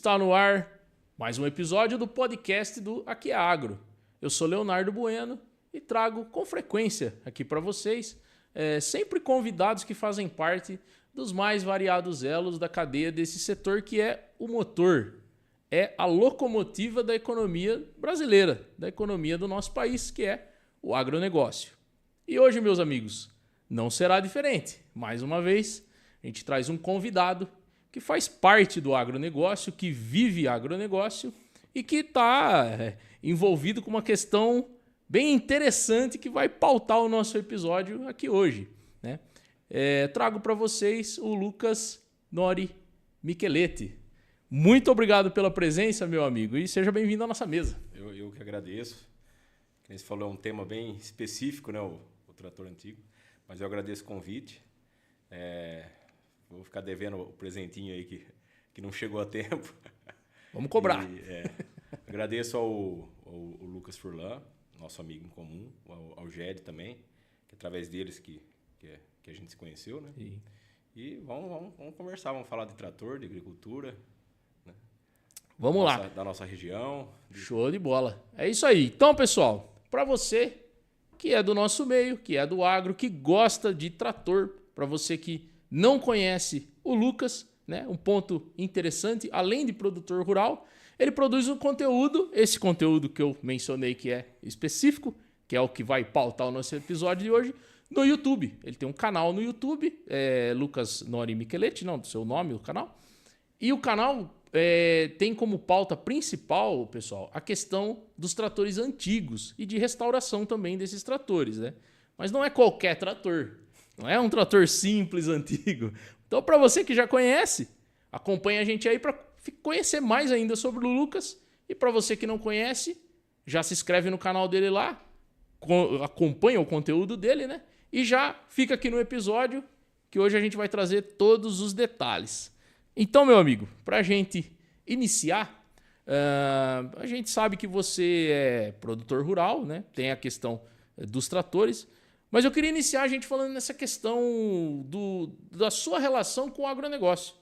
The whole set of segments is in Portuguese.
Está no ar mais um episódio do podcast do Aqui é Agro. Eu sou Leonardo Bueno e trago com frequência aqui para vocês sempre convidados que fazem parte dos mais variados elos da cadeia desse setor que é o motor. É a locomotiva da economia brasileira, da economia do nosso país, que é o agronegócio. E hoje, meus amigos, não será diferente. Mais uma vez, a gente traz um convidado que faz parte do agronegócio, que vive agronegócio e que está envolvido com uma questão bem interessante que vai pautar o nosso episódio aqui hoje, né? Trago para vocês o Lucas Nori Micheletti. Muito obrigado pela presença, meu amigo, e seja bem-vindo à nossa mesa. Eu que agradeço. Como você falou, é um tema bem específico, né, o trator antigo, mas eu agradeço o convite. Vou ficar devendo o presentinho aí que não chegou a tempo. Vamos cobrar. Agradeço ao Lucas Furlan, nosso amigo em comum, ao Ged também, que através deles que a gente se conheceu, né? Sim. E vamos conversar, vamos falar de trator, de agricultura, né? Vamos lá. Da nossa região. Show de bola. É isso aí. Então, pessoal, para você que é do nosso meio, que é do agro, que gosta de trator, para você que não conhece o Lucas, né? Um ponto interessante, além de produtor rural, ele produz um conteúdo, esse conteúdo que eu mencionei que é específico, que é o que vai pautar o nosso episódio de hoje, no YouTube. Ele tem um canal no YouTube, Lucas Nori Micheletti, não, do seu nome, o canal. E o canal tem como pauta principal, pessoal, a questão dos tratores antigos e de restauração também desses tratores, né? Mas não é qualquer trator. Não é um trator simples, antigo. Então, para você que já conhece, acompanha a gente aí para conhecer mais ainda sobre o Lucas. E para você que não conhece, já se inscreve no canal dele lá, acompanha o conteúdo dele, né? E já fica aqui no episódio, que hoje a gente vai trazer todos os detalhes. Então, meu amigo, para a gente iniciar, a gente sabe que você é produtor rural, né? Tem a questão dos tratores. Mas eu queria iniciar a gente falando nessa questão da sua relação com o agronegócio.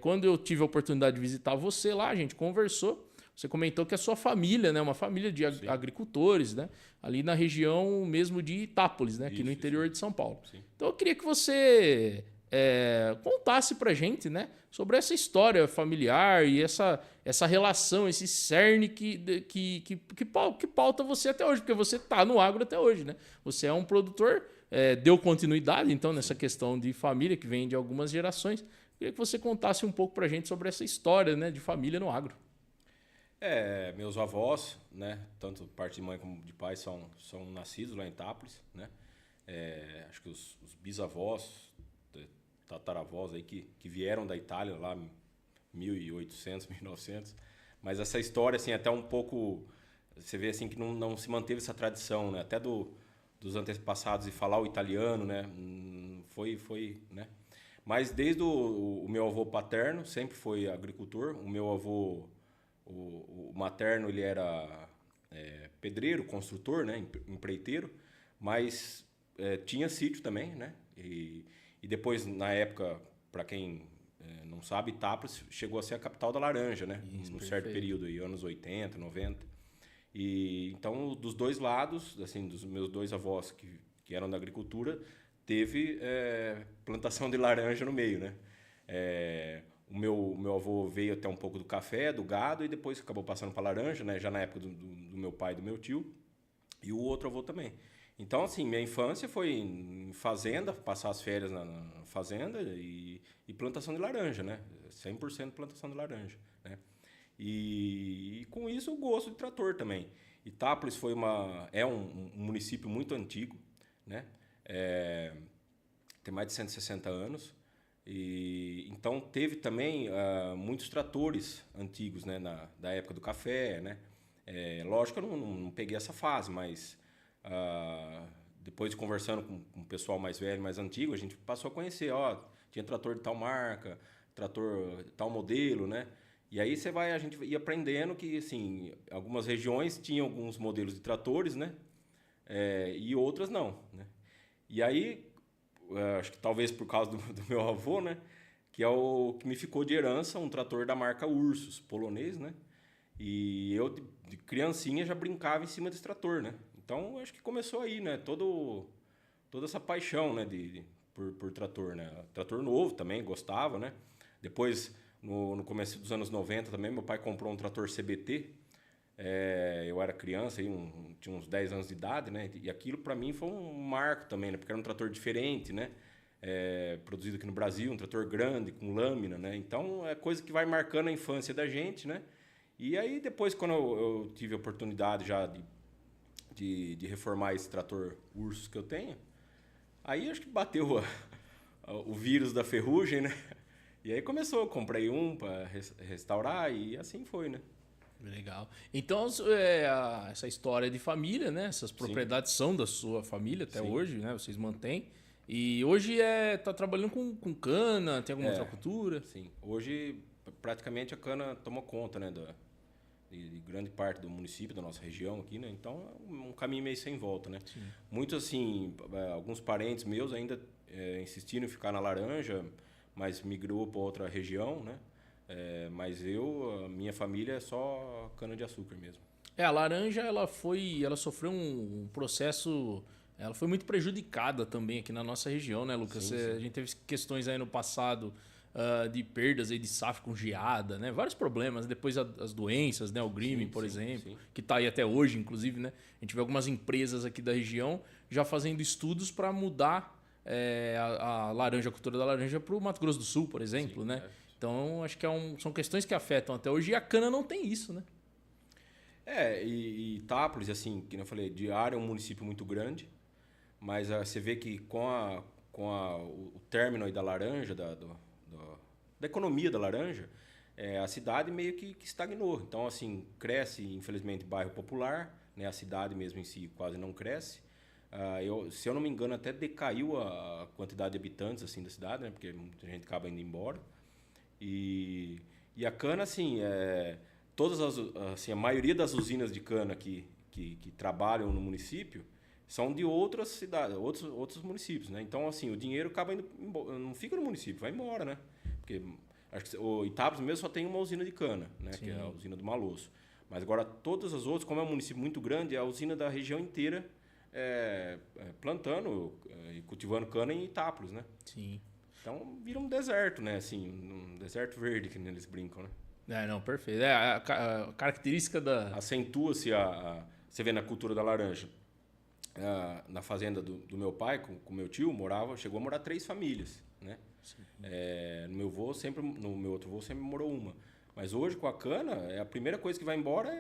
Quando eu tive a oportunidade de visitar você lá, a gente conversou. Você comentou que a sua família, né, uma família de agricultores, né, ali na região mesmo de Itápolis, né, aqui no interior de São Paulo. Sim. Então eu queria que você contasse para a gente, né, sobre essa história familiar e essa relação, esse cerne que pauta você até hoje, porque você está no agro até hoje, né? Você é um produtor, deu continuidade então nessa questão de família que vem de algumas gerações. Queria que você contasse um pouco para a gente sobre essa história, né, de família no agro. Meus avós, né, tanto parte de mãe como de pai, são nascidos lá em Itápolis, né? Acho que os bisavós, tataravós aí que vieram da Itália lá em 1800, 1900, mas essa história assim até um pouco você vê assim que não se manteve essa tradição, né? Até dos antepassados e falar o italiano, né? Foi, né? Mas desde o meu avô paterno sempre foi agricultor. O meu avô o materno ele era pedreiro, construtor, né? Empreiteiro, mas tinha sítio também, né? E depois, na época, para quem não sabe, Itápolis chegou a ser a capital da laranja, né? Num certo período, aí, anos 80, 90. E, então, dos dois lados, assim, dos meus dois avós que eram da agricultura, teve plantação de laranja no meio, né? O meu avô veio até um pouco do café, do gado, e depois acabou passando para laranja, né? Já na época do meu pai e do meu tio. E o outro avô também. Então, assim, minha infância foi em fazenda, passar as férias na fazenda e plantação de laranja, né? 100% plantação de laranja, né? E com isso o gosto de trator também. Itápolis é um município muito antigo, né? Tem mais de 160 anos. E então teve também muitos tratores antigos, né? Da época do café, né? Lógico que eu não peguei essa fase, mas depois de conversando com o pessoal mais velho, mais antigo, a gente passou a conhecer, tinha trator de tal marca, trator de tal modelo, né? E aí a gente ia aprendendo que, assim, algumas regiões tinham alguns modelos de tratores, né? E outras não, né? E aí, acho que talvez por causa do meu avô, né? que é o que me ficou de herança, um trator da marca Ursus, polonês, né? E eu, de criancinha, já brincava em cima desse trator, né? Então, acho que começou aí, né? Toda essa paixão, né? Por trator, né? Trator novo também, gostava, né? Depois, no começo dos anos 90 também, meu pai comprou um trator CBT. Eu era criança, aí, tinha uns 10 anos de idade, né? E aquilo para mim foi um marco também, né? Porque era um trator diferente, né? Produzido aqui no Brasil, um trator grande, com lâmina, né? Então, é coisa que vai marcando a infância da gente, né? E aí, depois, quando eu tive a oportunidade já de reformar esse trator Ursus que eu tenho, aí acho que bateu o vírus da ferrugem, né? E aí começou, comprei um para restaurar e assim foi, né? Legal. Então, essa história de família, né? Essas propriedades são da sua família até Sim. hoje, né? Vocês mantêm. E hoje tá trabalhando com cana, tem alguma outra cultura? Sim. Hoje, praticamente, a cana tomou conta, né? De grande parte do município, da nossa região aqui, né? Então, é um caminho meio sem volta, né? Sim. Muito assim, alguns parentes meus ainda insistiram em ficar na laranja, mas migrou para outra região, né? Mas a minha família é só cana-de-açúcar mesmo. A laranja, ela sofreu um processo, ela foi muito prejudicada também aqui na nossa região, né, Lucas? Sim, A sim. gente teve questões aí no passado de perdas aí de safra com geada, né? Vários problemas. Depois as doenças, né? O Grime, Sim, por sim, exemplo, sim. que está aí até hoje, inclusive, né? A gente vê algumas empresas aqui da região já fazendo estudos para mudar a laranja, a cultura da laranja para o Mato Grosso do Sul, por exemplo, Sim, né? Então, acho que são questões que afetam até hoje e a cana não tem isso, né? E Itápolis, assim, que eu falei, de área é um município muito grande, mas você vê que o término aí da laranja, da economia da laranja, a cidade meio que estagnou. Então, assim, cresce, infelizmente, bairro popular, né? A cidade mesmo em si quase não cresce. Se eu não me engano, até decaiu a quantidade de habitantes assim, da cidade, né? Porque muita gente acaba indo embora. E a cana, assim, assim, a maioria das usinas de cana que trabalham no município são de outras cidades, outros municípios, né? Então, assim, o dinheiro acaba indo embora, não fica no município, vai embora, né? Porque acho que o Itápolis mesmo só tem uma usina de cana, né? Sim. Que é a usina do Malosso. Mas agora todas as outras, como é um município muito grande, é a usina da região inteira plantando e cultivando cana em Itápolis, né? Sim. Então vira um deserto, né? Assim, um deserto verde que eles brincam, né? Não, perfeito. A característica da. Acentua-se você vê na cultura da laranja. Na fazenda do meu pai, com meu tio, chegou a morar 3 famílias, né? No meu outro avô sempre morou uma. Mas hoje, com a cana, a primeira coisa que vai embora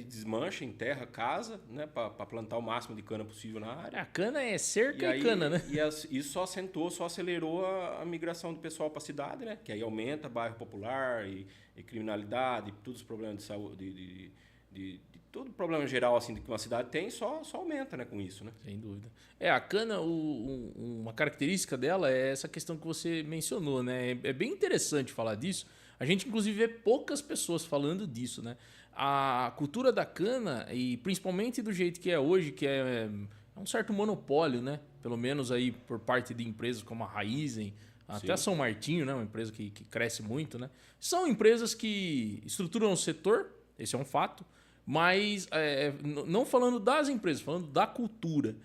desmancha, enterra casa, né? Para plantar o máximo de cana possível na área. A cana é cerca e cana, né? Isso só acelerou a migração do pessoal para a cidade, né? Que aí aumenta bairro popular e criminalidade, todos os problemas de saúde, de todo problema geral assim que uma cidade tem, só aumenta, né, com isso, né? Sem dúvida. A cana, uma característica dela é essa questão que você mencionou, né? É bem interessante falar disso. A gente, inclusive, vê poucas pessoas falando disso, né? A cultura da cana, e principalmente do jeito que é hoje, que é um certo monopólio, né? Pelo menos aí por parte de empresas como a Raizen, até a São Martinho, né? Uma empresa que cresce muito, né? São empresas que estruturam o setor, esse é um fato, mas não falando das empresas, falando da cultura.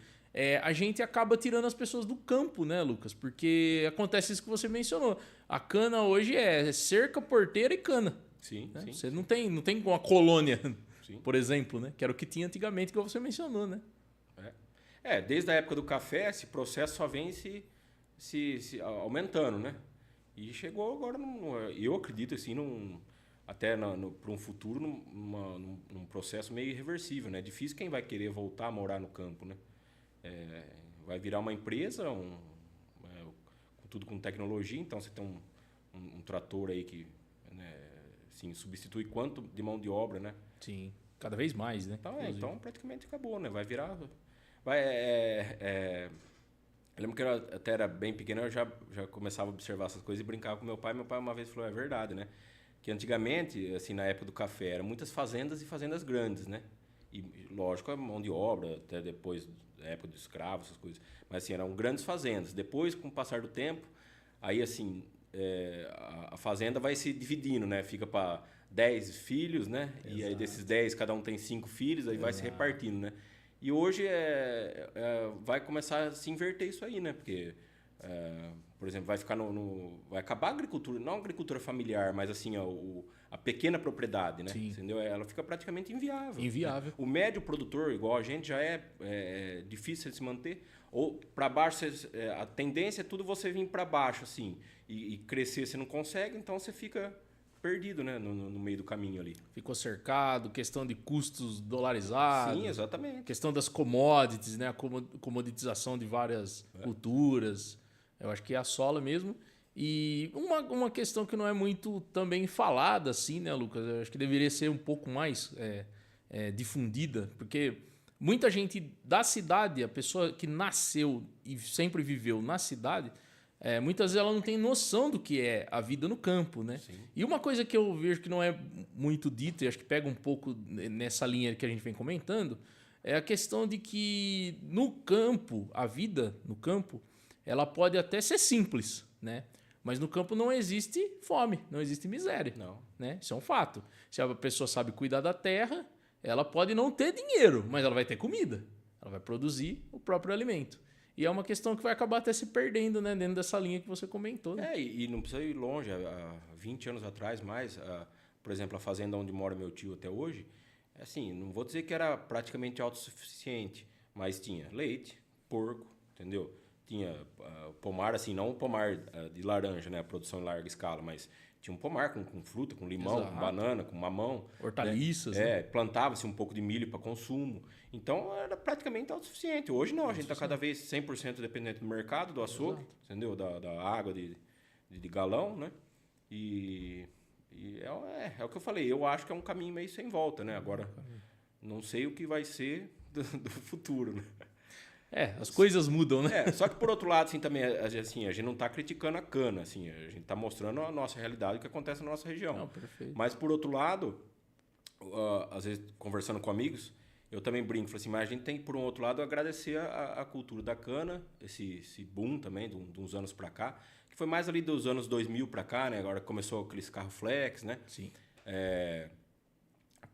A gente acaba tirando as pessoas do campo, né, Lucas? Porque acontece isso que você mencionou. A cana hoje é cerca, porteira e cana. Sim, Né? sim. Você não tem uma colônia, Sim. por exemplo, né? Que era o que tinha antigamente, que você mencionou, né? Desde a época do café, esse processo só vem se aumentando, né? E chegou agora, eu acredito assim, até para um futuro, num processo meio irreversível, né? É difícil quem vai querer voltar a morar no campo, né? Vai virar uma empresa, tudo com tecnologia, então você tem um trator aí que, né, assim, substitui quanto de mão de obra, né? Sim, cada vez mais, né? Então praticamente acabou, né? Vai virar... Eu lembro que eu até era bem pequeno, eu já começava a observar essas coisas e brincava com meu pai. Meu pai uma vez falou, é verdade, né? Que antigamente, assim, na época do café, eram muitas fazendas e fazendas grandes, né? E, lógico, a mão de obra, até depois da época dos escravos, essas coisas. Mas, assim, eram grandes fazendas. Depois, com o passar do tempo, aí, assim, a fazenda vai se dividindo, né? Fica para 10 filhos, né? Exato. E aí desses 10, cada um tem 5 filhos, aí vai se repartindo, né? E hoje vai começar a se inverter isso aí, né? Porque, por exemplo, vai ficar vai acabar a agricultura, não a agricultura familiar, mas assim, a pequena propriedade, né? Sim. Entendeu? Ela fica praticamente inviável. Inviável. Né? O médio produtor, igual a gente, já é difícil de se manter. Ou para baixo, a tendência é tudo você vir para baixo, assim, e crescer você não consegue, então você fica perdido, né, no meio do caminho ali. Ficou cercado, questão de custos dolarizados. Sim, exatamente. Questão das commodities, né, a comoditização de várias culturas. Eu acho que assola mesmo. E uma questão que não é muito também falada, assim, né, Lucas? Eu acho que deveria ser um pouco mais difundida, porque muita gente da cidade, a pessoa que nasceu e sempre viveu na cidade, muitas vezes ela não tem noção do que é a vida no campo, né? Sim. E uma coisa que eu vejo que não é muito dita, e acho que pega um pouco nessa linha que a gente vem comentando, é a questão de que no campo, a vida no campo, ela pode até ser simples, né? Mas no campo não existe fome, não existe miséria. Não. Né? Isso é um fato. Se a pessoa sabe cuidar da terra, ela pode não ter dinheiro, mas ela vai ter comida. Ela vai produzir o próprio alimento. E é uma questão que vai acabar até se perdendo, né, dentro dessa linha que você comentou. Né? E não precisa ir longe. Há 20 anos atrás, por exemplo, a fazenda onde mora meu tio até hoje, assim, não vou dizer que era praticamente autossuficiente, mas tinha leite, porco, entendeu? Tinha pomar, assim, não um pomar de laranja, né, a produção em larga escala, mas tinha um pomar com fruta, com limão, Exato. com banana, com mamão. Hortaliças. Né? Plantava-se um pouco de milho para consumo. Então, era praticamente autossuficiente. Hoje não, a gente está cada vez 100% dependente do mercado, do açougue, entendeu? Da água de galão, né? E é o que eu falei, eu acho que é um caminho meio sem volta, né? Agora, não sei o que vai ser do futuro, né? As coisas mudam, né? Só que por outro lado, assim, também, assim, a gente não está criticando a cana, assim, a gente está mostrando a nossa realidade, o que acontece na nossa região. Não, perfeito. Mas por outro lado, às vezes conversando com amigos, eu também brinco, falo assim, mas a gente tem, por um outro lado, agradecer a cultura da cana, esse boom também, de uns anos para cá, que foi mais ali dos anos 2000 para cá, né? Agora começou aqueles carro flex, né? Sim.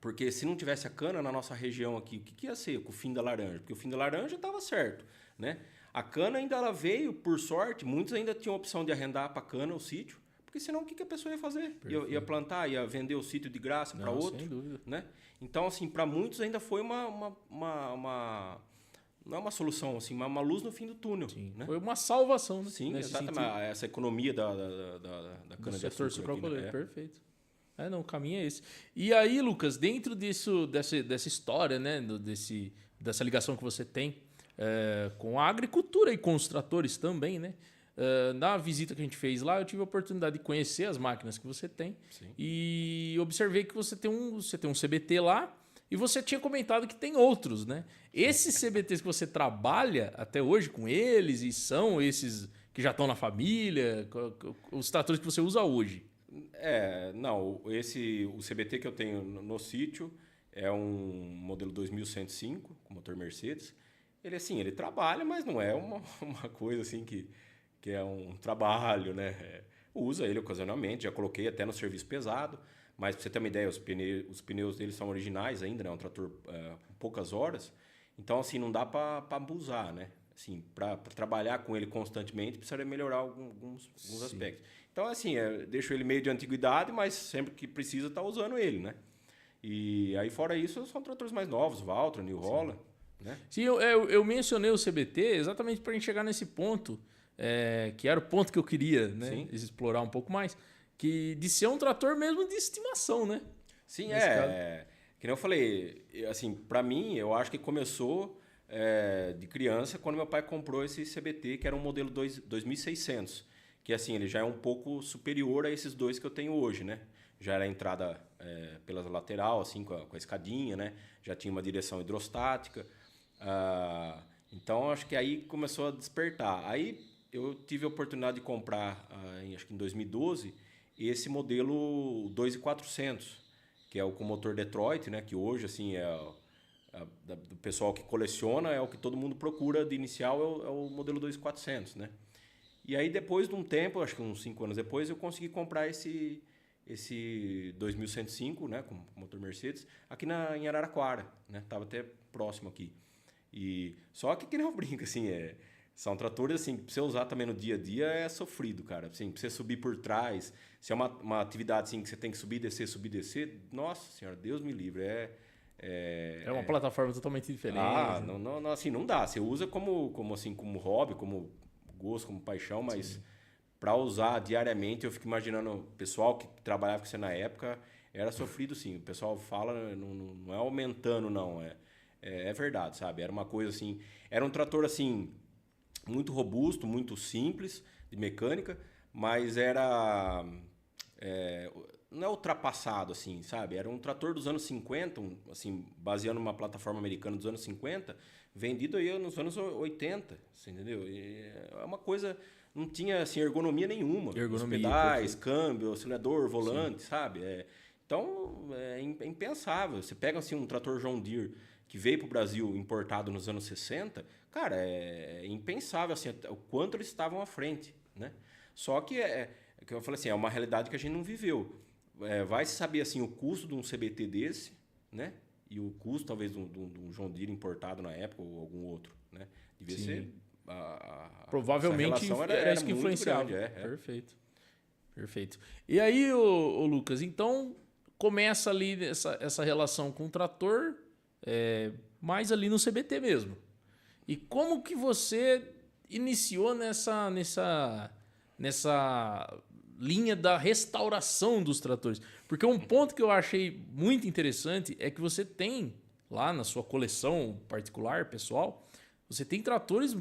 Porque se não tivesse a cana na nossa região aqui, o que ia ser com o fim da laranja? Porque o fim da laranja estava certo, né? A cana ainda ela veio, por sorte, muitos ainda tinham a opção de arrendar para cana o sítio, porque senão o que a pessoa ia fazer? Ia plantar, ia vender o sítio de graça para outro, sem dúvida. Né? Então, assim, para muitos ainda foi não é uma solução, assim, uma luz no fim do túnel. Sim. Né? Foi uma salvação, né? Sim, exatamente. Essa economia da cana de açúcar. Perfeito. Não, o caminho é esse. E aí, Lucas, dentro dessa história, né, dessa ligação que você tem com a agricultura e com os tratores também, né? Na visita que a gente fez lá, eu tive a oportunidade de conhecer as máquinas que você tem. Sim. E observei que você tem um CBT lá e você tinha comentado que tem outros, né? Esses CBTs que você trabalha até hoje com eles e são esses que já estão na família, os tratores que você usa hoje? Não, o CBT que eu tenho no sítio é um modelo 2105, com motor Mercedes. Ele, assim, ele trabalha, mas não é uma coisa assim que é um trabalho, né? Usa ele ocasionalmente, já coloquei até no serviço pesado, mas para você ter uma ideia, os pneus dele são originais ainda, né? Um trator com poucas horas, então, assim, não dá para abusar, né? Assim, para trabalhar com ele constantemente, precisaria melhorar alguns aspectos. Então, assim, deixo ele meio de antiguidade, mas sempre que precisa tá usando ele, né? E aí, fora isso, são tratores mais novos, Valtra, New Holland, né? Sim, eu mencionei o CBT exatamente para a gente chegar nesse ponto, que era o ponto que eu queria, né, explorar um pouco mais, de ser um trator mesmo de estimação, né? Sim, que nem eu falei, assim, para mim, eu acho que começou de criança quando meu pai comprou esse CBT, que era um modelo 2600, que assim, ele já é um pouco superior a esses dois que eu tenho hoje, né? Já era a entrada pela lateral, assim, com a escadinha, né? Já tinha uma direção hidrostática. Então, acho que aí começou a despertar. Aí eu tive a oportunidade de comprar, acho que em 2012, esse modelo 2400, que é o com motor Detroit, né? Que hoje, assim, do pessoal que coleciona, é o que todo mundo procura de inicial, é o modelo 2400, né? E aí, depois de um tempo, acho que uns 5 anos depois, eu consegui comprar esse 2105, né, com motor Mercedes, aqui em Araraquara, né? Tava até próximo aqui. Só que nem eu brinco, assim, são tratores, assim, pra você usar também no dia a dia é sofrido, cara. Assim, pra você subir por trás, se é uma atividade assim que você tem que subir e descer, nossa senhora, Deus me livre, É uma plataforma totalmente diferente. Não, assim, não dá. Você usa como hobby, como gosto, como paixão, mas para usar diariamente, eu fico imaginando o pessoal que trabalhava com você na época, era sofrido, sim. O pessoal fala, não é aumentando, não. É verdade, sabe? Era uma coisa assim. Era um trator assim, muito robusto, muito simples de mecânica, mas não é ultrapassado, assim, sabe? Era um trator dos anos 50, assim, baseando numa plataforma americana dos anos 50, vendido aí nos anos 80, você entendeu? E é uma coisa, não tinha assim, ergonomia nenhuma. Os pedais, câmbio, acelerador, volante, sabe? Então, é impensável. Você pega assim, um trator John Deere que veio para o Brasil importado nos anos 60, cara, é impensável assim, o quanto eles estavam à frente, né? Só que que eu falei assim, é uma realidade que a gente não viveu. Vai se saber assim o custo de um CBT desse, né? E o custo talvez de um John Deere importado na época ou algum outro, né? Devia ser provavelmente era isso que influenciava. Perfeito. E aí, ô Lucas, então começa ali essa relação com o trator, mais ali no CBT mesmo. E como que você iniciou nessa linha da restauração dos tratores? Porque um ponto que eu achei muito interessante é que você tem lá na sua coleção particular, pessoal, você tem tratores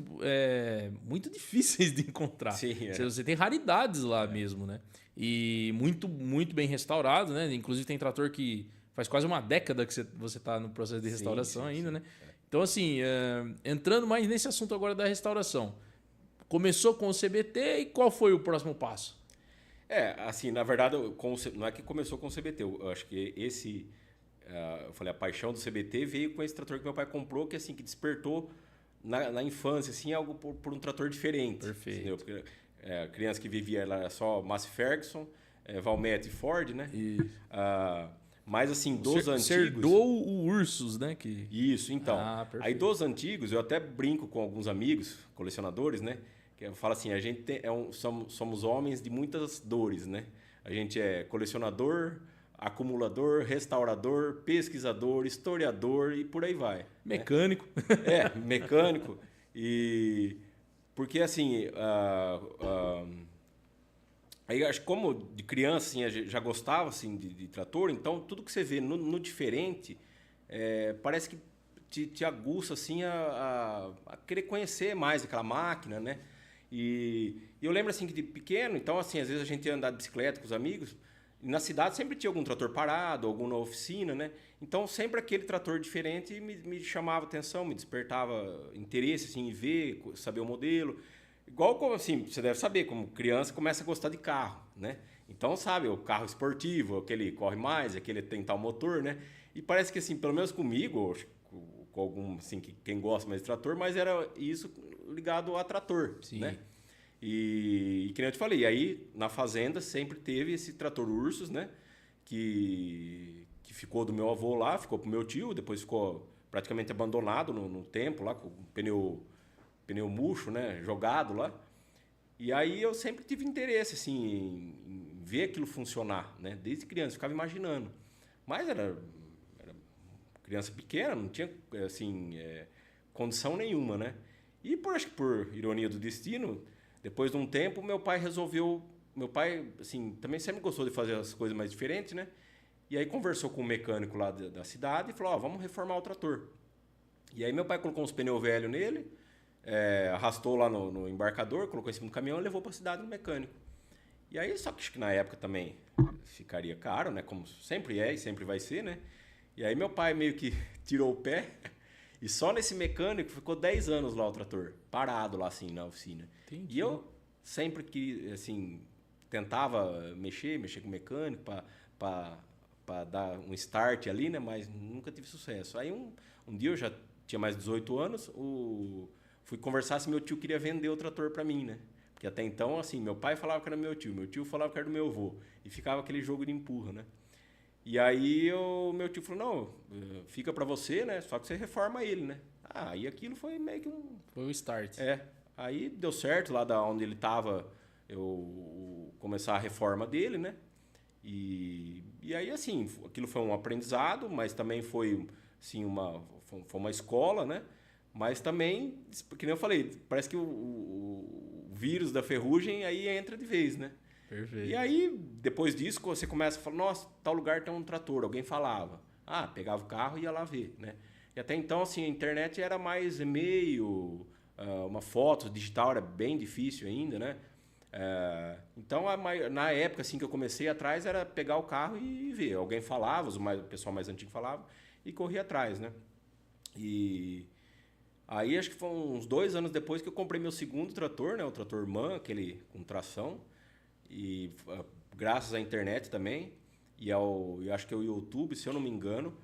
muito difíceis de encontrar. Sim, Você tem raridades lá mesmo, né? E muito, muito bem restaurado, né? Inclusive tem trator que faz quase uma década que você está no processo de restauração ainda, né? Então, assim, entrando mais nesse assunto agora da restauração, começou com o CBT e qual foi o próximo passo? Assim, na verdade, não é que começou com o CBT. Eu acho que eu falei, a paixão do CBT veio com esse trator que meu pai comprou, que assim, que despertou na infância, assim, algo por um trator diferente. Perfeito. Entendeu? Porque a criança que vivia era só Massey Ferguson, Valmet e Ford, né? Mas assim, dos antigos... Você herdou o Ursus, né? Isso, então. Aí dos antigos, eu até brinco com alguns amigos, colecionadores, né? Que eu falo assim, a gente somos homens de muitas dores, né? A gente é colecionador, acumulador, restaurador, pesquisador, historiador e por aí vai. Mecânico. Né? Mecânico. Porque assim... Aí, acho que como de criança assim, já gostava assim, de trator, então tudo que você vê no diferente parece que te aguça assim, a querer conhecer mais aquela máquina, né? E eu lembro assim que de pequeno, então assim, às vezes a gente ia andar de bicicleta com os amigos, e na cidade sempre tinha algum trator parado, algum na oficina, né? Então sempre aquele trator diferente me chamava atenção, me despertava interesse assim, em ver, saber o modelo. Igual como assim, você deve saber, como criança começa a gostar de carro, né? Então, sabe, o carro esportivo, aquele corre mais, aquele tem tal motor, né? E parece que assim, pelo menos comigo, com algum assim, quem gosta mais de trator, mas era isso ligado a trator, sim, né? E que nem eu te falei, aí na fazenda sempre teve esse trator Ursus, né? Que ficou do meu avô lá, ficou pro meu tio, depois ficou praticamente abandonado no tempo lá, com o pneu murcho, né, jogado lá. E aí eu sempre tive interesse assim em ver aquilo funcionar, né? Desde criança, ficava imaginando. Mas era criança pequena, não tinha assim condição nenhuma, né? E acho que por ironia do destino, depois de um tempo, meu pai assim, também sempre gostou de fazer as coisas mais diferentes, né? E aí conversou com um mecânico lá da cidade e falou: vamos reformar o trator. E aí meu pai colocou uns pneus velhos nele, arrastou lá no embarcador, colocou em cima do caminhão e levou para a cidade no mecânico. E aí, só que acho que na época também ficaria caro, né? Como sempre é e sempre vai ser, né? E aí meu pai meio que tirou o pé e só nesse mecânico ficou 10 anos lá o trator, parado lá assim na oficina. Entendi. E eu sempre que, assim, tentava mexer com o mecânico para dar um start ali, né? Mas nunca tive sucesso. Aí um dia eu já tinha mais de 18 anos, fui conversar se meu tio queria vender o trator para mim, né? Que até então, assim, meu pai falava que era meu tio falava que era do meu avô. E ficava aquele jogo de empurra, né? E aí meu tio falou, não, fica pra você, né? Só que você reforma ele, né? Ah, e aquilo foi meio que um... Foi o start. Aí deu certo, lá da onde ele tava, eu começar a reforma dele, né? E aí, assim, aquilo foi um aprendizado, mas também foi, assim, foi uma escola, né? Mas também, que nem eu falei, parece que o vírus da ferrugem aí entra de vez, né? Perfeito. E aí, depois disso, você começa a falar, nossa, tal lugar tem um trator. Alguém falava. Ah, pegava o carro e ia lá ver, né? E até então, assim, a internet era mais e-mail, uma foto digital era bem difícil ainda, né? Então, na época assim, que eu comecei atrás, era pegar o carro e ver. Alguém falava, o pessoal mais antigo falava, e corria atrás, né? E aí, acho que foi uns 2 anos depois que eu comprei meu segundo trator, né? O trator MAN, aquele com tração. E graças à internet também, e eu acho que é o YouTube, se eu não me engano,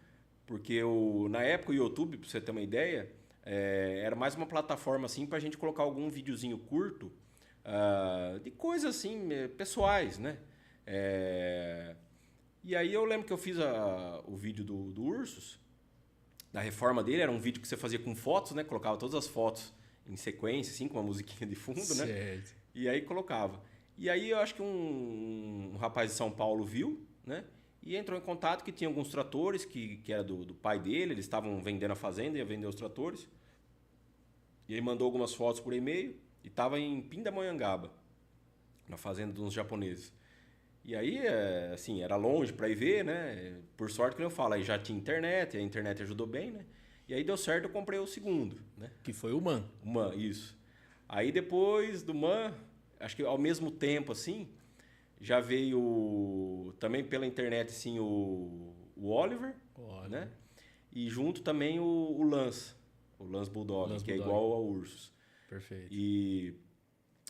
porque na época o YouTube, para você ter uma ideia, era mais uma plataforma assim para a gente colocar algum videozinho curto de coisas assim, pessoais, né? E aí eu lembro que eu fiz o vídeo do Ursus, da reforma dele, era um vídeo que você fazia com fotos, né? Colocava todas as fotos em sequência, assim, com uma musiquinha de fundo, né? Certo. E aí colocava. E aí eu acho que um rapaz de São Paulo viu, né? E entrou em contato que tinha alguns tratores que era do pai dele, eles estavam vendendo a fazenda, ia vender os tratores. E ele mandou algumas fotos por e-mail e estava em Pindamonhangaba, na fazenda de uns japoneses. E aí, assim, era longe para ir ver, né? Por sorte que eu falo, aí já tinha internet, a internet ajudou bem, né? E aí deu certo, eu comprei o segundo, né? Que foi o MAN. O MAN, isso. Aí depois do MAN, acho que ao mesmo tempo, assim, já veio também pela internet, assim, o Oliver, né? E junto também o Lance Bulldog, que é igual ao Ursus. Perfeito. E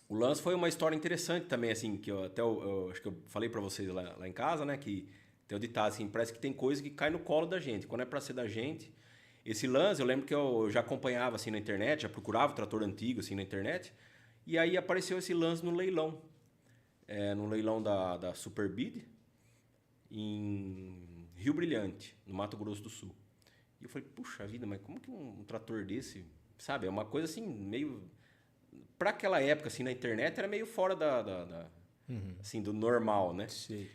o Lance foi uma história interessante também, assim, que eu acho que eu falei para vocês lá em casa, né? Que tem o ditado, assim, parece que tem coisa que cai no colo da gente. Quando é para ser da gente... Esse Lance, eu lembro que eu já acompanhava, assim, na internet, já procurava o trator antigo, assim, na internet. E aí apareceu esse Lance no leilão. No leilão da Superbid, em Rio Brilhante, no Mato Grosso do Sul. E eu falei, puxa vida, mas como que um trator desse, sabe? É uma coisa assim, meio... Para aquela época, assim, na internet, era meio fora assim, do normal, né? Sim.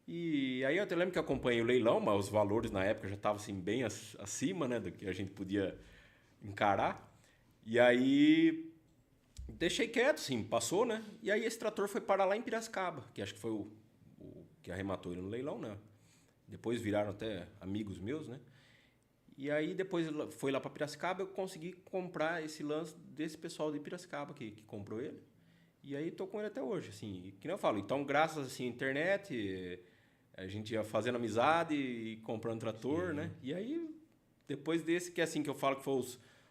E aí eu até lembro que eu acompanhei o leilão, mas os valores na época já estavam assim, bem acima, né, do que a gente podia encarar. E aí deixei quieto, assim, passou, né? E aí esse trator foi parar lá em Piracicaba, que acho que foi o que arrematou ele no leilão, né? Depois viraram até amigos meus, né? E aí depois foi lá para Piracicaba, eu consegui comprar esse Lance desse pessoal de Piracicaba que comprou ele. E aí tô com ele até hoje, assim. E que nem eu falo, então graças assim à internet, a gente ia fazendo amizade e comprando trator, né? E aí depois desse que é assim que eu falo que foi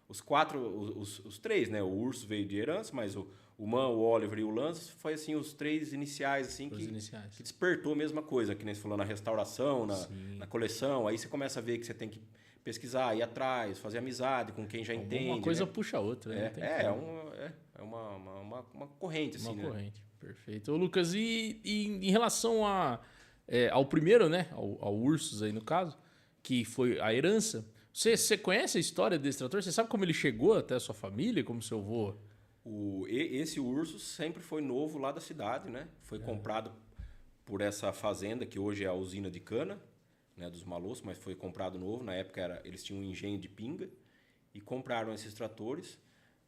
os quatro, os três, né? O Urso veio de herança, mas o MAN, o Oliver e o Lance foi assim os três iniciais assim que despertou a mesma coisa, que nem você falou na restauração, na coleção. Aí você começa a ver que você tem que pesquisar, ir atrás, fazer amizade com quem já entende. Uma coisa né? puxa a outra. Né? É uma corrente, assim, uma né? corrente, perfeito. Ô, Lucas, e em relação ao primeiro, né? Ao Ursus aí no caso, que foi a herança. Você conhece a história desse trator? Você sabe como ele chegou até a sua família, como seu avô? Esse Ursus sempre foi novo lá da cidade, né? Foi comprado por essa fazenda, que hoje é a usina de cana, né, dos Malossos, mas foi comprado novo. Na época eles tinham um engenho de pinga e compraram esses tratores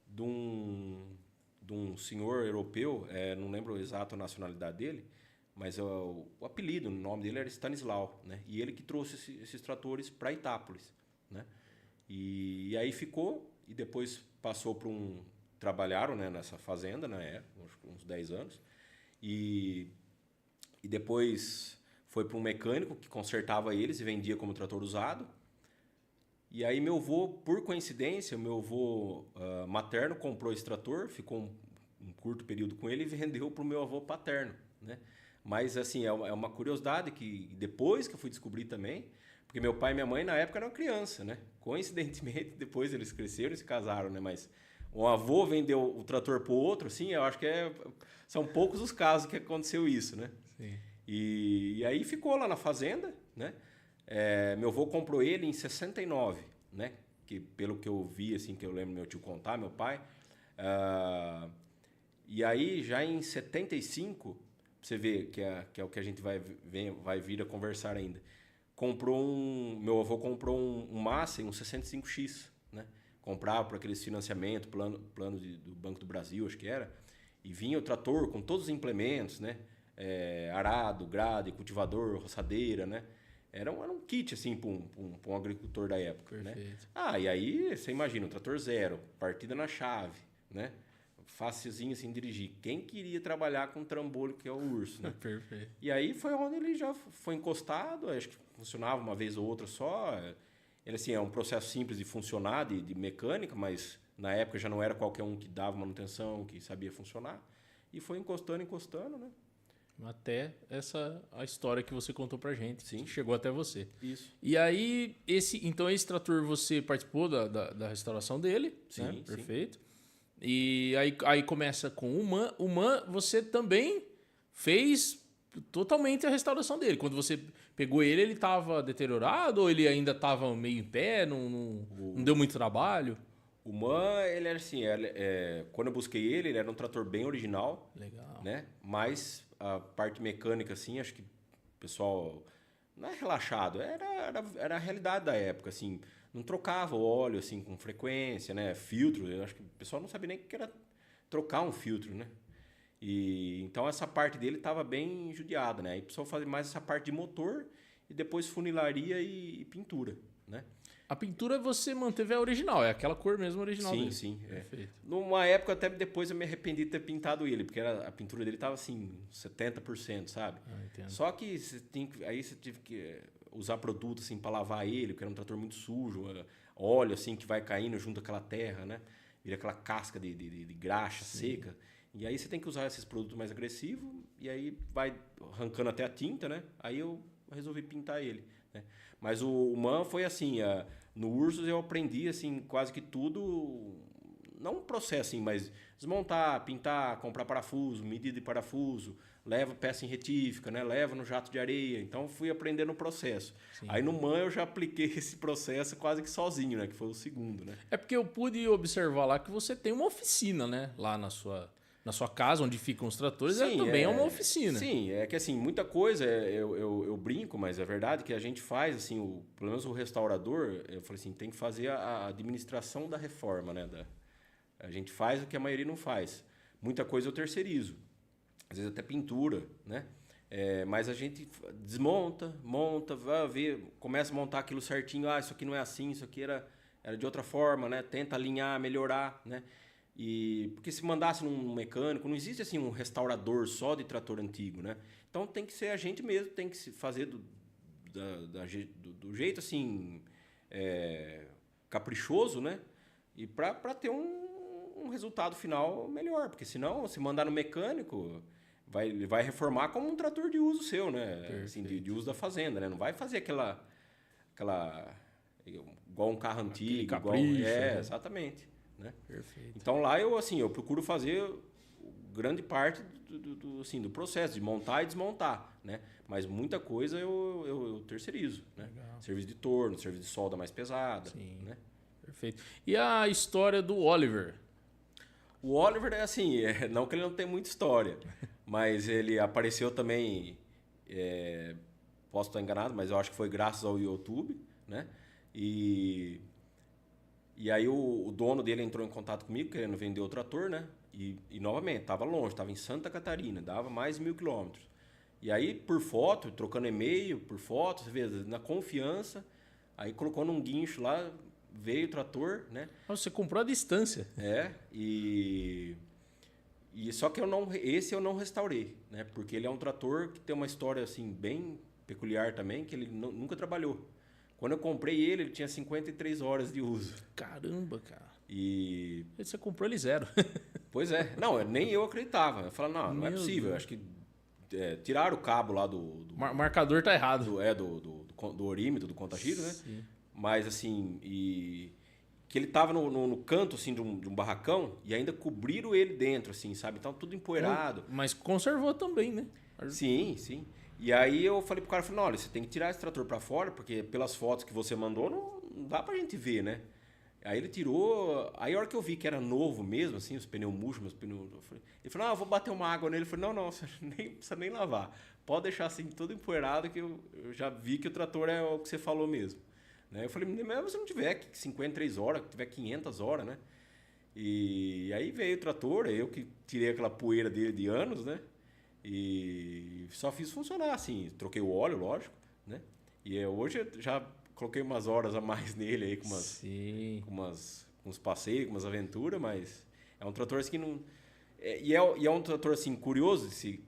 de um senhor europeu, não lembro a exata nacionalidade dele, mas o apelido, o nome dele era Stanislau, né? E ele que trouxe esses tratores para Itápolis, né? E aí ficou, e depois passou para trabalharam, né, nessa fazenda, né, uns 10 anos, e depois foi para um mecânico que consertava eles e vendia como trator usado. E aí meu avô, por coincidência, meu avô materno comprou esse trator, ficou um curto período com ele e vendeu para o meu avô paterno, né? Mas assim, é uma curiosidade que depois que eu fui descobrir também, porque meu pai e minha mãe na época eram criança, né? Coincidentemente, depois eles cresceram e se casaram, né? Mas Um avô vendeu o trator pro outro, assim, eu acho que são poucos os casos que aconteceu isso, né? Sim. E aí ficou lá na fazenda, né? Meu avô comprou ele em 69, né? Que pelo que eu vi, assim, que eu lembro meu tio contar, meu pai. E aí, já em 75, pra você ver que é o que a gente vai vir a conversar ainda. Meu avô comprou um Massey, um 65X, né? Comprava por aqueles financiamentos, plano do Banco do Brasil, acho que era. E vinha o trator com todos os implementos, né? Arado, grade, cultivador, roçadeira, né? Era um kit, assim, para um agricultor da época, Perfeito. né? E aí, você imagina, um trator zero, partida na chave, né? Facilzinho, assim, dirigir. Quem queria trabalhar com um trambolho, que é o Urso, né? Perfeito. E aí foi onde ele já foi encostado, acho que funcionava uma vez ou outra só. Ele, assim, é um processo simples de funcionar, de mecânica, mas na época já não era qualquer um que dava manutenção, que sabia funcionar. E foi encostando, né? Até a história que você contou pra gente. Sim. Que chegou até você. Isso. E aí, então esse trator você participou da restauração dele? Sim, né? sim. Perfeito. E aí começa com o MAN. O MAN você também fez totalmente a restauração dele. Quando você pegou ele estava deteriorado ou ele ainda estava meio em pé, não deu muito trabalho? O MAN, ele era assim, quando eu busquei ele era um trator bem original. Legal. Né? Mas a parte mecânica, assim, acho que o pessoal não é relaxado, era a realidade da época, assim, não trocava o óleo, assim, com frequência, né? Filtro, eu acho que o pessoal não sabia nem o que era trocar um filtro, né? E então essa parte dele estava bem judiada, né? Aí o pessoal fazia mais essa parte de motor e depois funilaria e pintura, né? A pintura você manteve a original, é aquela cor mesmo original dele. Sim. Perfeito. Numa época, até depois eu me arrependi de ter pintado ele, porque a pintura dele tava assim, 70%, sabe? Entendo. Só que aí você tive que usar produto assim para lavar ele, porque era um trator muito sujo, óleo assim que vai caindo junto àquela terra, né? Vira aquela casca de graxa seca. E aí você tem que usar esses produtos mais agressivos e aí vai arrancando até a tinta, né? Aí eu resolvi pintar ele, né? Mas o MAN foi assim, no Ursus eu aprendi assim quase que tudo, não um processo assim, mas desmontar, pintar, comprar parafuso, medida de parafuso, leva peça em retífica, né? Leva no jato de areia. Então fui aprendendo o processo. Sim. Aí no MAN eu já apliquei esse processo quase que sozinho, né? Que foi o segundo, né? É porque eu pude observar lá que você tem uma oficina, né? Lá na sua casa, onde ficam os tratores, Sim, também é uma oficina. Sim, é que assim, muita coisa, eu brinco, mas é verdade que a gente faz, assim, pelo menos o restaurador, eu falei assim, tem que fazer a administração da reforma, né? A gente faz o que a maioria não faz. Muita coisa eu terceirizo, às vezes até pintura, né? Mas a gente monta, vai ver, começa a montar aquilo certinho, isso aqui não é assim, isso aqui era de outra forma, né? Tenta alinhar, melhorar, né? Porque se mandasse num mecânico, não existe assim um restaurador só de trator antigo, né? Então tem que ser a gente mesmo, tem que se fazer do jeito assim caprichoso, né? E para ter um resultado final melhor, porque senão se mandar no mecânico ele vai reformar como um trator de uso seu, né? Assim, de uso da fazenda, né? Não vai fazer aquela igual um carro antigo, capricho, né? Exatamente. Né? Perfeito. Então lá eu procuro fazer grande parte do processo de montar e desmontar, né? Mas muita coisa eu terceirizo, né? Serviço de torno, serviço de solda mais pesada. Sim. Né? Perfeito. E a história do Oliver? O Oliver é assim, não que ele não tenha muita história, mas ele apareceu também, posso estar enganado, mas eu acho que foi graças ao YouTube, né? E aí o dono dele entrou em contato comigo, querendo vender o trator, né? E novamente, estava longe, estava em Santa Catarina, dava mais de 1.000 quilômetros. E aí, por foto, trocando e-mail, por foto, você vê, na confiança, aí colocou num guincho lá, veio o trator, né? Você comprou a distância. E só que esse eu não restaurei, né? Porque ele é um trator que tem uma história assim bem peculiar também, que ele nunca trabalhou. Quando eu comprei ele tinha 53 horas de uso. Caramba, cara. E você comprou ele zero. Pois é. Não, nem eu acreditava. Eu falava, não é possível. Eu acho que tiraram o cabo lá do marcador tá errado. Do orímetro, do contagiro, né? Sim. Mas assim, que ele tava no canto, assim, de um barracão e ainda cobriram ele dentro, assim, sabe? Então tudo empoeirado. Mas conservou também, né? Sim, sim. E aí eu falei pro cara, falei, olha, você tem que tirar esse trator pra fora, porque pelas fotos que você mandou não dá pra gente ver, né? Aí ele tirou, aí a hora que eu vi que era novo mesmo, assim, os pneus murchos, meus pneus... Ele falou, não, eu vou bater uma água nele. Eu falei, não, você nem precisa nem lavar. Pode deixar assim, tudo empoeirado, que eu já vi que o trator é o que você falou mesmo. Né? Eu falei, mesmo se não tiver 53 horas, tiver 500 horas, né? E aí veio o trator, eu que tirei aquela poeira dele de anos, né? E só fiz funcionar, assim, troquei o óleo, lógico, né? E hoje eu já coloquei umas horas a mais nele aí, com uns passeios, com umas aventuras, mas é um trator assim que não... E é um trator assim curioso de se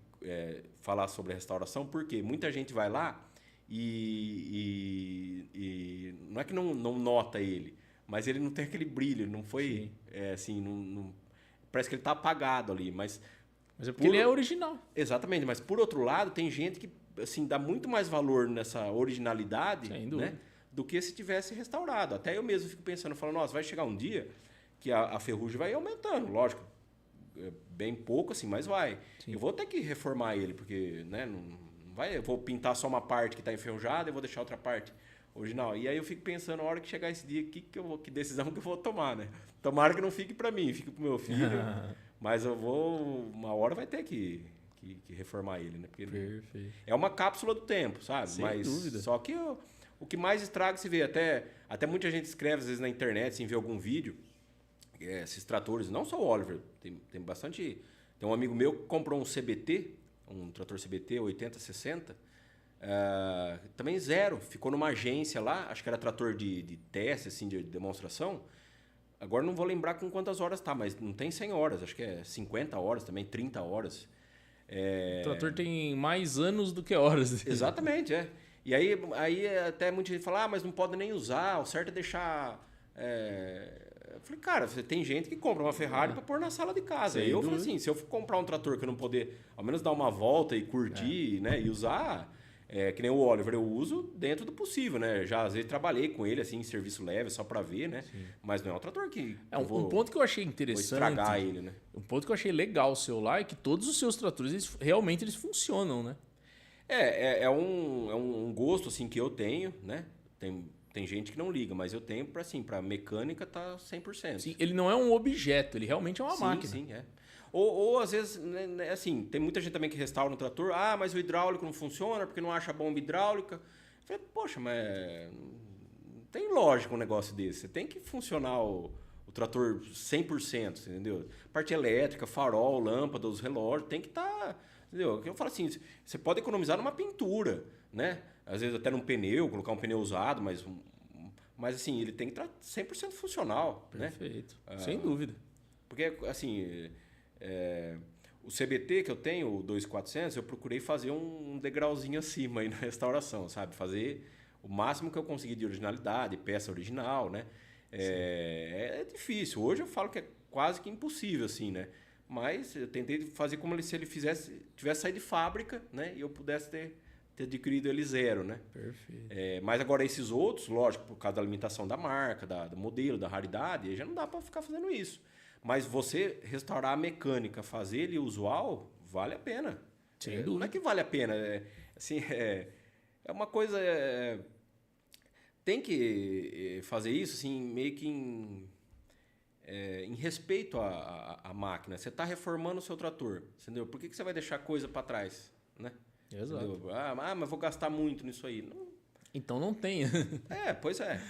falar sobre a restauração, porque muita gente vai lá e não é que não nota ele, mas ele não tem aquele brilho, não foi assim, não, parece que ele está apagado ali, mas é porque ele é original. Exatamente, mas por outro lado tem gente que assim dá muito mais valor nessa originalidade, né, do que se tivesse restaurado. Até eu mesmo fico pensando, falando, nossa, vai chegar um dia que a ferrugem vai aumentando, lógico, bem pouco assim, mas vai. Sim. Eu vou ter que reformar ele, porque, né, não vai, eu vou pintar só uma parte que está enferrujada e vou deixar outra parte original. E aí eu fico pensando, na hora que chegar esse dia, que decisão que eu vou tomar, né? Tomara que não fique para mim, fique pro meu filho, mas uma hora vai ter que reformar ele, né? Porque perfeito. É uma cápsula do tempo, sabe? Sem mas dúvida. Só que o que mais estraga se vê, até muita gente escreve às vezes na internet, assim, vê algum vídeo, esses tratores, não só o Oliver, tem bastante... Tem um amigo meu que comprou um CBT, um trator CBT 8060, também zero, ficou numa agência lá, acho que era trator de teste, assim, de demonstração. Agora não vou lembrar com quantas horas tá, mas não tem 100 horas, acho que é 50 horas também, 30 horas. O trator tem mais anos do que horas. Exatamente, E aí até muita gente fala, mas não pode nem usar, o certo é deixar... Eu falei, cara, você tem gente que compra uma Ferrari para pôr na sala de casa. Aí eu falei assim, se eu for comprar um trator que eu não poder, ao menos dar uma volta e curtir, né, e usar, que nem o Oliver, eu uso dentro do possível, né? Já às vezes trabalhei com ele assim em serviço leve só para ver, né? Sim. Mas não é um trator que um ponto que eu achei interessante, vou estragar ele, né? Um ponto que eu achei legal o seu lá é que todos os seus tratores realmente eles funcionam, né? É um gosto assim que eu tenho, né? Tem gente que não liga, mas eu tenho para mecânica tá 100%. Sim, ele não é um objeto, ele realmente é uma máquina. Sim, Ou às vezes, né, assim, tem muita gente também que restaura um trator, mas o hidráulico não funciona porque não acha bomba hidráulica. Eu falei, poxa, mas não tem lógica um negócio desse. Você tem que funcionar o trator 100%, entendeu? Parte elétrica, farol, lâmpada, os relógios, tem que estar... entendeu? Eu falo assim, você pode economizar numa pintura, né? Às vezes até num pneu, colocar um pneu usado, mas assim, ele tem que estar 100% funcional. Perfeito, né? Sem dúvida. Porque, assim, o CBT que eu tenho, o 2400, eu procurei fazer um degrauzinho acima aí na restauração, sabe? Fazer o máximo que eu consegui de originalidade, peça original, né? É difícil. Hoje eu falo que é quase que impossível, assim, né? Mas eu tentei fazer como se ele tivesse saído de fábrica, né? E eu pudesse ter adquirido ele zero, né? Perfeito. Mas agora esses outros, lógico, por causa da limitação da marca, do modelo, da raridade, já não dá para ficar fazendo isso. Mas você restaurar a mecânica, fazer ele usual, vale a pena. Sem dúvida. Não é que vale a pena, assim, é uma coisa... tem que fazer isso assim, meio que em respeito à máquina. Você está reformando o seu trator, entendeu? Por que você vai deixar coisa para trás, né? Exato. Entendeu? Mas vou gastar muito nisso aí. Não. Então não tenha. Pois é.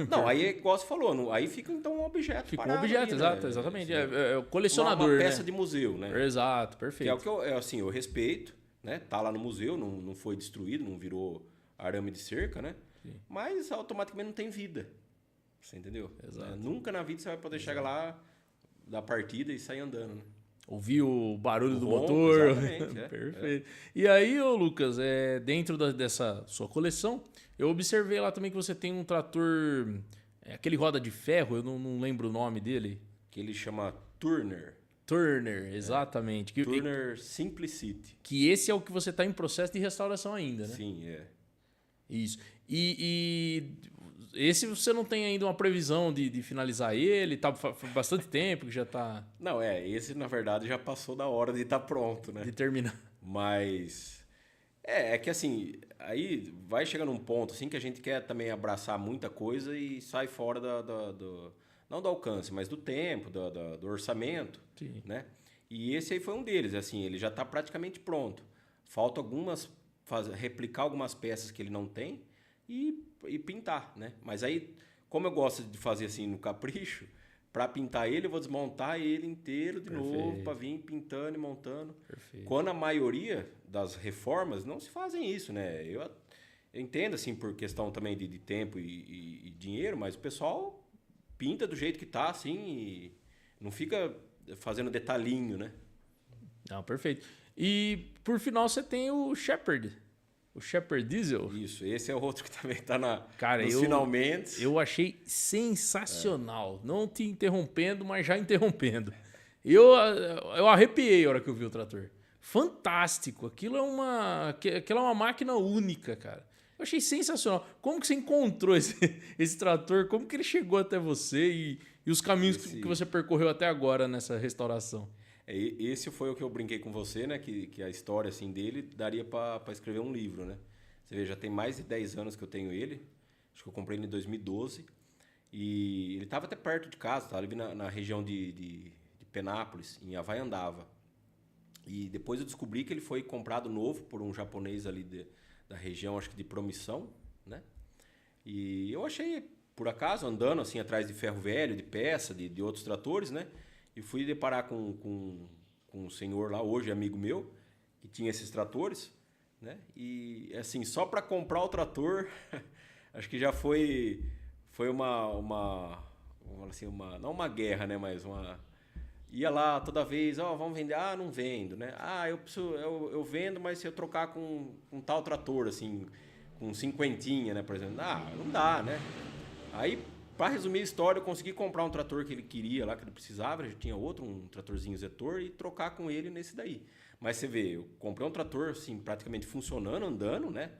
Não, aí igual você falou, aí fica então um objeto. Fica um objeto, ali, exato, né? Exatamente. É o colecionador, uma peça né? de museu, né? Exato, perfeito. Que é o que eu respeito, né? Tá lá no museu, não foi destruído, não virou arame de cerca, né? Sim. Mas automaticamente não tem vida. Você entendeu? Exato. Nunca na vida você vai poder chegar lá, dar partida e sair andando, né? Ouvir o barulho do motor. Exatamente, Perfeito. E aí, Lucas, dentro dessa sua coleção, eu observei lá também que você tem um trator, aquele roda de ferro, eu não lembro o nome dele. Que ele chama Turner. Turner, exatamente. Turner Simplicity. Que esse é o que você está em processo de restauração ainda, né? Sim, Isso. E esse você não tem ainda uma previsão de finalizar ele? Tá faz bastante tempo que já tá Não, esse na verdade já passou da hora de estar pronto, né? de terminar. Mas é que assim, aí vai chegar num ponto assim que a gente quer também abraçar muita coisa e sai fora não do alcance, mas do tempo, do orçamento, Sim. né? E esse aí foi um deles, assim, ele já está praticamente pronto. Falta replicar algumas peças que ele não tem e pintar, né? Mas aí, como eu gosto de fazer assim no capricho, para pintar ele, eu vou desmontar ele inteiro de novo para vir pintando e montando. Perfeito. Quando a maioria das reformas não se fazem isso, né? Eu entendo assim por questão também de tempo e dinheiro, mas o pessoal pinta do jeito que tá, assim, e não fica fazendo detalhinho, né? Não, perfeito. E por final você tem o Shepherd. O Shepherd Diesel. Isso, esse é o outro que também tá Cara, nos finalmente. Eu achei sensacional. Não te interrompendo, mas já interrompendo. Eu arrepiei a hora que eu vi o trator. Fantástico. Aquilo é uma máquina única, cara. Eu achei sensacional. Como que você encontrou esse trator? Como que ele chegou até você e os caminhos que você percorreu até agora nessa restauração? Esse foi o que eu brinquei com você, né? Que a história assim, dele daria para escrever um livro, né? Você vê, já tem mais de 10 anos que eu tenho ele. Acho que eu comprei ele em 2012. E ele estava até perto de casa, estava ali na região de Penápolis, em Havaiandava. E depois eu descobri que ele foi comprado novo por um japonês ali da região, acho que de Promissão, né? E eu achei, por acaso, andando assim atrás de ferro velho, de peça, de outros tratores, né? E fui deparar com um senhor lá, hoje amigo meu, que tinha esses tratores, né? E assim, só para comprar o trator, acho que já foi uma assim, não uma guerra, né? Mas ia lá toda vez, vamos vender, não vendo, né? Eu vendo, mas se eu trocar com um tal trator, assim, com cinquentinha, né, por exemplo, não dá, né? Aí, para resumir a história, eu consegui comprar um trator que ele queria lá, que ele precisava, já tinha outro, um tratorzinho Zetor, e trocar com ele nesse daí. Mas você vê, eu comprei um trator, assim, praticamente funcionando, andando, né?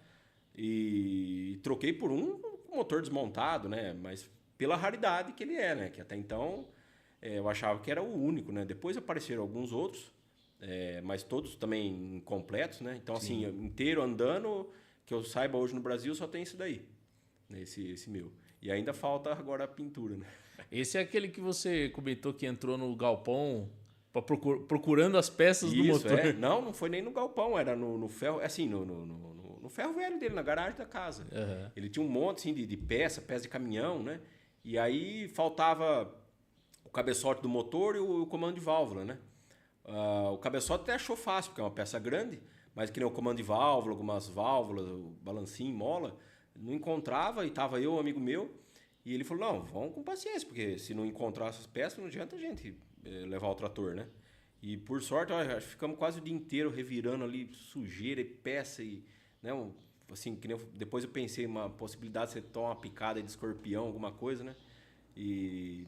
E troquei por um motor desmontado, né? Mas pela raridade que ele é, né? Que até então eu achava que era o único, né? Depois apareceram alguns outros, mas todos também incompletos, né? Então, Sim. assim, inteiro andando, que eu saiba hoje no Brasil, só tem esse daí, né? Esse meu. E ainda falta agora a pintura, né? Esse é aquele que você comentou que entrou no galpão procurando as peças do Isso, motor. Não foi nem no galpão, era no ferro, assim, no ferro velho dele, na garagem da casa. Uhum. Ele tinha um monte, assim, de peça de caminhão, né? E aí faltava o cabeçote do motor e o comando de válvula, né? O cabeçote até achou fácil, porque é uma peça grande, mas que nem o comando de válvula, algumas válvulas, o balancinho, mola, não encontrava, e tava eu, um amigo meu, e ele falou, não, vamos com paciência, porque se não encontrar essas peças, não adianta a gente levar o trator, né? E por sorte, ficamos quase o dia inteiro revirando ali sujeira e peça, e, né, assim, que nem depois eu pensei uma possibilidade de você tomar uma picada de escorpião, alguma coisa, né?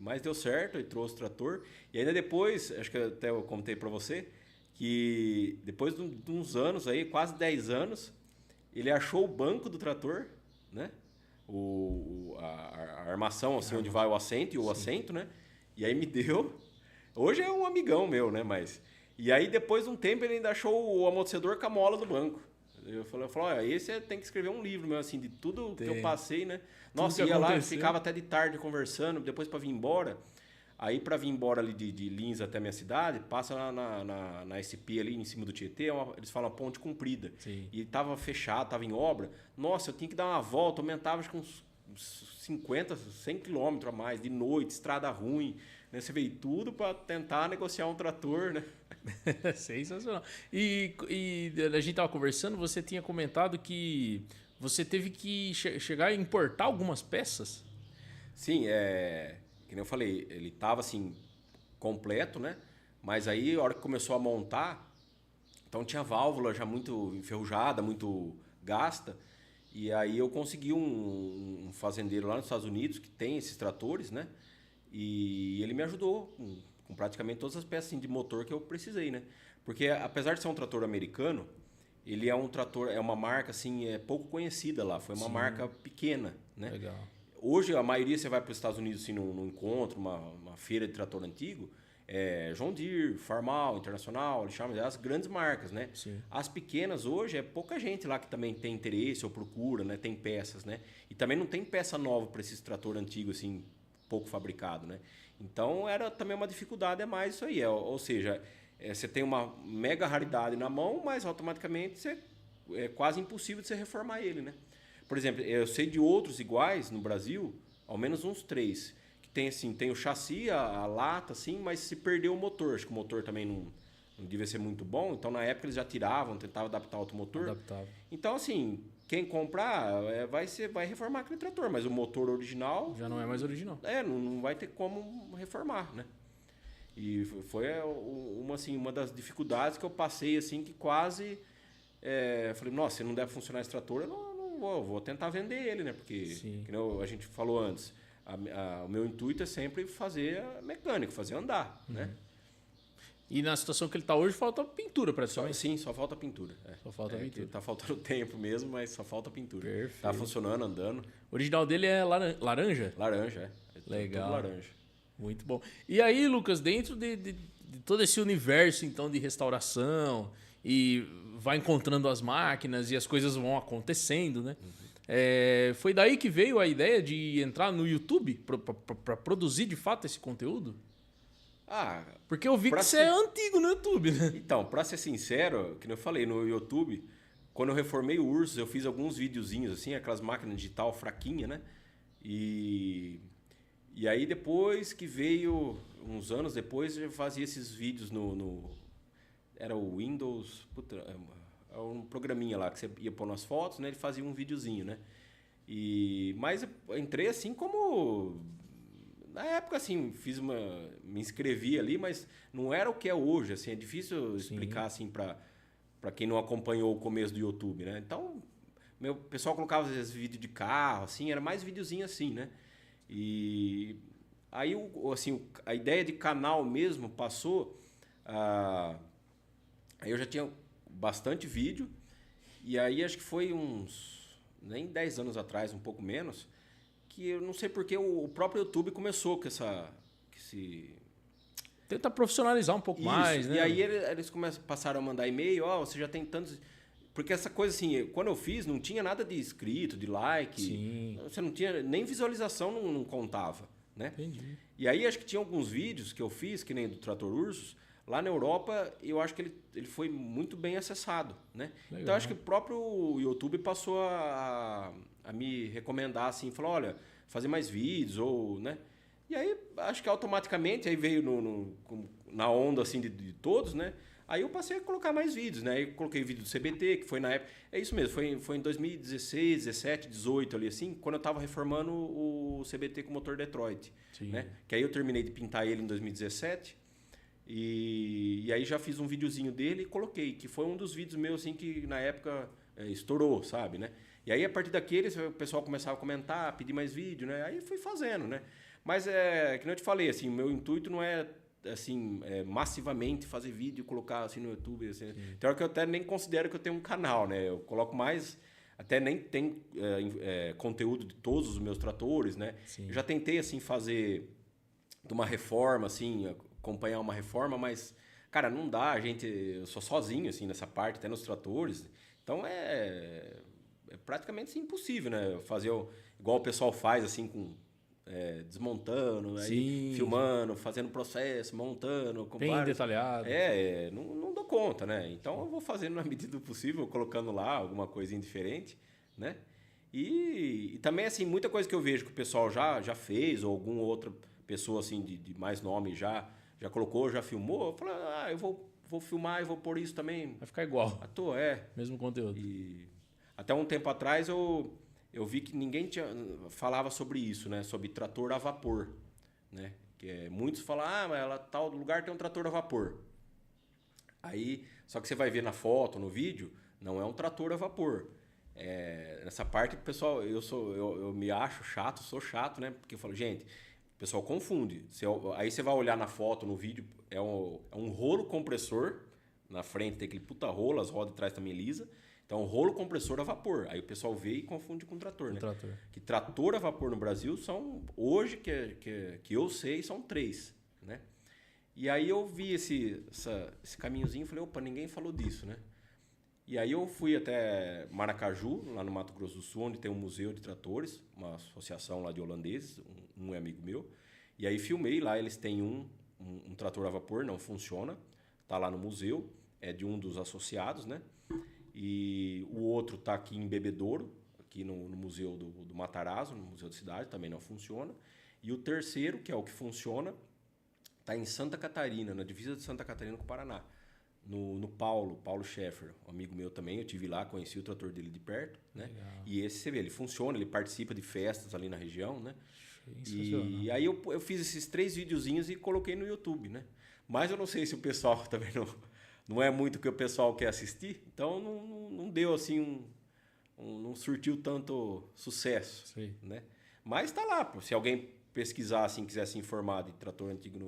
Mas deu certo, ele trouxe o trator, e ainda depois, acho que até eu contei para você, que depois de uns anos aí, quase 10 anos, ele achou o banco do trator, né? A armação, assim, onde vai o assento e o assento, né? E aí me deu. Hoje é um amigão meu, né? Mas. E aí, depois de um tempo, ele ainda achou o amortecedor com a mola do banco. Eu falei, olha, esse tem que escrever um livro mesmo, assim, de tudo que eu passei, né? Nossa, ia lá, ficava até de tarde conversando, depois para vir embora. Aí, para vir embora ali de Lins até a minha cidade, passa na SP ali em cima do Tietê, eles falam ponte comprida. Sim. E tava fechado, tava em obra. Nossa, eu tinha que dar uma volta, aumentava acho que uns 50, 100 quilômetros a mais, de noite, estrada ruim. Né? Você veio tudo para tentar negociar um trator, né? Sensacional. E a gente tava conversando, você tinha comentado que você teve que chegar a importar algumas peças? Sim, que nem eu falei, ele tava assim, completo, né? Mas aí, a hora que começou a montar, então tinha válvula já muito enferrujada, muito gasta. E aí eu consegui um fazendeiro lá nos Estados Unidos que tem esses tratores, né? E ele me ajudou com praticamente todas as peças assim, de motor que eu precisei, né? Porque apesar de ser um trator americano, ele é um trator, é uma marca assim, pouco conhecida lá, foi uma marca pequena, né? Legal. hoje a maioria você vai para os Estados Unidos assim, num encontro, uma feira de trator antigo, John Deere, Farmal, Internacional, eles chamam as grandes marcas, né? Sim. As pequenas hoje é pouca gente lá que também tem interesse ou procura, né? Tem peças, né? E também não tem peça nova para esses trator antigos assim, pouco fabricado, né? Então era também uma dificuldade a mais isso aí, ou seja, você tem uma mega raridade na mão, mas automaticamente é quase impossível de você reformar ele, né? Por exemplo, eu sei de outros iguais no Brasil, ao menos uns 3, que tem assim, tem o chassi, a lata, assim, mas se perdeu o motor, acho que o motor também não devia ser muito bom, então na época eles já tiravam, tentavam adaptar outro motor. Adaptável. Então assim, quem comprar vai reformar aquele trator, mas o motor original Já não é mais original. não vai ter como reformar, né? E foi uma das dificuldades que eu passei assim, que quase falei, nossa, se não der funcionar esse trator, eu não vou tentar vender ele, né? Porque, a gente falou antes, o meu intuito é sempre fazer mecânico, fazer andar, né? E na situação que ele está hoje, falta pintura praticamente. Sim, só falta pintura. Só falta pintura. Tá faltando tempo mesmo, mas só falta pintura. Perfeito. Tá funcionando, andando. O original dele é laranja? Laranja, Legal. Tudo laranja. Muito bom. E aí, Lucas, dentro de todo esse universo, então, de restauração, e vai encontrando as máquinas e as coisas vão acontecendo, né? Foi daí que veio a ideia de entrar no YouTube para produzir, de fato, esse conteúdo? Porque eu vi que você é antigo no YouTube, né? Então, pra ser sincero, que eu falei, no YouTube, quando eu reformei o Ursus, eu fiz alguns videozinhos, assim, aquelas máquinas digital fraquinha, né? E aí depois que veio, uns anos depois, eu fazia esses vídeos era o Windows, é um programinha lá que você ia pôr nas fotos, né? Ele fazia um videozinho, né? Mas eu entrei assim como... Na época, assim, me inscrevi ali, mas não era o que é hoje, assim, é difícil explicar, assim, para quem não acompanhou o começo do YouTube, né? Então, o pessoal colocava, às vezes, vídeo de carro, assim, era mais videozinho assim, né? E aí, assim, a ideia de canal mesmo passou... Aí eu já tinha bastante vídeo, e aí acho que foi nem 10 anos atrás, um pouco menos... que eu não sei porque o próprio YouTube começou com esse... Tenta profissionalizar um pouco mais, né? E aí eles passaram a mandar e-mail, você já tem tantos... Porque essa coisa assim, quando eu fiz, não tinha nada de inscrito, de like. Sim. Você não tinha... Nem visualização não contava, né? Entendi. E aí acho que tinha alguns vídeos que eu fiz, que nem do Trator Ursus, lá na Europa, eu acho que ele foi muito bem acessado, né? Legal. Então acho que o próprio YouTube passou a me recomendar assim, falou, olha, fazer mais vídeos ou, né? E aí acho que automaticamente aí veio na onda assim de todos, né? Aí eu passei a colocar mais vídeos, né? Aí eu coloquei vídeo do CBT, que foi na época, é isso mesmo, foi em 2016, 17, 18 ali assim, quando eu estava reformando o CBT com motor Detroit, né? Que aí eu terminei de pintar ele em 2017. E aí já fiz um videozinho dele e coloquei, que foi um dos vídeos meus assim que na época estourou, sabe, né? E aí a partir daqueles o pessoal começava a comentar, pedir mais vídeo, né? Aí fui fazendo, né? Mas que nem eu te falei, assim, meu intuito não é assim, massivamente fazer vídeo e colocar assim no YouTube, assim. Tem hora que eu até nem considero que eu tenho um canal, né? Eu coloco mais, até nem tem conteúdo de todos os meus tratores, né? Eu já tentei assim fazer de uma reforma, assim, acompanhar uma reforma, mas, cara, não dá, eu sou sozinho, assim, nessa parte, até nos tratores, então é praticamente assim, impossível, né, fazer igual o pessoal faz, assim, desmontando, aí filmando, fazendo processo, montando, com bem detalhado. Não dou conta, né, então eu vou fazendo na medida do possível, colocando lá alguma coisinha diferente, né, e também, assim, muita coisa que eu vejo que o pessoal já fez, ou alguma outra pessoa, assim, de mais nome já colocou, já filmou, eu falei, eu vou filmar e vou pôr isso também. Vai ficar igual. Mesmo conteúdo. E até um tempo atrás eu vi que ninguém falava sobre isso, né? Sobre trator a vapor, né? Muitos falam, mas tal lugar tem um trator a vapor. Aí, só que você vai ver na foto, no vídeo, não é um trator a vapor. Nessa parte, pessoal, eu me acho chato, sou chato, né? Porque eu falo, gente... O pessoal confunde. Aí você vai olhar na foto, no vídeo, é um rolo compressor, Na frente tem aquele puta rolo, as rodas de trás também lisa. Então, rolo compressor a vapor. Aí o pessoal vê e confunde com trator, né? Trator. Que trator a vapor no Brasil são, hoje que eu sei, são 3, né? E aí eu vi esse caminhozinho e falei, opa, ninguém falou disso, né? E aí eu fui até Maracaju, lá no Mato Grosso do Sul, onde tem um museu de tratores, uma associação lá de holandeses, um é amigo meu. E aí filmei lá, eles têm um trator a vapor, não funciona, tá lá no museu, é de um dos associados, né? E o outro tá aqui em Bebedouro, aqui no museu do Matarazzo, no museu da cidade, também não funciona. E o terceiro, que é o que funciona, tá em Santa Catarina, na divisa de Santa Catarina com o Paraná. No Paulo Schaeffer, um amigo meu também, eu tive lá, conheci o trator dele de perto, né? Legal. E esse você vê, ele funciona, ele participa de festas ali na região, né? E Sensacional. aí eu fiz esses 3 videozinhos e coloquei no YouTube, né? Mas eu não sei se o pessoal também não é muito o que o pessoal quer assistir, então não deu assim, não surtiu tanto sucesso, Sim. né? Mas tá lá, pô, se alguém pesquisar assim, quiser se informar de trator antigo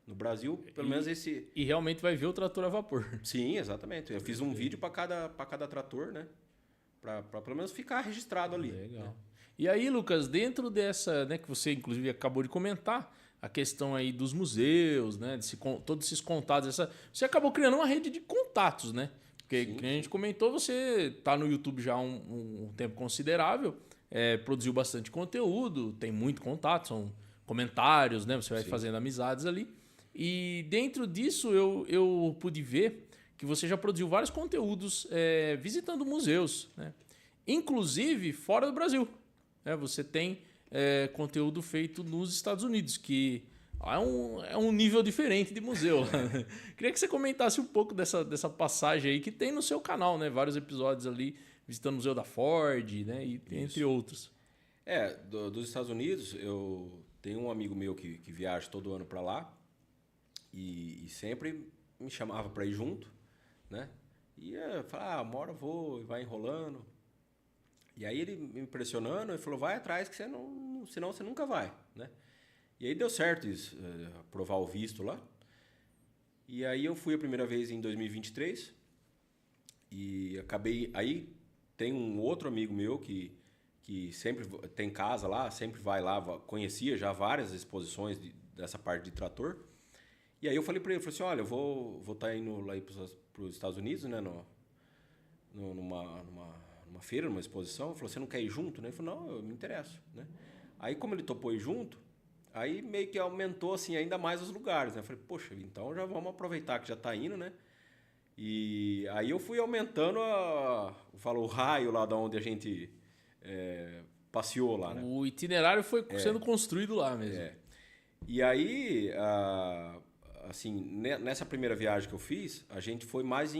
no Brasil, pelo menos esse... E realmente vai ver o trator a vapor. Sim, exatamente. Eu fiz um vídeo para cada trator, né? Para pelo menos ficar registrado ali. Legal. Né? E aí, Lucas, dentro dessa, né, que você inclusive acabou de comentar, a questão aí dos museus, né, todos esses contatos, você acabou criando uma rede de contatos, né? Porque, Sim, como a gente comentou, você está no YouTube já há um tempo considerável, produziu bastante conteúdo, tem muito contato, são comentários, né? Você vai fazendo amizades ali. E dentro disso eu pude ver que você já produziu vários conteúdos visitando museus, né? Inclusive fora do Brasil. Né? Você tem conteúdo feito nos Estados Unidos, que é um nível diferente de museu. Queria que você comentasse um pouco dessa passagem aí que tem no seu canal, né? Vários episódios ali visitando o Museu da Ford, né? E entre outros. Dos Estados Unidos, eu tenho um amigo meu que viaja todo ano para lá e sempre me chamava para ir junto, né? E eu falava, uma hora eu vou, e vai enrolando. E aí ele me impressionando, ele falou, vai atrás que senão você nunca vai, né? E aí deu certo isso, aprovar o visto lá. E aí eu fui a primeira vez em 2023 e acabei... Aí tem um outro amigo meu que sempre tem casa lá, sempre vai lá, conhecia já várias exposições dessa parte de trator. E aí eu falei para ele, falei assim, olha, eu vou estar indo lá para os Estados Unidos, né, numa feira, numa exposição. Ele falou, você não quer ir junto? Né? Ele falou, não, eu me interesso. Né? Aí como ele topou ir junto, aí meio que aumentou assim, ainda mais os lugares. Né? Eu falei, poxa, então já vamos aproveitar que já está indo, né? E aí eu fui aumentando o raio lá de onde a gente passeou lá, né? O itinerário foi sendo construído lá mesmo. E aí, assim, nessa primeira viagem que eu fiz, a gente foi mais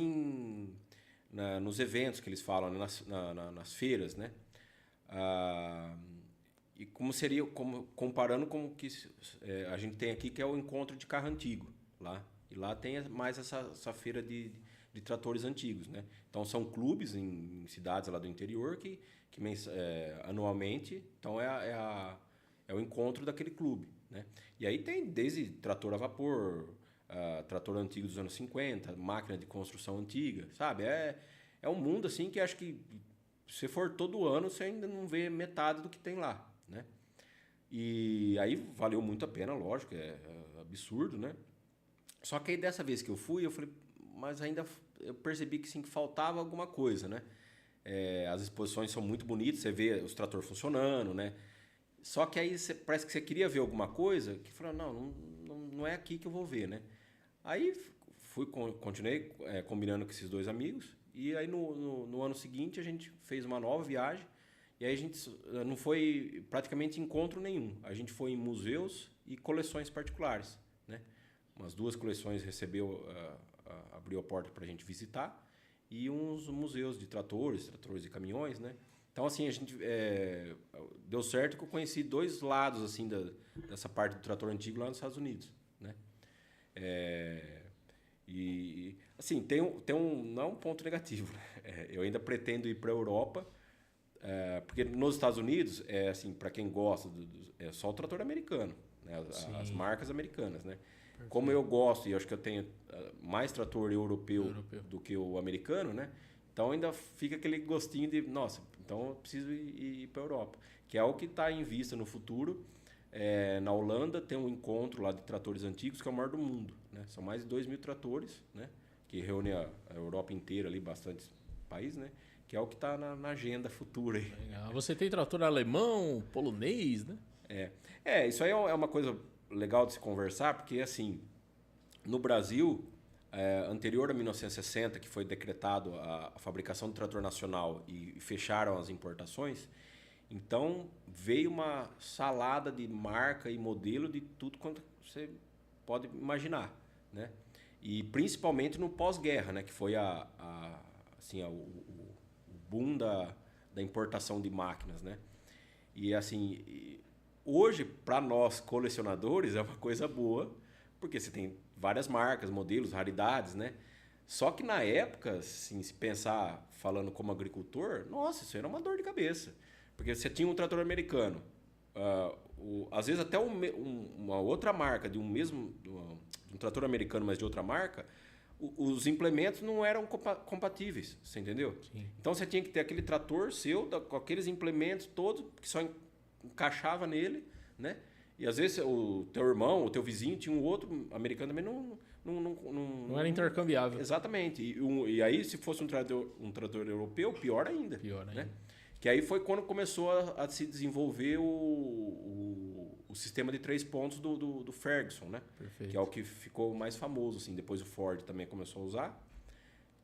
nos eventos que eles falam, né? nas feiras, né? E como seria, comparando com o que a gente tem aqui, que é o encontro de carro antigo lá. E lá tem mais essa feira de tratores antigos, né? Então são clubes em cidades lá do interior que anualmente, então é o encontro daquele clube, né? E aí tem desde trator a vapor, trator antigo dos anos 50, máquina de construção antiga, sabe? É um mundo assim que acho que se for todo ano você ainda não vê metade do que tem lá, né? E aí valeu muito a pena, lógico, é absurdo, né? Só que aí dessa vez que eu fui, eu falei, mas ainda eu percebi que sim, que faltava alguma coisa, né? As exposições são muito bonitas, você vê os tratores funcionando, né? Só que aí parece que você queria ver alguma coisa, que falou, não é aqui que eu vou ver, né? Aí continuei combinando com esses dois amigos, e aí no ano seguinte a gente fez uma nova viagem, e aí a gente não foi praticamente encontro nenhum, a gente foi em museus e coleções particulares, né? Umas 2 coleções abriu a porta para a gente visitar, e uns museus de tratores e caminhões, né? Então, assim, a gente deu certo que eu conheci 2 lados assim dessa parte do trator antigo lá nos Estados Unidos, né? E assim, não é um ponto negativo, né? Eu ainda pretendo ir para a Europa, porque nos Estados Unidos, assim, para quem gosta, é só o trator americano, né? As marcas americanas, né? Como eu gosto, e acho que eu tenho mais trator europeu do que o americano, né? Então ainda fica aquele gostinho de, nossa, então eu preciso ir para a Europa. Que é o que está em vista no futuro. Na Holanda tem um encontro lá de tratores antigos que é o maior do mundo, né? São mais de 2.000 tratores, né? Que reúne a Europa inteira ali, bastante países, né? Que é o que está na agenda futura aí. Legal. Você tem trator alemão, polonês, né? Isso aí é uma coisa legal de se conversar, porque assim, no Brasil, anterior a 1960, que foi decretado a fabricação do trator nacional e fecharam as importações, então veio uma salada de marca e modelo de tudo quanto você pode imaginar, né? E principalmente no pós-guerra, né? Que foi o boom da importação de máquinas, né? E assim, hoje para nós colecionadores é uma coisa boa, porque você tem várias marcas, modelos, raridades, né? Só que na época, assim, se pensar falando como agricultor, nossa, isso era uma dor de cabeça. Porque você tinha um trator americano, às vezes até uma outra marca de um trator americano, mas de outra marca, os implementos não eram compatíveis, você entendeu? Sim. Então você tinha que ter aquele trator seu, com aqueles implementos todos, que só encaixava nele, né? E às vezes o teu irmão, o teu vizinho tinha um outro americano também, não era intercambiável. Exatamente. E aí, se fosse um trator europeu, pior ainda. Né? Que aí foi quando começou a se desenvolver o sistema de 3 pontos do Ferguson, né? Perfeito. Que é o que ficou mais famoso. Assim. Depois o Ford também começou a usar,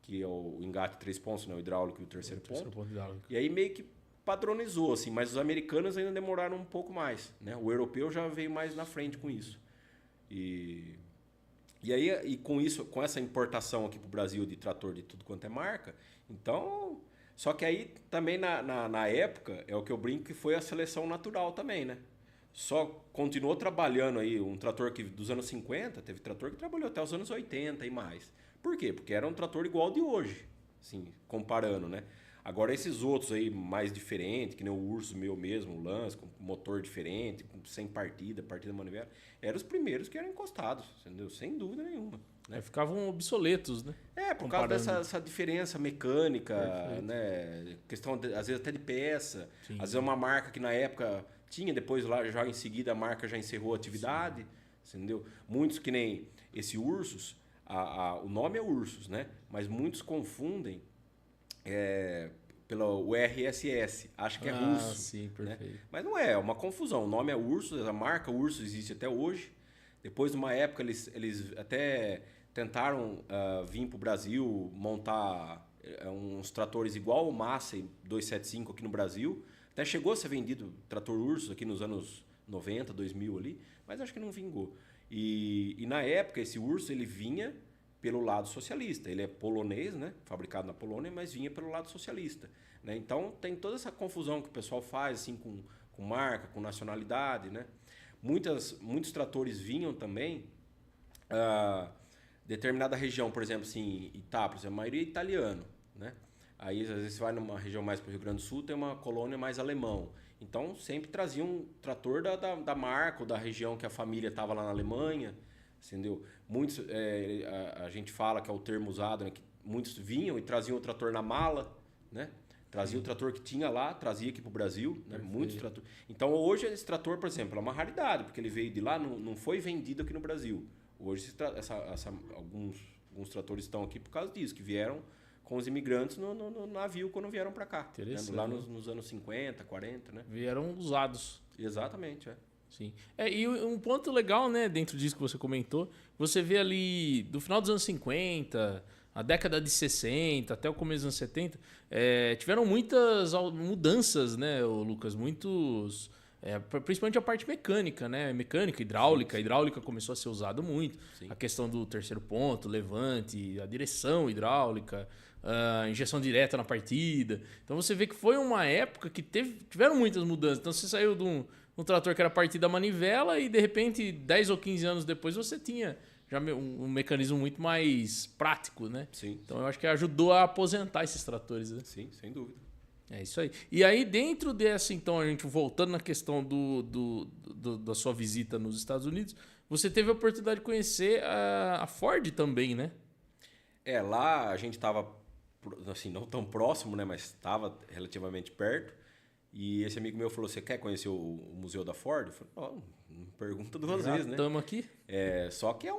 que é o engate 3 pontos, né? O hidráulico e o terceiro ponto. E aí meio que padronizou, assim, mas os americanos ainda demoraram um pouco mais. Né? O europeu já veio mais na frente com isso. E aí, com isso, com essa importação aqui para o Brasil de trator de tudo quanto é marca, então... Só que aí também na época, é o que eu brinco, que foi a seleção natural também, né? Só continuou trabalhando aí um trator que dos anos 50, teve trator que trabalhou até os anos 80 e mais. Por quê? Porque era um trator igual ao de hoje, assim, comparando, né? Agora esses outros aí mais diferentes, que nem o Ursus meu mesmo, o Lance, com motor diferente, sem partida manivela, eram os primeiros que eram encostados, entendeu? Sem dúvida nenhuma. Né? Ficavam obsoletos, né? Por causa dessa diferença mecânica, né? Questão, às vezes até de peça. Sim. Às vezes uma marca que na época tinha, depois lá já em seguida a marca já encerrou a atividade, entendeu? Muitos que nem esse Ursus, o nome é Ursus, né? Mas muitos confundem pelo RSS, acho que é russo. Sim, perfeito. Né? Mas não é uma confusão. O nome é Ursus, a marca Ursus existe até hoje. Depois, numa época, eles até tentaram vir para o Brasil, montar uns tratores igual o Massey 275 aqui no Brasil. Até chegou a ser vendido trator Ursus aqui nos anos 90, 2000 ali, mas acho que não vingou. E na época, esse Ursus ele vinha pelo lado socialista. Ele é polonês, né? Fabricado na Polônia, mas vinha pelo lado socialista. Né? Então, tem toda essa confusão que o pessoal faz assim, com marca, com nacionalidade. Né? Muitos tratores vinham também... determinada região, por exemplo, assim, Itápolis, a maioria é italiano. Né? Aí, às vezes, você vai numa região mais para o Rio Grande do Sul, tem uma colônia mais alemão. Então, sempre traziam um trator da marca ou da região que a família estava lá na Alemanha. Entendeu? Muitos, a gente fala que é o termo usado, né? Que muitos vinham e traziam o trator na mala, né? Trazia o trator que tinha lá, trazia aqui para o Brasil, né? Muitos trator. Então hoje esse trator, por exemplo, é uma raridade, porque ele veio de lá, não foi vendido aqui no Brasil. Hoje alguns tratores estão aqui por causa disso, que vieram com os imigrantes no navio quando vieram para cá. Né? Lá nos anos 50, 40, né? Vieram usados. Exatamente, Sim. E um ponto legal, né, dentro disso que você comentou, você vê ali do final dos anos 50, a década de 60, até o começo dos anos 70, tiveram muitas mudanças, né, Lucas? Muitos... principalmente a parte mecânica, né? Mecânica, hidráulica. A hidráulica começou a ser usada muito. Sim. A questão do terceiro ponto, levante, a direção hidráulica, a injeção direta na partida. Então você vê que foi uma época que tiveram muitas mudanças. Então você saiu de um trator que era partida manivela e de repente 10 ou 15 anos depois você tinha já um mecanismo muito mais prático, né? Sim. Então eu acho que ajudou a aposentar esses tratores, né? Sim, sem dúvida. É isso aí. E aí, dentro dessa, então, a gente voltando na questão da sua visita nos Estados Unidos, você teve a oportunidade de conhecer a Ford também, né? Lá a gente estava, assim, não tão próximo, né? Mas estava relativamente perto. E esse amigo meu falou, você quer conhecer o Museu da Ford? Eu falei, não pergunta duas vezes, né? Estamos aqui. Só que é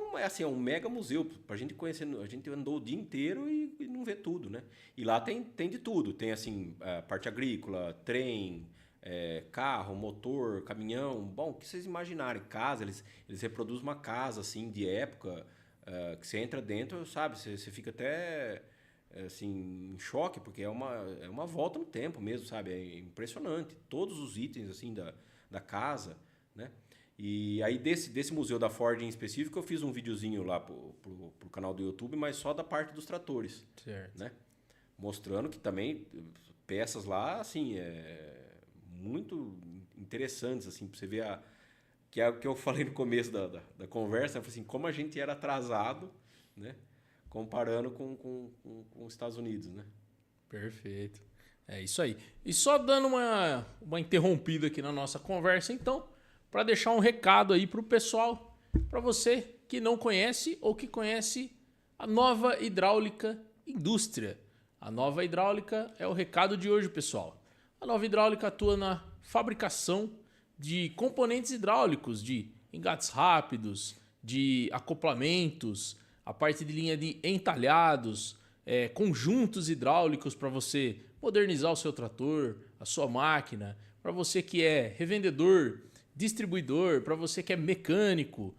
um mega museu. Pra gente conhecer, a gente andou o dia inteiro e não vê tudo, né? E lá tem de tudo. Tem, assim, a parte agrícola, trem, carro, motor, caminhão. Bom, o que vocês imaginarem. Casa, eles reproduzem uma casa, assim, de época, que você entra dentro, sabe? Você fica até, assim, em choque, porque é uma volta no tempo mesmo, sabe? É impressionante. Todos os itens, assim, da casa, né? E aí desse museu da Ford em específico, eu fiz um videozinho lá pro canal do YouTube, mas só da parte dos tratores. Certo. Né? Mostrando que também peças lá, assim, muito interessantes, assim, para você ver que é o que eu falei no começo da conversa, assim, como a gente era atrasado, né? Comparando com os Estados Unidos, né? Perfeito. É isso aí. E só dando uma interrompida aqui na nossa conversa, então, para deixar um recado aí para o pessoal, para você que não conhece ou que conhece a Nova Hidráulica Indústria. A Nova Hidráulica é o recado de hoje, pessoal. A Nova Hidráulica atua na fabricação de componentes hidráulicos, de engates rápidos, de acoplamentos, a parte de linha de entalhados, conjuntos hidráulicos para você modernizar o seu trator, a sua máquina, para você que é revendedor, distribuidor, para você que é mecânico,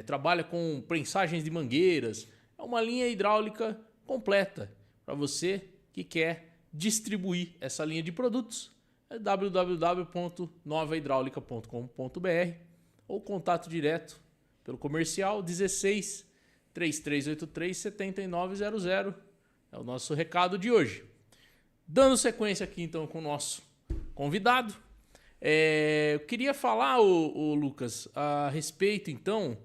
trabalha com prensagens de mangueiras. É uma linha hidráulica completa para você que quer distribuir essa linha de produtos. É www.novahidraulica.com.br ou contato direto pelo comercial 16 3383 7900. É o nosso recado de hoje. Dando sequência aqui então com o nosso convidado. Eu queria falar, Lucas, a respeito, então,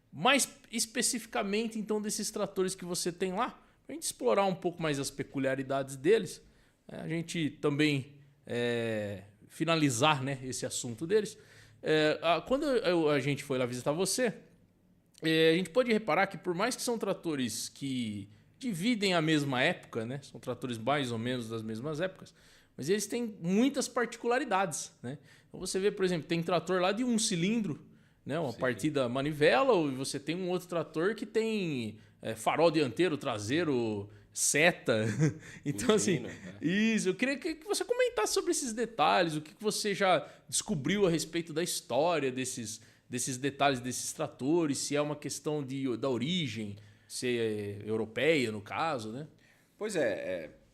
mais especificamente então, desses tratores que você tem lá, para a gente explorar um pouco mais as peculiaridades deles, a gente também finalizar, né, esse assunto deles. Quando a gente foi lá visitar você, a gente pode reparar que por mais que são tratores que dividem a mesma época, né, são tratores mais ou menos das mesmas épocas, mas eles têm muitas particularidades, né? Então você vê, por exemplo, tem trator lá de um cilindro, né? Uma partida manivela, ou você tem um outro trator que tem farol dianteiro, traseiro, seta. Então, assim, isso. Eu queria que você comentasse sobre esses detalhes, o que você já descobriu a respeito da história desses detalhes desses tratores, se é uma questão da origem, se é europeia, no caso, né? Pois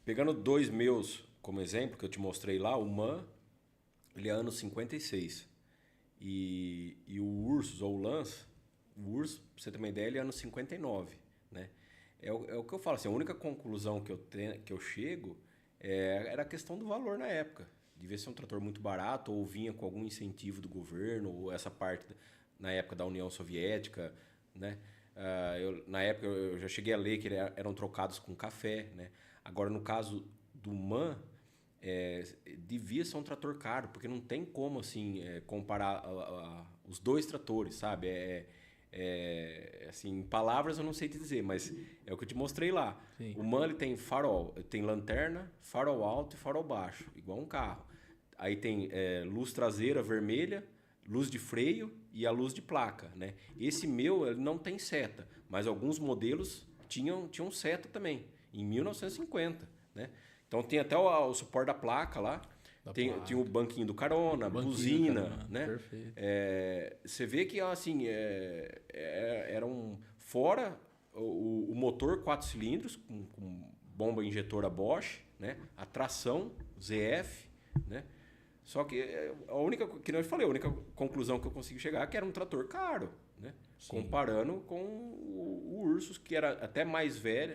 pegando dois meus como exemplo, que eu te mostrei lá, o MAN, ele é ano 56. E o Ursus, ou o Lance, o Ursus, pra você ter uma ideia, ele é ano 59. Né? É o que eu falo, assim, a única conclusão que eu chego era a questão do valor na época. Devia ser um trator muito barato, ou vinha com algum incentivo do governo, ou essa parte, na época da União Soviética. Né? Na época eu já cheguei a ler que eram trocados com café. Né? Agora, no caso do MAN, devia ser um trator caro, porque não tem como assim comparar os dois tratores, sabe? Assim, em palavras eu não sei te dizer, mas é o que eu te mostrei lá. Sim. O MAN ele tem farol, tem lanterna, farol alto e farol baixo, igual um carro. Aí tem luz traseira vermelha, luz de freio e a luz de placa, né? Esse meu ele não tem seta, mas alguns modelos tinham seta também, em 1950, né? Então tem até o suporte da placa lá, tinha o banquinho do carona, buzina, né? Perfeito. Você vê que assim, era fora o motor 4 cilindros, com bomba injetora Bosch, né? A tração ZF, né? Só que que eu falei, a única conclusão que eu consegui chegar é que era um trator caro, né? Comparando com o Ursus, que era até mais velho,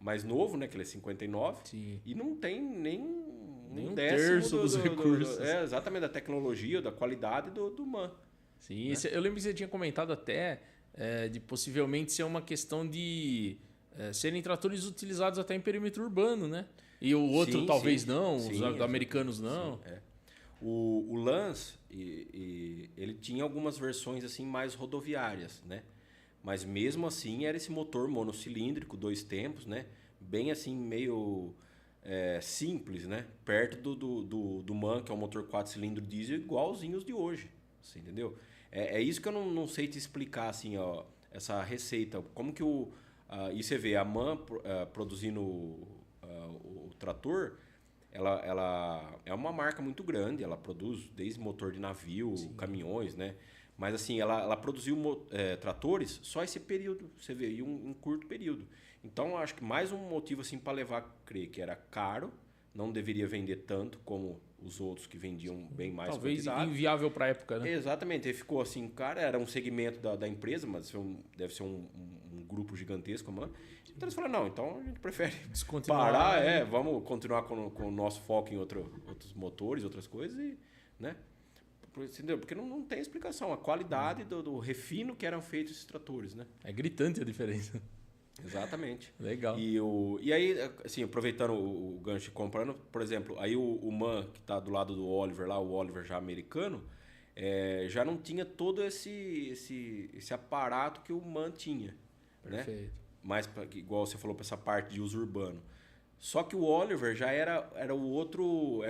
mais novo, né? Que ele é 59. Sim. E não tem nem um terço dos recursos. Exatamente, da tecnologia, da qualidade do MAN. Sim, né? Eu lembro que você tinha comentado até de possivelmente ser uma questão de serem tratores utilizados até em perímetro urbano, né? E o outro talvez não, os americanos não. Sim, O Lance, ele tinha algumas versões assim mais rodoviárias, né? Mas mesmo assim era esse motor monocilíndrico, 2 tempos, né? Bem assim, meio simples, né? Perto do MAN, que é um motor 4 cilindros diesel, igualzinho os de hoje. Você entendeu? É isso que eu não sei te explicar, assim, ó, essa receita. Como que e você vê, a MAN produzindo o trator, ela é uma marca muito grande, ela produz desde motor de navio, sim, caminhões, né? Mas assim, ela produziu tratores só esse período, você vê, em um curto período. Então, acho que mais um motivo assim para levar a crer que era caro, não deveria vender tanto como os outros que vendiam bem mais talvez quantidade. Inviável para a época, né? Exatamente, ele ficou assim, cara, era um segmento da empresa, mas deve ser um grupo gigantesco, mano. Então eles falaram, não, então a gente prefere parar, vamos continuar com o nosso foco em outros motores, outras coisas, e, né? Entendeu? Porque não tem explicação. A qualidade do refino que eram feitos esses tratores, né? É gritante a diferença. Exatamente. Legal. E aí, assim, aproveitando o gancho e comprando, por exemplo, aí o MAN, que está do lado do Oliver lá, o Oliver já americano, já não tinha todo esse aparato que o MAN tinha. Perfeito. Né? Mas, igual você falou, para essa parte de uso urbano. Só que o Oliver já era o outro,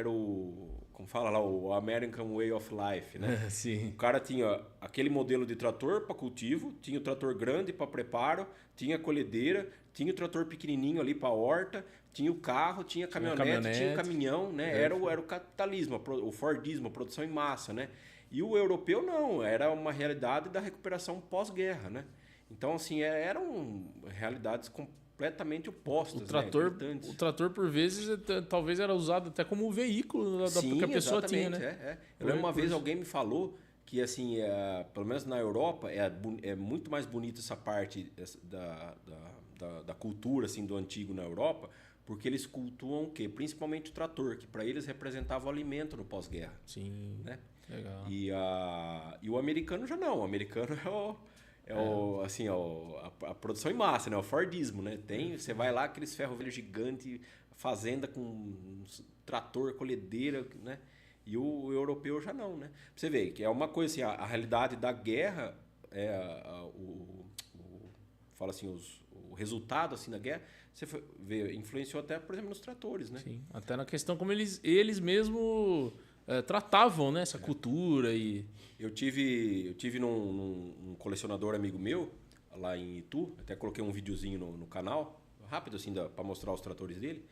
como fala lá, o American Way of Life, né? Sim. O cara tinha aquele modelo de trator para cultivo, tinha o trator grande para preparo, tinha a colhedeira, tinha o trator pequenininho ali para horta, tinha o carro, tinha caminhonete, tinha o caminhão, né? Era o capitalismo, o Fordismo, a produção em massa, né? E o europeu não, era uma realidade da recuperação pós-guerra, né? Então, assim, eram realidades completamente opostas. O trator, por vezes, talvez era usado até como veículo que a pessoa tinha, né? Eu lembro uma vez alguém me falou que, assim, pelo menos na Europa, é muito mais bonita essa parte da cultura assim, do antigo na Europa, porque eles cultuam o quê? Principalmente o trator, que para eles representava o alimento no pós-guerra. Sim, né? Legal. E o americano já não. O americano assim, a produção em massa, né? O Fordismo, né? Você vai lá, aqueles ferro velho gigante, fazenda com trator, colhedeira, né? E o europeu já não, né? Pra você ver que é uma coisa assim, a realidade da guerra, fala assim, o resultado assim da guerra, você vê, influenciou até, por exemplo, nos tratores, né? Sim, até na questão como eles mesmos tratavam, né, essa cultura. Eu tive num colecionador amigo meu, lá em Itu, até coloquei um videozinho no canal, rápido assim, para mostrar os tratores dele,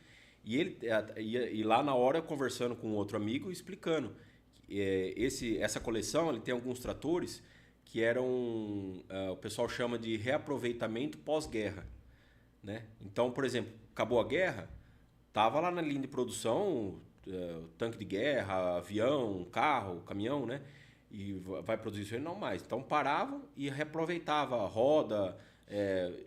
e lá na hora conversando com outro amigo, explicando que essa coleção ele tem alguns tratores que eram, o pessoal chama de reaproveitamento pós-guerra. Né? Então, por exemplo, acabou a guerra, tava lá na linha de produção, tanque de guerra, avião, carro, caminhão, né? E vai produzir isso aí, não mais. Então paravam e reaproveitava a roda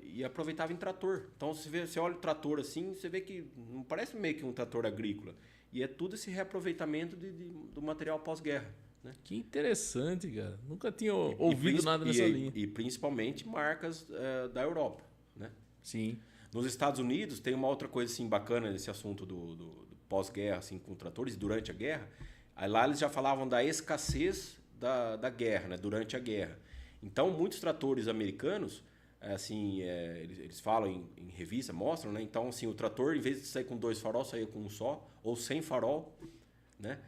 e aproveitava em trator. Então você olha o trator assim, você vê que não parece meio que um trator agrícola. E é tudo esse reaproveitamento do material pós-guerra. Né? Que interessante, cara. Nunca tinha ouvido nada nessa linha. E principalmente marcas da Europa. Né? Sim. Nos Estados Unidos tem uma outra coisa assim, bacana nesse assunto do pós-guerra assim, com tratores, durante a guerra. Aí lá eles já falavam da escassez da guerra, né? Durante a guerra. Então, muitos tratores americanos, assim, eles falam em revista, mostram, né? Então, assim, o trator, em vez de sair com 2 farol, saía com um só, ou sem farol, né?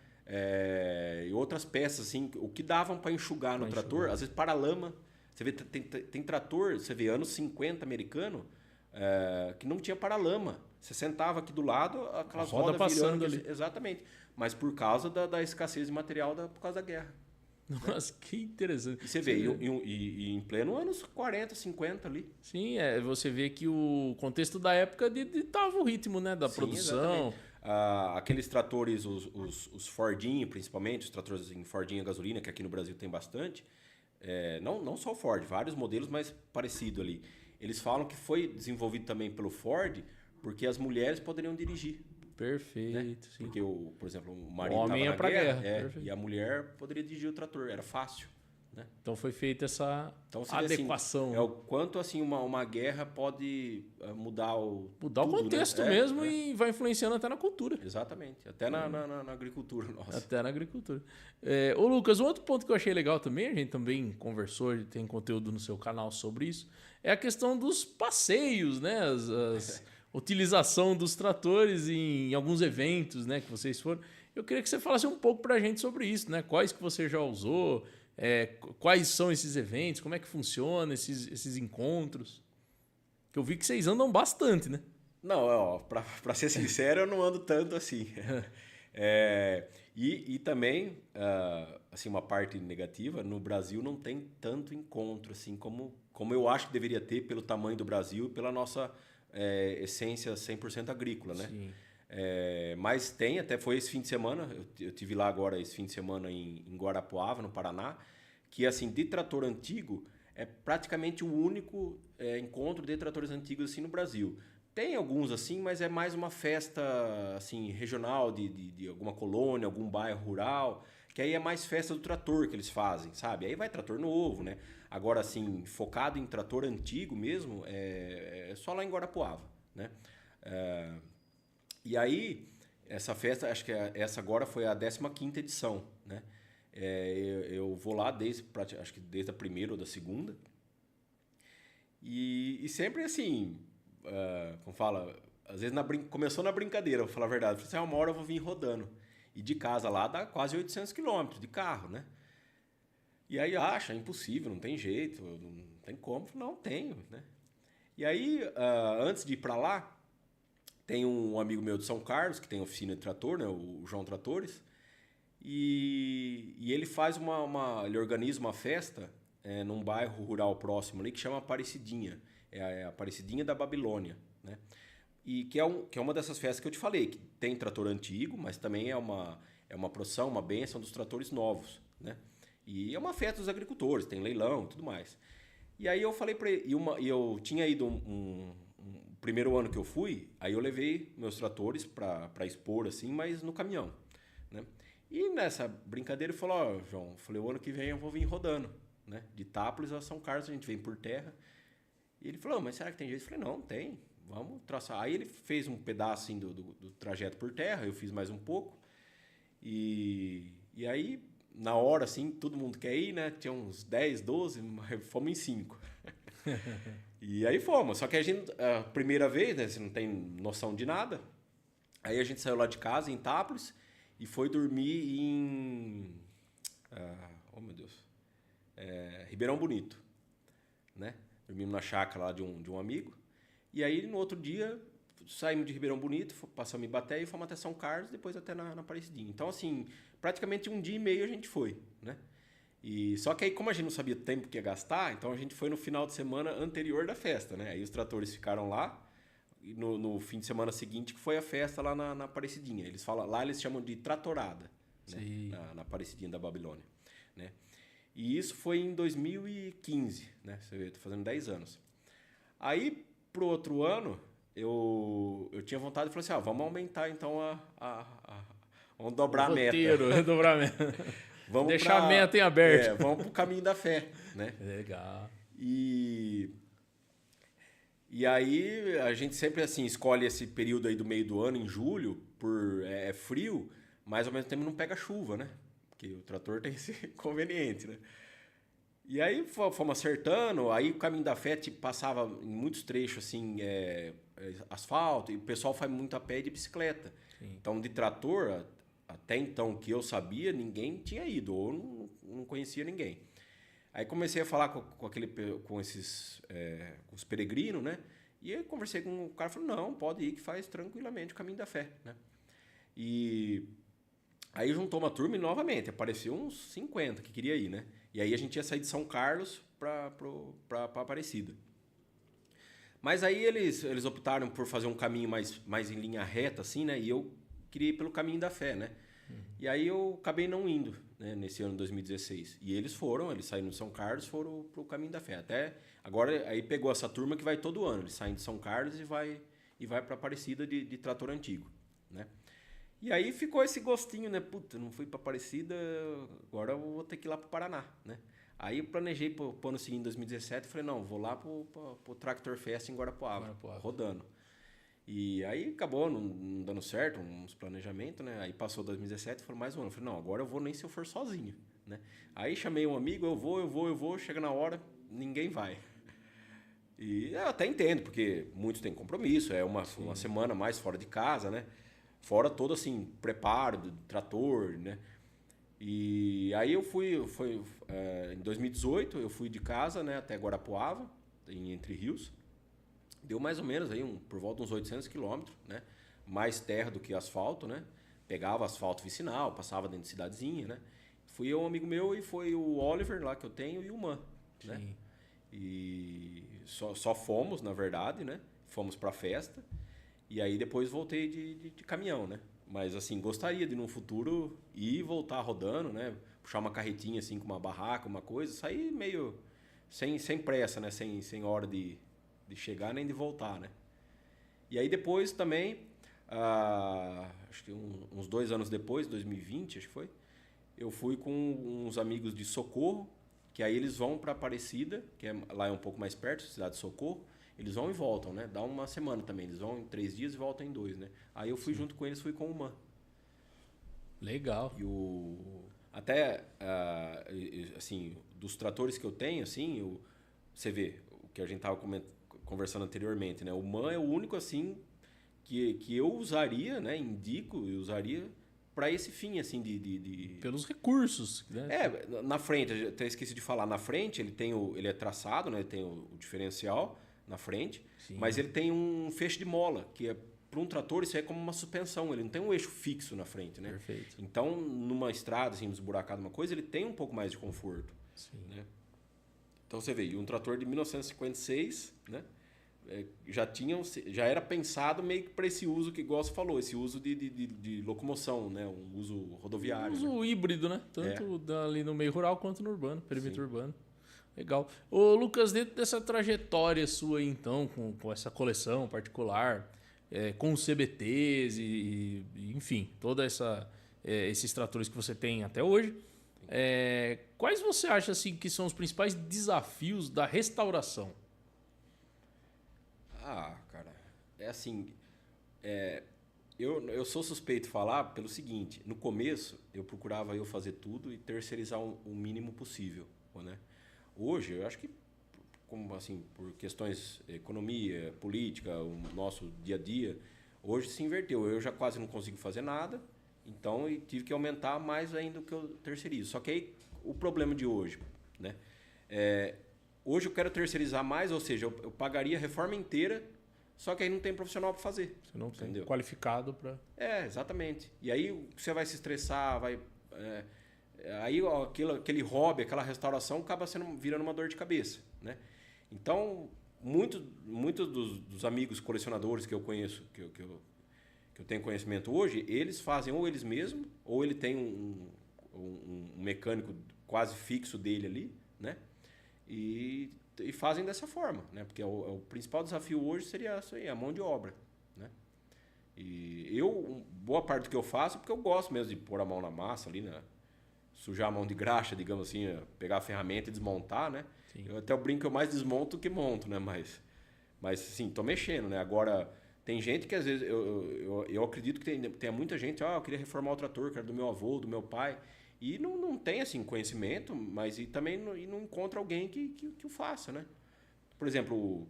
E outras peças, assim, o que davam para enxugar no trator, às vezes paralama. Você vê, tem trator, você vê anos 50 americano, que não tinha paralama. Você sentava aqui do lado, aquelas rodas passando virando, ali. Exatamente. Mas por causa da escassez de material por causa da guerra. Nossa, que interessante. E você vê, e em pleno anos 40, 50 ali. Sim, você vê que o contexto da época ditava o ritmo, né, da produção. Aqueles tratores, os Fordinho, principalmente, os tratores em Fordinho a gasolina, que aqui no Brasil tem bastante, não só o Ford, vários modelos, mas parecido ali. Eles falam que foi desenvolvido também pelo Ford porque as mulheres poderiam dirigir. Perfeito, né? sim. Porque, por exemplo, o marido estava na pra guerra e a mulher poderia dirigir o trator, era fácil. né? Então foi feita essa Então, você vê, adequação. assim, é o quanto assim uma guerra pode mudar Mudar o tudo, contexto né? mesmo e vai influenciando até na cultura. Exatamente. Até na agricultura nossa. Até na agricultura. Ô Lucas, um outro ponto que eu achei legal também, a gente também conversou, tem conteúdo no seu canal sobre isso, é a questão dos passeios, né? As utilização dos tratores em alguns eventos, né, que vocês foram. Eu queria que você falasse um pouco pra gente sobre isso, né? Quais que você já usou, quais são esses eventos, como é que funciona esses encontros. Que eu vi que vocês andam bastante, né? Não, ó, pra ser sincero, eu não ando tanto assim. E também, assim, uma parte negativa, no Brasil não tem tanto encontro, assim, como eu acho que deveria ter pelo tamanho do Brasil e pela nossa essência 100% agrícola, né? Sim. Mas tem, até foi esse fim de semana, eu tive lá agora esse fim de semana em Guarapuava, no Paraná, que, assim, de trator antigo, é praticamente o único encontro de tratores antigos, assim, no Brasil. Tem alguns assim, mas é mais uma festa assim regional de alguma colônia, algum bairro rural, que aí é mais festa do trator que eles fazem, sabe? Aí vai trator novo, né? Agora, assim, focado em trator antigo mesmo, é só lá em Guarapuava, né? E aí, essa festa, acho que essa agora foi a 15ª edição, né? Eu vou lá acho que desde a primeira ou da segunda. E sempre assim, como fala, às vezes começou na brincadeira, vou falar a verdade. Eu falei assim, uma hora eu vou vir rodando. E de casa lá dá quase 800 quilômetros de carro, né? E aí acha impossível, não tem jeito, não tem como. Não, tenho, né? E aí, antes de ir para lá, tem um amigo meu de São Carlos, que tem oficina de trator, né? O João Tratores. E ele faz ele organiza uma festa num bairro rural próximo ali que chama Aparecidinha. É a Aparecidinha da Babilônia, né? E que é uma dessas festas que eu te falei, que tem trator antigo, mas também é uma procissão, uma bênção dos tratores novos, né? E é uma festa dos agricultores, tem leilão e tudo mais. E aí eu falei para ele, e eu tinha ido um primeiro ano que eu fui, aí eu levei meus tratores para expor assim, mas no caminhão, né? E nessa brincadeira ele falou, ó, João, falei, o ano que vem eu vou vir rodando, né? De Itápolis a São Carlos a gente vem por terra. E ele falou, mas será que tem jeito? Eu falei, não, tem, vamos traçar. Aí ele fez um pedaço assim, do trajeto por terra, eu fiz mais um pouco. E aí, na hora, assim, todo mundo quer ir, né? Tinha uns 10, 12, fomos em 5. E aí fomos. Só que a primeira vez, né? Você não tem noção de nada. Aí a gente saiu lá de casa, em Itápolis, e foi dormir em... oh, meu Deus. Ribeirão Bonito, né? Dormimos na chácara lá de um amigo. E aí, no outro dia, saímos de Ribeirão Bonito, passamos em Ibaté e fomos até São Carlos, depois até na Aparecidinha. Então, assim, praticamente 1 dia e meio a gente foi, né? Só que aí, como a gente não sabia o tempo que ia gastar, então a gente foi no final de semana anterior da festa, né? Aí os tratores ficaram lá, e no fim de semana seguinte, que foi a festa lá na Aparecidinha. Lá eles chamam de tratorada, né? Na Aparecidinha da Babilônia, né? E isso foi em 2015, né? Você vê, tô fazendo 10 anos. Aí, pro outro ano, eu tinha vontade de falar assim, vamos aumentar então vamos dobrar a meta. Dobrar a meta. Vamos deixar a meta em aberto. Vamos pro caminho da fé, né? Legal. E aí a gente sempre assim escolhe esse período aí do meio do ano, em julho, é frio, mas ao mesmo tempo não pega chuva, né? Porque o trator tem esse inconveniente, né? E aí fomos acertando, aí o caminho da fé passava em muitos trechos assim, asfalto, e o pessoal faz muito a pé e de bicicleta. Sim. Então, de trator, até então que eu sabia, ninguém tinha ido, ou não conhecia ninguém. Aí comecei a falar com os peregrinos, né? E aí conversei com o cara, falou, não, pode ir que faz tranquilamente o caminho da fé, né? E aí juntou uma turma e novamente apareceu uns 50 que queria ir, né? E aí a gente ia sair de São Carlos para Aparecida. Mas aí eles optaram por fazer um caminho mais em linha reta, assim, né? E eu queria ir pelo caminho da fé, né? E aí eu acabei não indo, né? Nesse ano de 2016. E eles saíram de São Carlos, foram pro caminho da fé. Até agora, aí pegou essa turma que vai todo ano. Eles saem de São Carlos e vai para Aparecida de trator antigo, né? E aí ficou esse gostinho, né? Puta, não fui para Aparecida, agora eu vou ter que ir lá pro Paraná, né? Aí eu planejei pro ano seguinte, em 2017, falei, não, vou lá pro Tractor Fest em Guarapuava, rodando. E aí acabou não dando certo, uns planejamentos, né? Aí passou 2017, foi mais um ano. Eu falei, não, agora eu vou nem se eu for sozinho, né? Aí chamei um amigo, eu vou, chega na hora, ninguém vai. E eu até entendo, porque muitos têm compromisso, é uma semana mais fora de casa, né? Fora todo, assim, preparo do trator, né? E aí eu em 2018, eu fui de casa, né, até Guarapuava, em Entre Rios. Deu mais ou menos aí por volta de uns 800 quilômetros, né? Mais terra do que asfalto, né? Pegava asfalto vicinal, passava dentro de cidadezinha, né? Fui eu, um amigo meu, e foi o Oliver lá que eu tenho e o Man, né? E só fomos, na verdade, né? Fomos pra festa. E aí depois voltei de caminhão, né? Mas assim, gostaria de num futuro ir e voltar rodando, né? Puxar uma carretinha assim com uma barraca, uma coisa, sair meio sem pressa, né? Sem hora de chegar nem de voltar, né? E aí depois também, acho que uns 2 anos depois, 2020, acho que foi, eu fui com uns amigos de Socorro, que aí eles vão para Aparecida, lá é um pouco mais perto, cidade de Socorro, eles vão e voltam, né? Dá uma semana também, eles vão em 3 dias e voltam em 2, né? Aí eu fui junto com eles, fui com o Man. Legal. E até, assim, dos tratores que eu tenho, assim, você vê, o que a gente tava conversando anteriormente, né? O Man é o único, assim, que eu usaria, né? Indico e usaria para esse fim, assim, Pelos recursos, né? Na frente, eu até esqueci de falar, na frente ele é traçado, né? Ele tem o diferencial na frente, mas ele tem um feixe de mola, que é para um trator isso é como uma suspensão, ele não tem um eixo fixo na frente, né? Perfeito. Então, numa estrada, assim, desburacada, uma coisa, ele tem um pouco mais de conforto. Sim. Né? Então você vê, um trator de 1956, né? Já era pensado meio que para esse uso que igual você falou, esse uso de locomoção, né? Um uso rodoviário. Um uso híbrido, né? Tanto ali no meio rural quanto no urbano, perímetro urbano. Legal. Ô, Lucas, dentro dessa trajetória sua aí, então, com essa coleção particular, com os CBTs e enfim, todos esses tratores que você tem até hoje, quais você acha assim, que são os principais desafios da restauração? Cara, é assim, eu sou suspeito de falar pelo seguinte, no começo eu procurava fazer tudo e terceirizar o mínimo possível, né? Hoje, eu acho que, como assim, por questões de economia, política, o nosso dia a dia, hoje se inverteu. Eu já quase não consigo fazer nada, então eu tive que aumentar mais ainda o que eu terceirizo. Só que aí, o problema de hoje, né? Hoje eu quero terceirizar mais, ou seja, eu pagaria a reforma inteira, só que aí não tem profissional para fazer. Você não tem qualificado para... exatamente. E aí você vai se estressar, aí aquele hobby, aquela restauração acaba virando uma dor de cabeça, né? Então, muitos dos amigos colecionadores que eu conheço, que eu tenho conhecimento hoje, eles fazem ou eles mesmos, ou ele tem um mecânico quase fixo dele ali, né? E fazem dessa forma, né? Porque o principal desafio hoje seria isso aí, a mão de obra, né? E boa parte do que eu faço é porque eu gosto mesmo de pôr a mão na massa ali, né? Sujar a mão de graxa, digamos assim, pegar a ferramenta e desmontar, né? Sim. Eu até brinco que eu mais desmonto do que monto, né? Mas assim, tô mexendo, né? Agora, tem gente que às vezes, eu acredito que tenha muita gente, eu queria reformar o trator, que era do meu avô, do meu pai, e não tem, assim, conhecimento, mas também não encontra alguém que o faça, né? Por exemplo,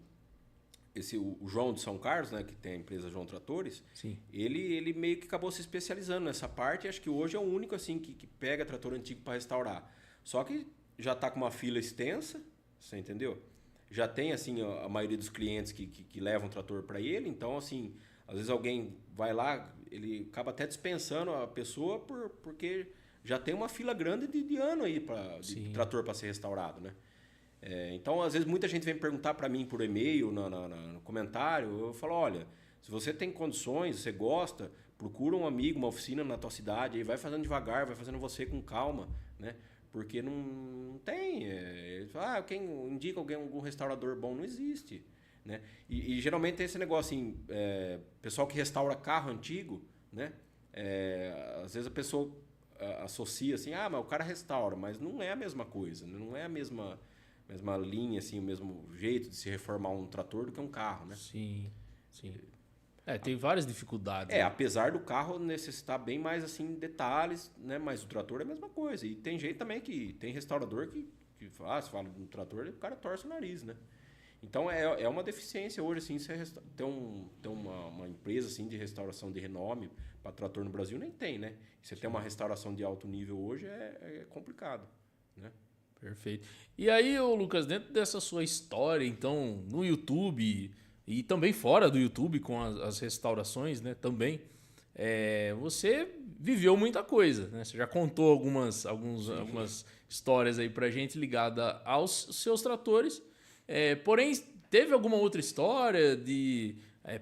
o João de São Carlos, né, que tem a empresa João Tratores, sim, ele meio que acabou se especializando nessa parte, e acho que hoje é o único assim que pega trator antigo para restaurar. Só que já está com uma fila extensa, você entendeu? Já tem assim a maioria dos clientes que levam o trator para ele, então assim, às vezes alguém vai lá, ele acaba até dispensando a pessoa porque já tem uma fila grande de ano aí de trator para ser restaurado, né? Então, às vezes, muita gente vem perguntar para mim por e-mail, no comentário. Eu falo, olha, se você tem condições, você gosta, procura um amigo, uma oficina na tua cidade, aí vai fazendo devagar, vai fazendo você com calma, né? Porque não tem... quem indica algum restaurador bom? Não existe, né? E geralmente tem esse negócio assim, pessoal que restaura carro antigo, né? Às vezes a pessoa associa assim, mas o cara restaura, mas não é a mesma coisa, não é a mesma linha, assim, o mesmo jeito de se reformar um trator do que um carro, né? Sim, sim. Tem várias dificuldades. Apesar do carro necessitar bem mais assim detalhes, né? Mas o trator é a mesma coisa. E tem gente também tem restaurador que fala, se fala do trator, o cara torce o nariz, né? Então é uma deficiência hoje, assim, você ter uma empresa assim, de restauração de renome para trator no Brasil, nem tem, né? Você ter uma restauração de alto nível hoje é complicado, né? Perfeito. E aí, ô Lucas, dentro dessa sua história, então, no YouTube e também fora do YouTube com as restaurações, né? Também, você viveu muita coisa, né? Você já contou algumas histórias aí pra gente ligada aos seus tratores. Porém, teve alguma outra história de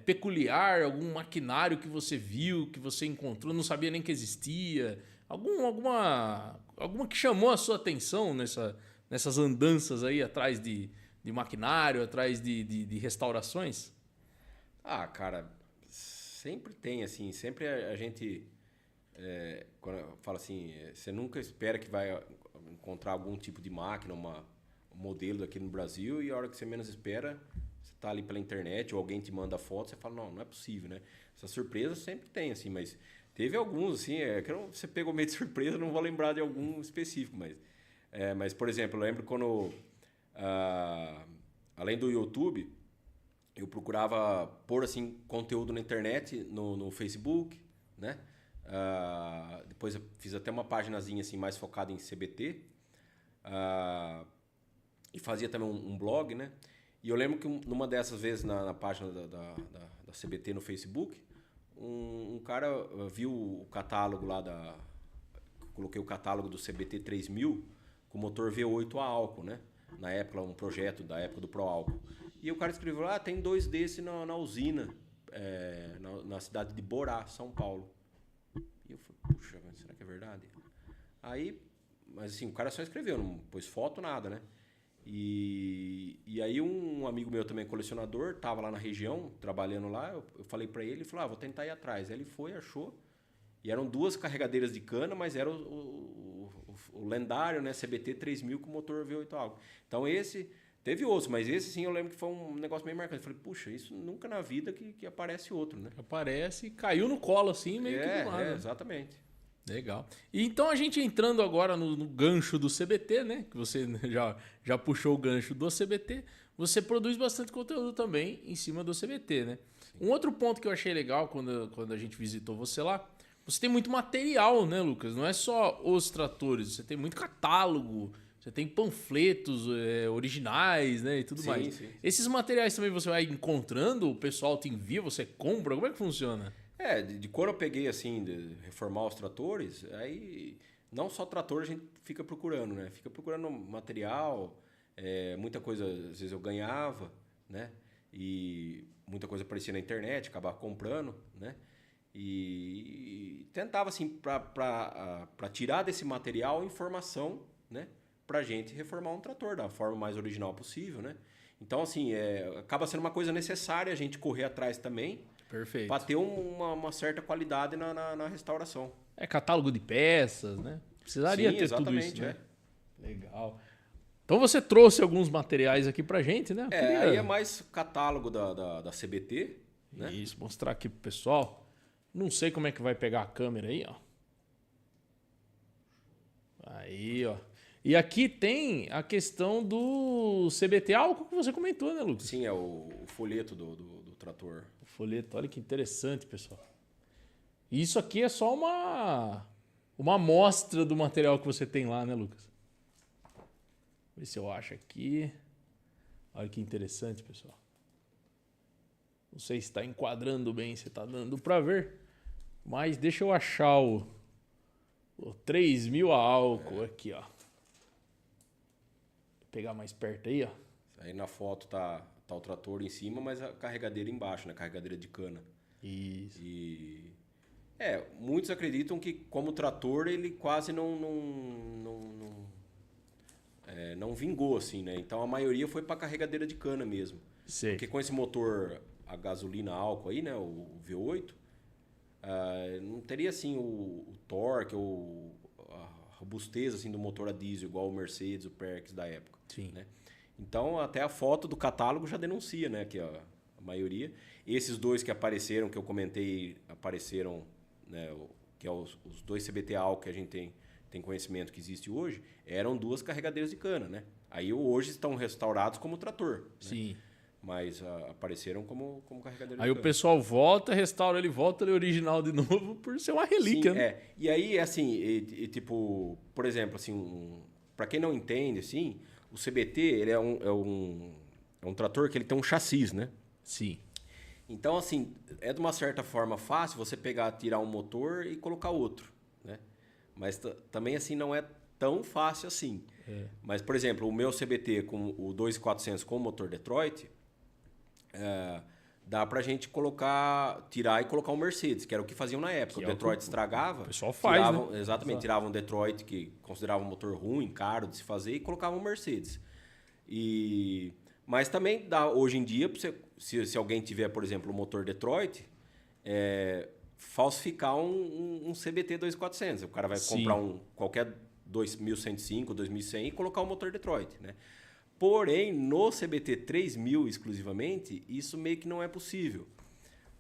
peculiar, algum maquinário que você viu, que você encontrou, não sabia nem que existia? Alguma que chamou a sua atenção nessas andanças aí atrás de maquinário, atrás de restaurações? Cara, sempre tem, assim, sempre a gente, quando eu falo assim, você nunca espera que vai encontrar algum tipo de máquina, um modelo aqui no Brasil, e a hora que você menos espera, você tá ali pela internet, ou alguém te manda foto, você fala, não é possível, né? Essa surpresa sempre tem, assim, mas teve alguns, assim, que você pegou meio de surpresa, não vou lembrar de algum específico, mas por exemplo, eu lembro quando, além do YouTube, eu procurava pôr, assim, conteúdo na internet, no Facebook, né? Depois eu fiz até uma paginazinha, assim, mais focada em CBT, e fazia também um blog, né? E eu lembro que numa dessas vezes na página da CBT no Facebook, um cara viu o catálogo lá coloquei o catálogo do CBT 3000 com motor V8 a álcool, né? Na época, um projeto da época do Proálcool. E o cara escreveu, tem 2 desses na usina, na cidade de Borá, São Paulo. E eu falei, puxa, será que é verdade? Mas assim, o cara só escreveu, não pôs foto, nada, né? E aí um amigo meu também, colecionador, tava lá na região, trabalhando lá, eu falei pra ele, falou, vou tentar ir atrás. Aí ele foi, achou, e eram 2 carregadeiras de cana, mas era o lendário, né, CBT 3000 com motor V8 álcool. Então teve outros, mas esse sim eu lembro que foi um negócio meio marcante. Eu falei, puxa, isso nunca na vida que aparece outro, né? Aparece e caiu no colo assim, meio que do nada. Exatamente. Legal. E então a gente entrando agora no gancho do CBT, né? Que você já puxou o gancho do CBT. Você produz bastante conteúdo também em cima do CBT, né? Sim. Um outro ponto que eu achei legal quando a gente visitou você lá, você tem muito material, né, Lucas? Não é só os tratores, você tem muito catálogo, você tem panfletos originais, né, e tudo mais. Sim. Esses materiais também você vai encontrando, o pessoal te envia, você compra, como é que funciona? De quando eu peguei, assim, de reformar os tratores, aí não só trator a gente fica procurando, né? Fica procurando material, muita coisa às vezes eu ganhava, né? E muita coisa aparecia na internet, acabava comprando, né? E tentava, assim, para tirar desse material informação, né? Pra gente reformar um trator da forma mais original possível, né? Então, assim, acaba sendo uma coisa necessária a gente correr atrás também. Perfeito. Para ter uma certa qualidade na restauração. Catálogo de peças, né? Precisaria ter tudo isso, né? Legal. Então você trouxe alguns materiais aqui pra gente, né? Aí é mais catálogo da CBT, né? Isso, mostrar aqui pro pessoal. Não sei como é que vai pegar a câmera aí, ó. Aí, ó. E aqui tem a questão do CBT álcool que você comentou, né, Lucas? Sim, é o folheto do trator. O folheto, olha que interessante, pessoal. E isso aqui é só uma amostra do material que você tem lá, né, Lucas? Vê se eu acho aqui. Olha que interessante, pessoal. Não sei se está enquadrando bem, se está dando para ver. Mas deixa eu achar o 3000 a álcool aqui, ó. Vou pegar mais perto aí, ó. Aí na foto tá o trator em cima, mas a carregadeira embaixo, né? Carregadeira de cana. Isso. E muitos acreditam que como trator ele quase não vingou, assim, né? Então a maioria foi para carregadeira de cana mesmo. Sei. Porque com esse motor a gasolina álcool aí, né? O V8, não teria assim o torque ou robustez assim, do motor a diesel, igual o Mercedes, o Perkins da época. Sim. Né? Então, até a foto do catálogo já denuncia, né? Que a maioria. Esses dois que apareceram, que eu comentei, apareceram, né? Que é os dois CBT álcool que a gente tem conhecimento que existe hoje, eram 2 carregadeiras de cana, né? Aí hoje estão restaurados como trator. Sim. Né? Mas apareceram como carregadeiras Aí de o cana. pessoal volta, restaura ele, volta ele original de novo por ser uma relíquia, Sim, né? E aí, assim, tipo, por exemplo, assim, para quem não entende, assim, o CBT ele é um trator que ele tem um chassis, né? Sim. Então, assim, é de uma certa forma fácil você pegar, tirar um motor e colocar outro, né? Mas também, assim, não é tão fácil assim. Mas, por exemplo, o meu CBT com o 2400 com o motor Detroit, dá pra gente tirar e colocar um Mercedes, que era o que faziam na época. Que O é o Detroit que estragava. o pessoal faz, tiravam, né? Exatamente, Exato. tiravam um Detroit, que consideravam um motor ruim, caro de se fazer, e colocavam um Mercedes. Mas também dá, hoje em dia, se alguém tiver, por exemplo, o motor Detroit, falsificar um CBT 2400. O cara vai Sim. comprar qualquer 2105, 2100 e colocar o motor Detroit, né? Porém, no CBT 3000 exclusivamente, isso meio que não é possível.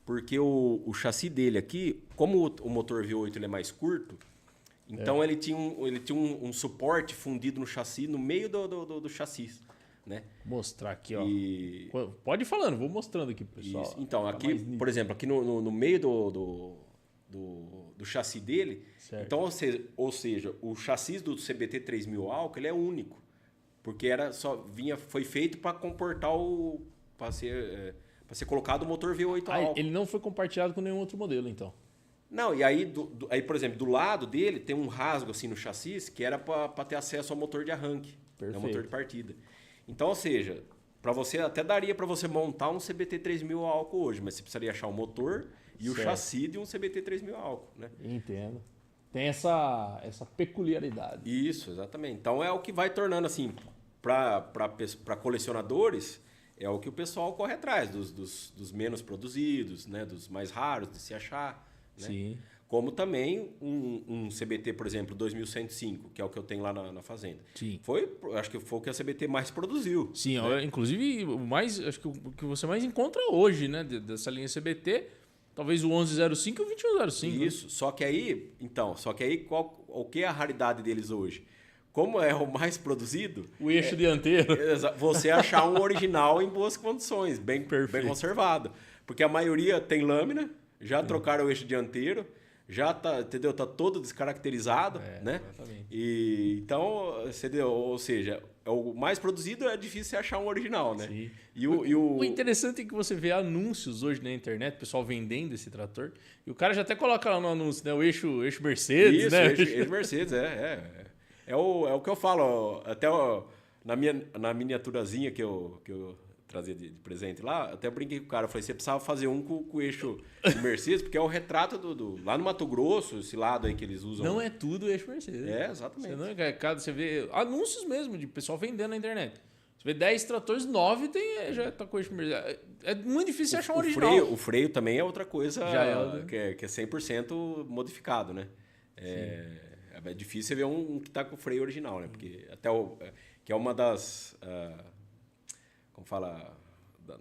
Porque o chassi dele aqui, como o motor V8 ele é mais curto, então ele tinha um suporte fundido no chassi, no meio do chassi, né? Vou mostrar aqui, ó. E, Pode ir falando, vou mostrando aqui pro pessoal. isso. Então, Fica aqui, mais nítido. por exemplo, aqui no meio do chassi dele, Certo. então, ou seja, o chassi do CBT 3000 álcool ele é único. Porque foi feito para comportar para ser colocado o motor V8 álcool. Ele não foi compartilhado com nenhum outro modelo, então. Não, e aí, por exemplo, do lado dele tem um rasgo assim no chassi que era para ter acesso ao motor de arranque, Perfeito. Né, motor de partida. Então, ou seja, até daria para você montar um CBT 3000 álcool hoje, mas você precisaria achar o motor e o Certo. chassi de um CBT 3000 álcool, né? Entendo. Tem essa peculiaridade. Isso, exatamente. Então é o que vai tornando assim, para colecionadores, é o que o pessoal corre atrás, dos menos produzidos, né? Dos mais raros de se achar. Né? Sim. Como também um CBT, por exemplo, 2105, que é o que eu tenho lá na fazenda. Sim. Acho que foi o que a CBT mais produziu. Sim, né? Inclusive, acho que o que você mais encontra hoje, né? Dessa linha CBT, talvez o 1105 e o 2105. Isso. Só que aí, o que é a raridade deles hoje? Como é o mais produzido... O eixo dianteiro. Você achar um original em boas condições, bem conservado. Porque a maioria tem lâmina, já trocaram o eixo dianteiro, já tá, entendeu? Tá todo descaracterizado, né? Exatamente. Então, entendeu? Ou seja, o mais produzido é difícil você achar um original, né? Sim. E O interessante é que você vê anúncios hoje na internet, o pessoal vendendo esse trator, e o cara já até coloca lá no anúncio, né? O eixo Mercedes, Isso, né? eixo Mercedes, É o que eu falo, até na miniaturazinha que eu trazia de presente lá, até brinquei com o cara, falei, você precisava fazer um com o eixo de Mercedes, porque é o retrato lá no Mato Grosso, esse lado aí que eles usam. Não é tudo eixo Mercedes. Exatamente. Você vê anúncios mesmo de pessoal vendendo na internet. Você vê 10 tratores, 9 já tá com eixo Mercedes. É muito difícil achar um original. O freio também é outra coisa Já que é 100% modificado, né? É difícil você ver um que tá com o freio original, né? Porque que é uma das... como fala...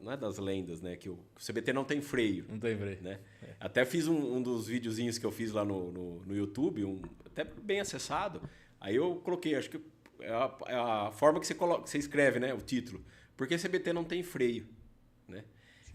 Não é das lendas, né? Que o CBT não tem freio. Não tem freio. Né? Até fiz um dos videozinhos que eu fiz lá no YouTube, até bem acessado. Aí eu coloquei, acho que é a forma que você escreve, né? O título. Por que CBT não tem freio? Né?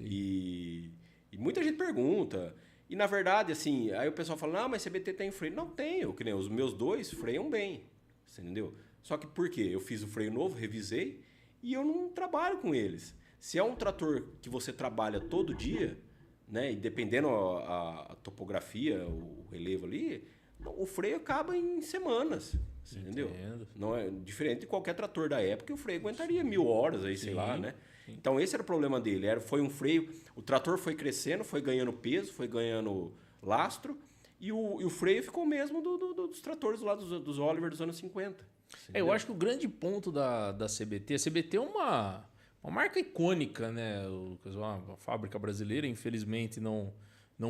E muita gente pergunta... E, na verdade, assim, aí o pessoal fala, não, mas CBT tem freio. Não tem, que nem os meus dois freiam bem, você entendeu? Só que por quê? Eu fiz o freio novo, revisei, e eu não trabalho com eles. Se é um trator que você trabalha todo dia, né, e dependendo a topografia, o relevo ali, o freio acaba em semanas, você entendeu? Não é diferente de qualquer trator da época, que o freio aguentaria 1000 horas, aí, sei lá, né? Então esse era o problema dele, foi um freio, o trator foi crescendo, foi ganhando peso, foi ganhando lastro, e o freio ficou mesmo dos tratores lá dos Oliver dos anos 50. Eu acho que o grande ponto da CBT, a CBT é uma marca icônica, né? Uma fábrica brasileira, infelizmente não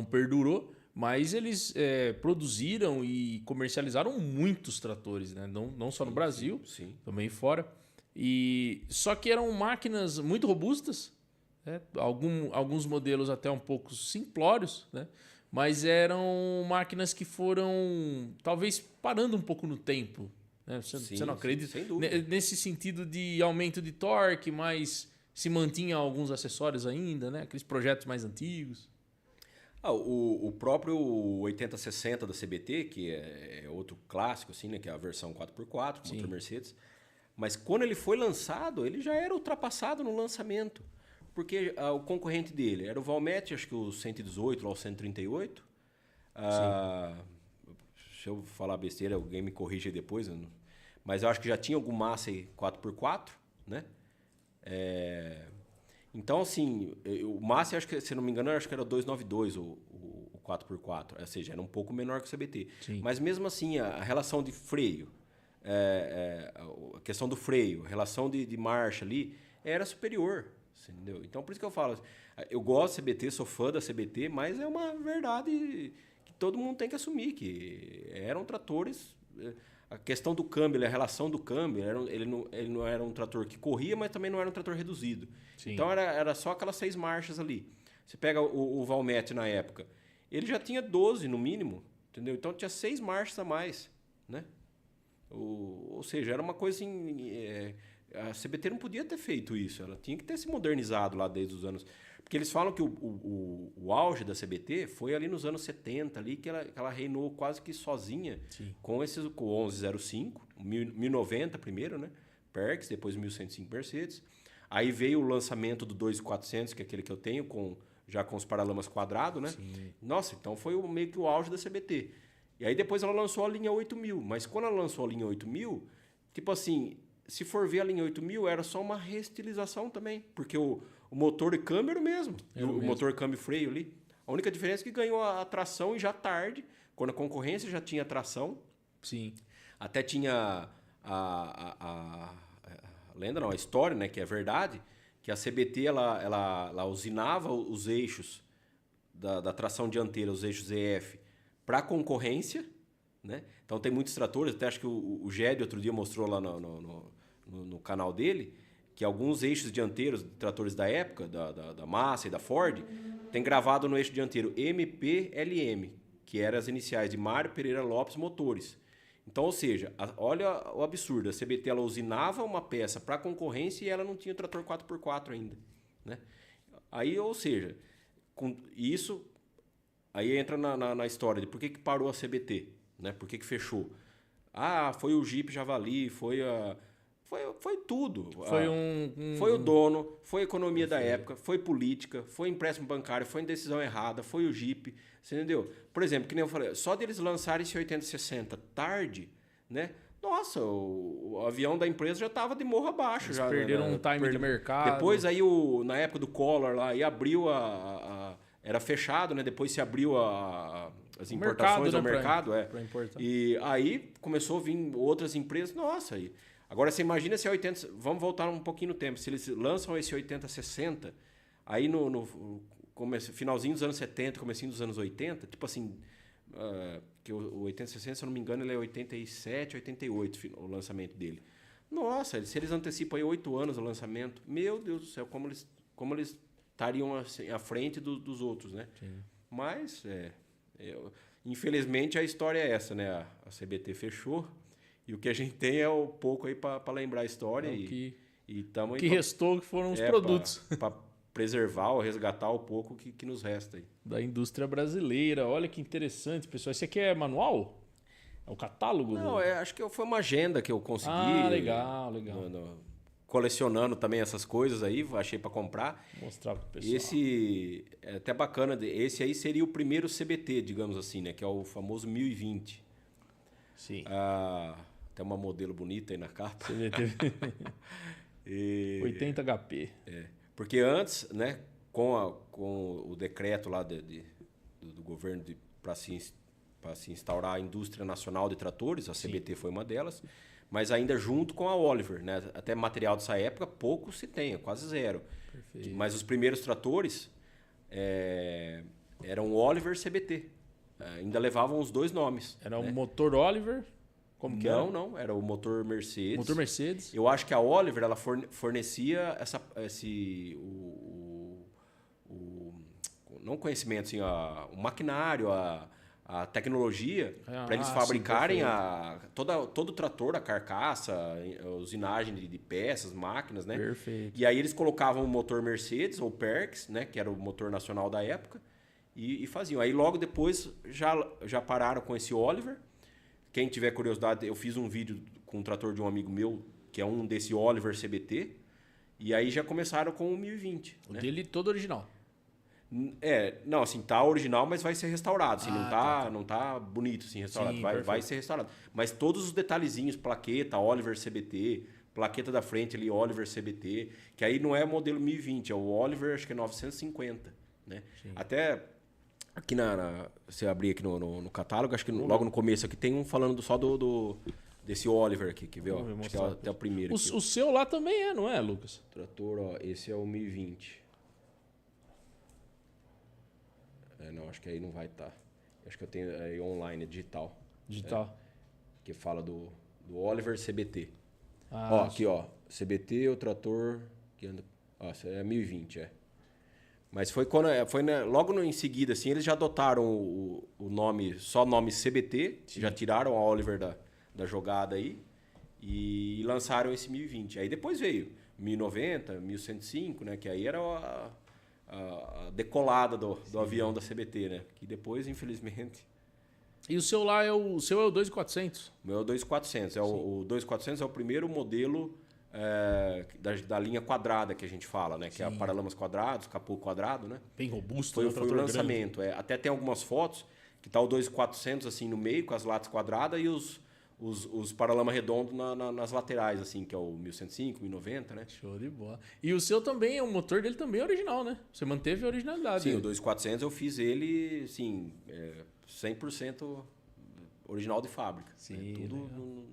perdurou, mas eles produziram e comercializaram muitos tratores, né? Não só no Brasil, Sim. também fora. Só que eram máquinas muito robustas, né? Alguns modelos até um pouco simplórios, né? Mas eram máquinas que foram talvez parando um pouco no tempo. Né? Você não acredita? Sem dúvida. Nesse sentido de aumento de torque, mas se mantinha alguns acessórios ainda, né? Aqueles projetos mais antigos. O próprio 8060 da CBT, que é outro clássico, assim, né? Que é a versão 4x4, motor Mercedes. Mas quando ele foi lançado, ele já era ultrapassado no lançamento. Porque o concorrente dele era o Valmet, acho que o 118 ou o 138. Se eu falar besteira, alguém me corrige aí depois. Mas eu acho que já tinha algum Massey 4x4, né? Então, assim, o Massey, acho que, se não me engano, acho que era o 292, o 4x4. Ou seja, era um pouco menor que o CBT. Sim. Mas mesmo assim, a relação de freio, a questão do freio, a relação de marcha ali, era superior. Entendeu? Então, por isso que eu falo, eu gosto da CBT, sou fã da CBT, mas é uma verdade que todo mundo tem que assumir, que eram tratores... A questão do câmbio, a relação do câmbio, ele não era um trator que corria, mas também não era um trator reduzido. Sim. Então, era só aquelas 6 marchas ali. Você pega o Valmet na época, ele já tinha 12 no mínimo, entendeu? Então, tinha 6 marchas a mais, né? Ou seja, era uma coisa assim... A CBT não podia ter feito isso, ela tinha que ter se modernizado lá desde os anos... Porque eles falam que o auge da CBT foi ali nos anos 70, ali, que ela reinou quase que sozinha. Sim. Com o 1105, 1090 primeiro, né? Perkins, depois 1105 Mercedes. Aí veio o lançamento do 2400, que é aquele que eu tenho, já com os paralamas quadrados, né? Sim. Nossa, então foi meio que o auge da CBT. E aí depois ela lançou a linha 8000. Mas quando ela lançou a linha 8000, tipo assim, se for ver a linha 8000, era só uma reestilização também. Porque o motor de câmbio era o mesmo. O motor câmbio e freio ali. A única diferença é que ganhou a tração e já tarde, quando a concorrência já tinha tração. Sim. Até tinha a lenda, não, a história, né, que é verdade, que a CBT ela usinava os eixos da tração dianteira, os eixos EF, para concorrência, né? Então tem muitos tratores, até acho que o Ged outro dia mostrou lá no canal dele, que alguns eixos dianteiros, tratores da época, da Massey e da Ford, tem gravado no eixo dianteiro MPLM, que eram as iniciais de Mário Pereira Lopes Motores. Então, ou seja, olha o absurdo, a CBT ela usinava uma peça para concorrência e ela não tinha trator 4x4 ainda, né? Aí, ou seja, com isso, aí entra na história de por que parou a CBT, né? Por que fechou? Foi o Jeep Javali, foi tudo. Foi o dono, foi a economia da época, foi política, foi empréstimo bancário, foi indecisão errada, foi o Jeep, você entendeu? Por exemplo, que nem eu falei, só deles lançarem esse 8060 tarde, né? Nossa, o avião da empresa já estava de morro abaixo. Eles já perderam um time de mercado. Depois aí, na época do Collor lá, aí abriu era fechado, né? Depois se abriu as importações ao mercado. Pra importar. E aí começou a vir outras empresas. Nossa, aí... Agora, você imagina se é 80... Vamos voltar um pouquinho no tempo. Se eles lançam esse 8060, aí no finalzinho dos anos 70, comecinho dos anos 80, tipo assim... que o 8060, se eu não me engano, ele é 87, 88 o lançamento dele. Nossa, se eles antecipam aí 8 anos o lançamento, meu Deus do céu, como eles estariam assim, à frente dos outros, né? Sim. Mas, infelizmente, a história é essa, né? A CBT fechou... E o que a gente tem é o pouco aí para lembrar a história. O que pra, restou que foram os produtos. Para preservar ou resgatar o pouco que nos resta aí. Da indústria brasileira. Olha que interessante, pessoal. Esse aqui é manual? É o catálogo? Não, acho que foi uma agenda que eu consegui. Legal. Colecionando também essas coisas aí, achei para comprar. Vou mostrar pro pessoal. Esse é até bacana. Esse aí seria o primeiro CBT, digamos assim, né? Que é o famoso 1020. Sim. Tem uma modelo bonita aí na capa. CBT. 80 HP. Porque antes, né, com o decreto lá do governo para se instaurar a indústria nacional de tratores, a CBT foi uma delas, mas ainda junto com a Oliver, né? Até material dessa época pouco se tem, quase zero. Perfeito. Mas os primeiros tratores eram Oliver CBT. ainda levavam os dois nomes. Era o né? motor Oliver? Como que era? Não, era o motor Mercedes. Motor Mercedes. Eu acho que a Oliver ela fornecia não conhecimento, assim, o maquinário, a tecnologia para eles fabricarem sim, todo o trator, a carcaça, a usinagem de peças, máquinas, né? Perfeito. E aí eles colocavam o motor Mercedes ou Perkins, né? Que era o motor nacional da época, e faziam. Aí logo depois já pararam com esse Oliver. Quem tiver curiosidade, eu fiz um vídeo com um trator de um amigo meu, que é um desse Oliver CBT, e aí já começaram com o 1020. O né? dele todo original. Não, assim, tá original, mas vai ser restaurado. Assim, tá. não tá bonito, assim, restaurado. Sim, vai ser restaurado. Mas todos os detalhezinhos, plaqueta, Oliver CBT, plaqueta da frente ali, Oliver CBT, que aí não é modelo 1020, é o Oliver, acho que é 950, né? Sim. Até aqui você abrir aqui no catálogo, acho que logo no começo aqui tem um falando só desse Oliver aqui, que vê, ó. Acho que é até o primeiro aqui. O seu lá também não é, Lucas? Trator, ó, esse é o 1020. Não, acho que aí não vai estar. Acho que eu tenho aí online, digital. Digital. Que fala do Oliver CBT. Ah, ó, aqui, ó. CBT, o trator que anda... Ó, isso é 1020, Mas foi logo em seguida, assim, eles já adotaram o nome, só nome CBT, Sim. Já tiraram a Oliver da jogada aí e lançaram esse 1020. Aí depois veio 1090, 1105, né? Que aí era a decolada do avião da CBT, né? Que depois, infelizmente... E o seu lá o seu é o 2400? O meu é o 2400. O 2400 é o primeiro modelo da linha quadrada que a gente fala, né? Sim. Que é a paralamas quadrados, capô quadrado, né? Bem robusto. Foi o lançamento. Até tem algumas fotos que tá o 2400 assim no meio, com as latas quadradas e os paralamas redondos nas laterais, assim, que é o 1105, 1090, né? Show de bola. E o seu também, o motor dele também é original, né? Você manteve a originalidade. Sim, dele. O 2400 eu fiz ele, assim, 100% original de fábrica. Sim, né? Tudo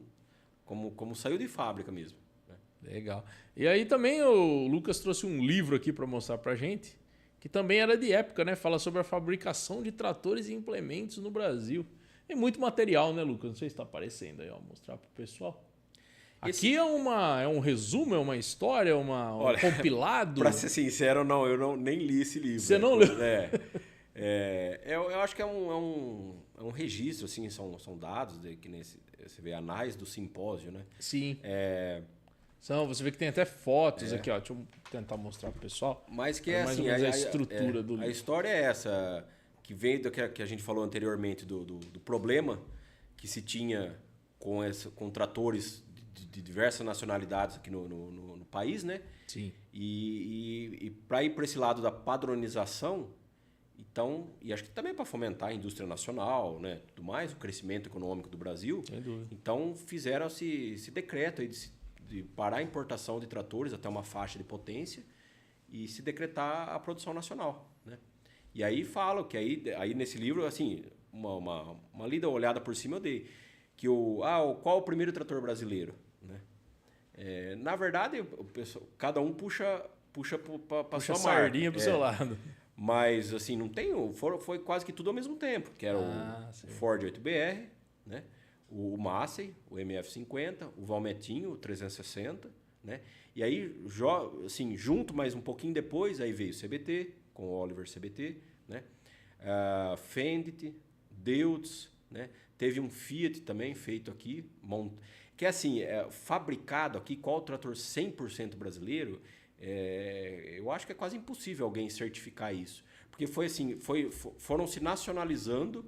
como saiu de fábrica mesmo. Né? Legal. E aí também o Lucas trouxe um livro aqui para mostrar pra gente, que também era de época, né? Fala sobre a fabricação de tratores e implementos no Brasil. Tem muito material, né, Lucas? Não sei se está aparecendo aí, ó. Vou mostrar pro pessoal. Aqui é um resumo, é uma história, um compilado. Para ser sincero, não, eu nem li esse livro. Você não leu? Eu acho que é um registro, assim, são dados que você vê anais do simpósio, né? Sim. Você vê que tem até fotos aqui, ó. Deixa eu tentar mostrar pro pessoal. Mas que mais assim, ou menos a estrutura do livro. A história é essa, que veio do que a gente falou anteriormente, do problema que se tinha com tratores de diversas nacionalidades aqui no país, né? Sim. E para ir para esse lado da padronização, então, e acho que também para fomentar a indústria nacional, né, tudo mais, o crescimento econômico do Brasil. Sem dúvida. Então fizeram esse decreto aí de parar a importação de tratores até uma faixa de potência e se decretar a produção nacional, né? E aí falam que aí nesse livro, assim, uma lida, olhada por cima eu dei, que qual o primeiro trator brasileiro, né? Na verdade, cada um puxa para sua sardinha para o seu lado. Mas, assim, não tem... Foi quase que tudo ao mesmo tempo, que era o Ford 8BR, né? O Massey, o MF-50, o Valmetinho, o 360, né? E aí, assim, junto, mas um pouquinho depois, aí veio o CBT, com o Oliver CBT, né? Fendt, Deutz, né? Teve um Fiat também feito aqui, que é assim, fabricado aqui, qual o trator 100% brasileiro... eu acho que é quase impossível alguém certificar isso. Porque foi assim, foram se nacionalizando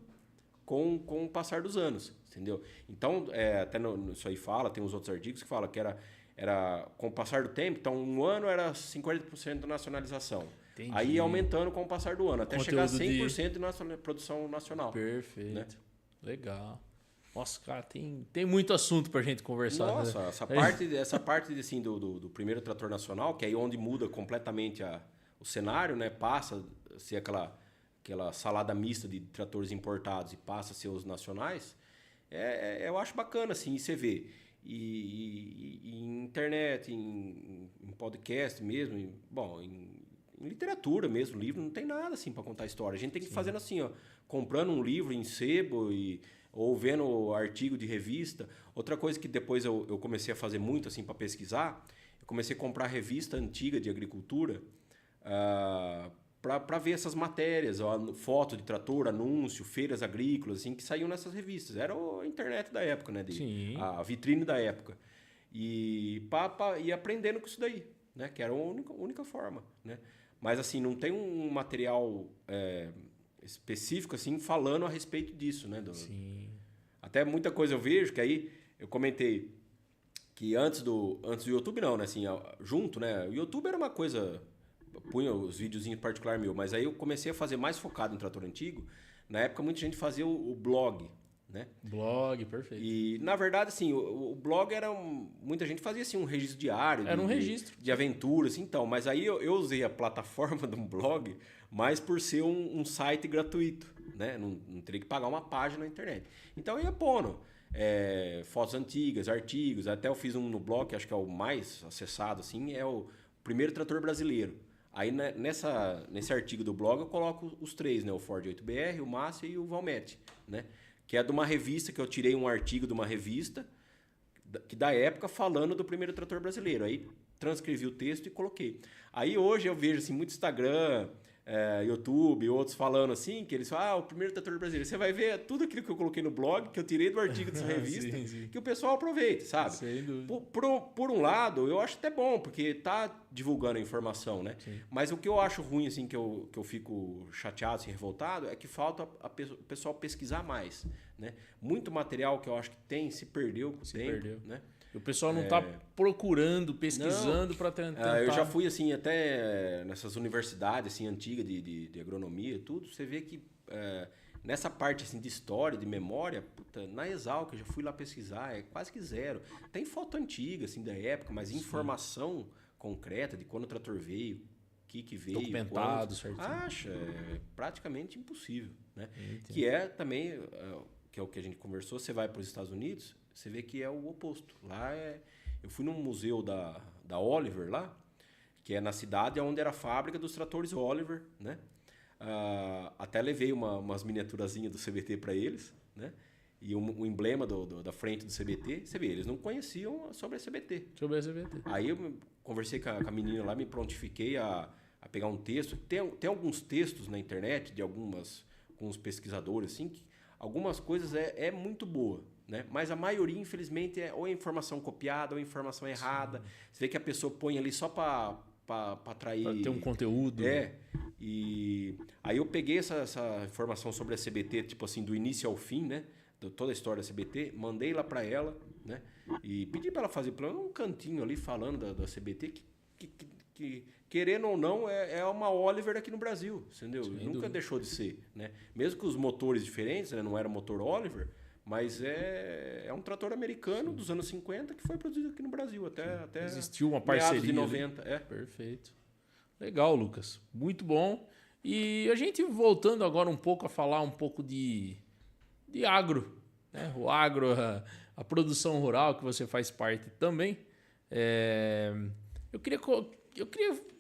com o passar dos anos, entendeu? Então, até isso aí tem uns outros artigos que falam que era com o passar do tempo, então um ano era 50% de nacionalização. Entendi. Aí aumentando com o passar do ano, até chegar a 100% de produção nacional. Perfeito. Né? Legal. Nossa, cara, tem muito assunto pra gente conversar. Nossa, né? essa parte assim, do primeiro trator nacional, que é aí onde muda completamente o cenário, né? Passa a ser aquela salada mista de tratores importados e passa a ser os nacionais, eu acho bacana, assim, você vê. E em internet, em podcast mesmo, em em literatura mesmo, livro, não tem nada assim para contar história. A gente tem que ir fazendo assim, ó, comprando um livro em sebo ou vendo artigo de revista. Outra coisa que depois eu comecei a fazer muito assim para pesquisar, eu comecei a comprar revista antiga de agricultura para ver essas matérias, ó, foto de trator, anúncio, feiras agrícolas, assim, que saíam nessas revistas. Era a internet da época, né? A vitrine da época. E ir aprendendo com isso daí, né? Que era a única forma, né? Mas, assim, não tem um material específico, assim, falando a respeito disso, né? Sim. Até muita coisa eu vejo, que aí eu comentei que antes do YouTube, não, né? Assim, junto, né? O YouTube era uma coisa... punha os videozinhos particular meu, mas aí eu comecei a fazer mais focado em trator antigo. Na época, muita gente fazia o blog, né? Blog, perfeito. E, na verdade, assim, o blog era... muita gente fazia, assim, um registro diário. Era um registro. De aventuras, então. Mas aí eu usei a plataforma de um blog mais por ser um site gratuito, né? Não teria que pagar uma página na internet. Então, eu ia pondo fotos antigas, artigos. Até eu fiz um no blog, que acho que é o mais acessado, assim, é o primeiro trator brasileiro. Aí, nesse artigo do blog, eu coloco os 3, né? O Ford 8BR, o Massa e o Valmet, né? Que é de uma revista, que eu tirei um artigo de uma revista, que da época, falando do primeiro trator brasileiro. Aí, transcrevi o texto e coloquei. Aí, hoje, eu vejo, assim, muito Instagram, YouTube, outros falando assim, que eles falam, o primeiro trator brasileiro. Você vai ver tudo aquilo que eu coloquei no blog, que eu tirei do artigo dessa revista, sim. Que o pessoal aproveita, sabe? Sem dúvida. Por um lado, eu acho até bom, porque tá divulgando a informação, né? Sim. Mas o que eu acho ruim, assim, que eu fico chateado, assim, revoltado, é que falta o pessoal pesquisar mais, né? Muito material que eu acho que se perdeu com o tempo, né? O pessoal não está procurando, pesquisando para tentar... Eu já fui, assim, até nessas universidades, assim, antigas de agronomia e tudo. Você vê que nessa parte, assim, de história, de memória, puta, na Exalc, eu já fui lá pesquisar, é quase que zero. Tem foto antiga, assim, da época, mas informação concreta de quando o trator veio, o que veio... Documentado, certinho. É praticamente impossível, né? Que é também, que é o que a gente conversou, você vai para os Estados Unidos... Você vê que é o oposto. Lá eu fui num museu da Oliver lá, que é na cidade onde era a fábrica dos tratores Oliver, né? Até levei umas miniaturazinhas do CBT para eles, né? E o emblema da frente do CBT. Você vê, eles não conheciam sobre a CBT. Sobre a CBT. Aí eu conversei com a menina lá, me prontifiquei a pegar um texto. Tem alguns textos na internet de alguns pesquisadores, assim, que algumas coisas é muito boa. Né? Mas a maioria, infelizmente, ou é informação copiada ou é informação errada. Sim. Você vê que a pessoa põe ali só para atrair... Para ter um conteúdo. E aí eu peguei essa informação sobre a CBT, tipo assim, do início ao fim, né? Toda a história da CBT, mandei lá para ela, né? E pedi para ela fazer pelo menos um cantinho ali falando da CBT, que querendo ou não, é uma Oliver aqui no Brasil, entendeu? Nunca deixou de ser, né? Mesmo que os motores diferentes, né? Não era motor Oliver... Mas é um trator americano dos anos 50 que foi produzido aqui no Brasil até existiu uma parceria meados de 90. Perfeito. Legal, Lucas. Muito bom. E a gente voltando agora um pouco a falar um pouco de agro, né? O agro, a produção rural que você faz parte também. Eu queria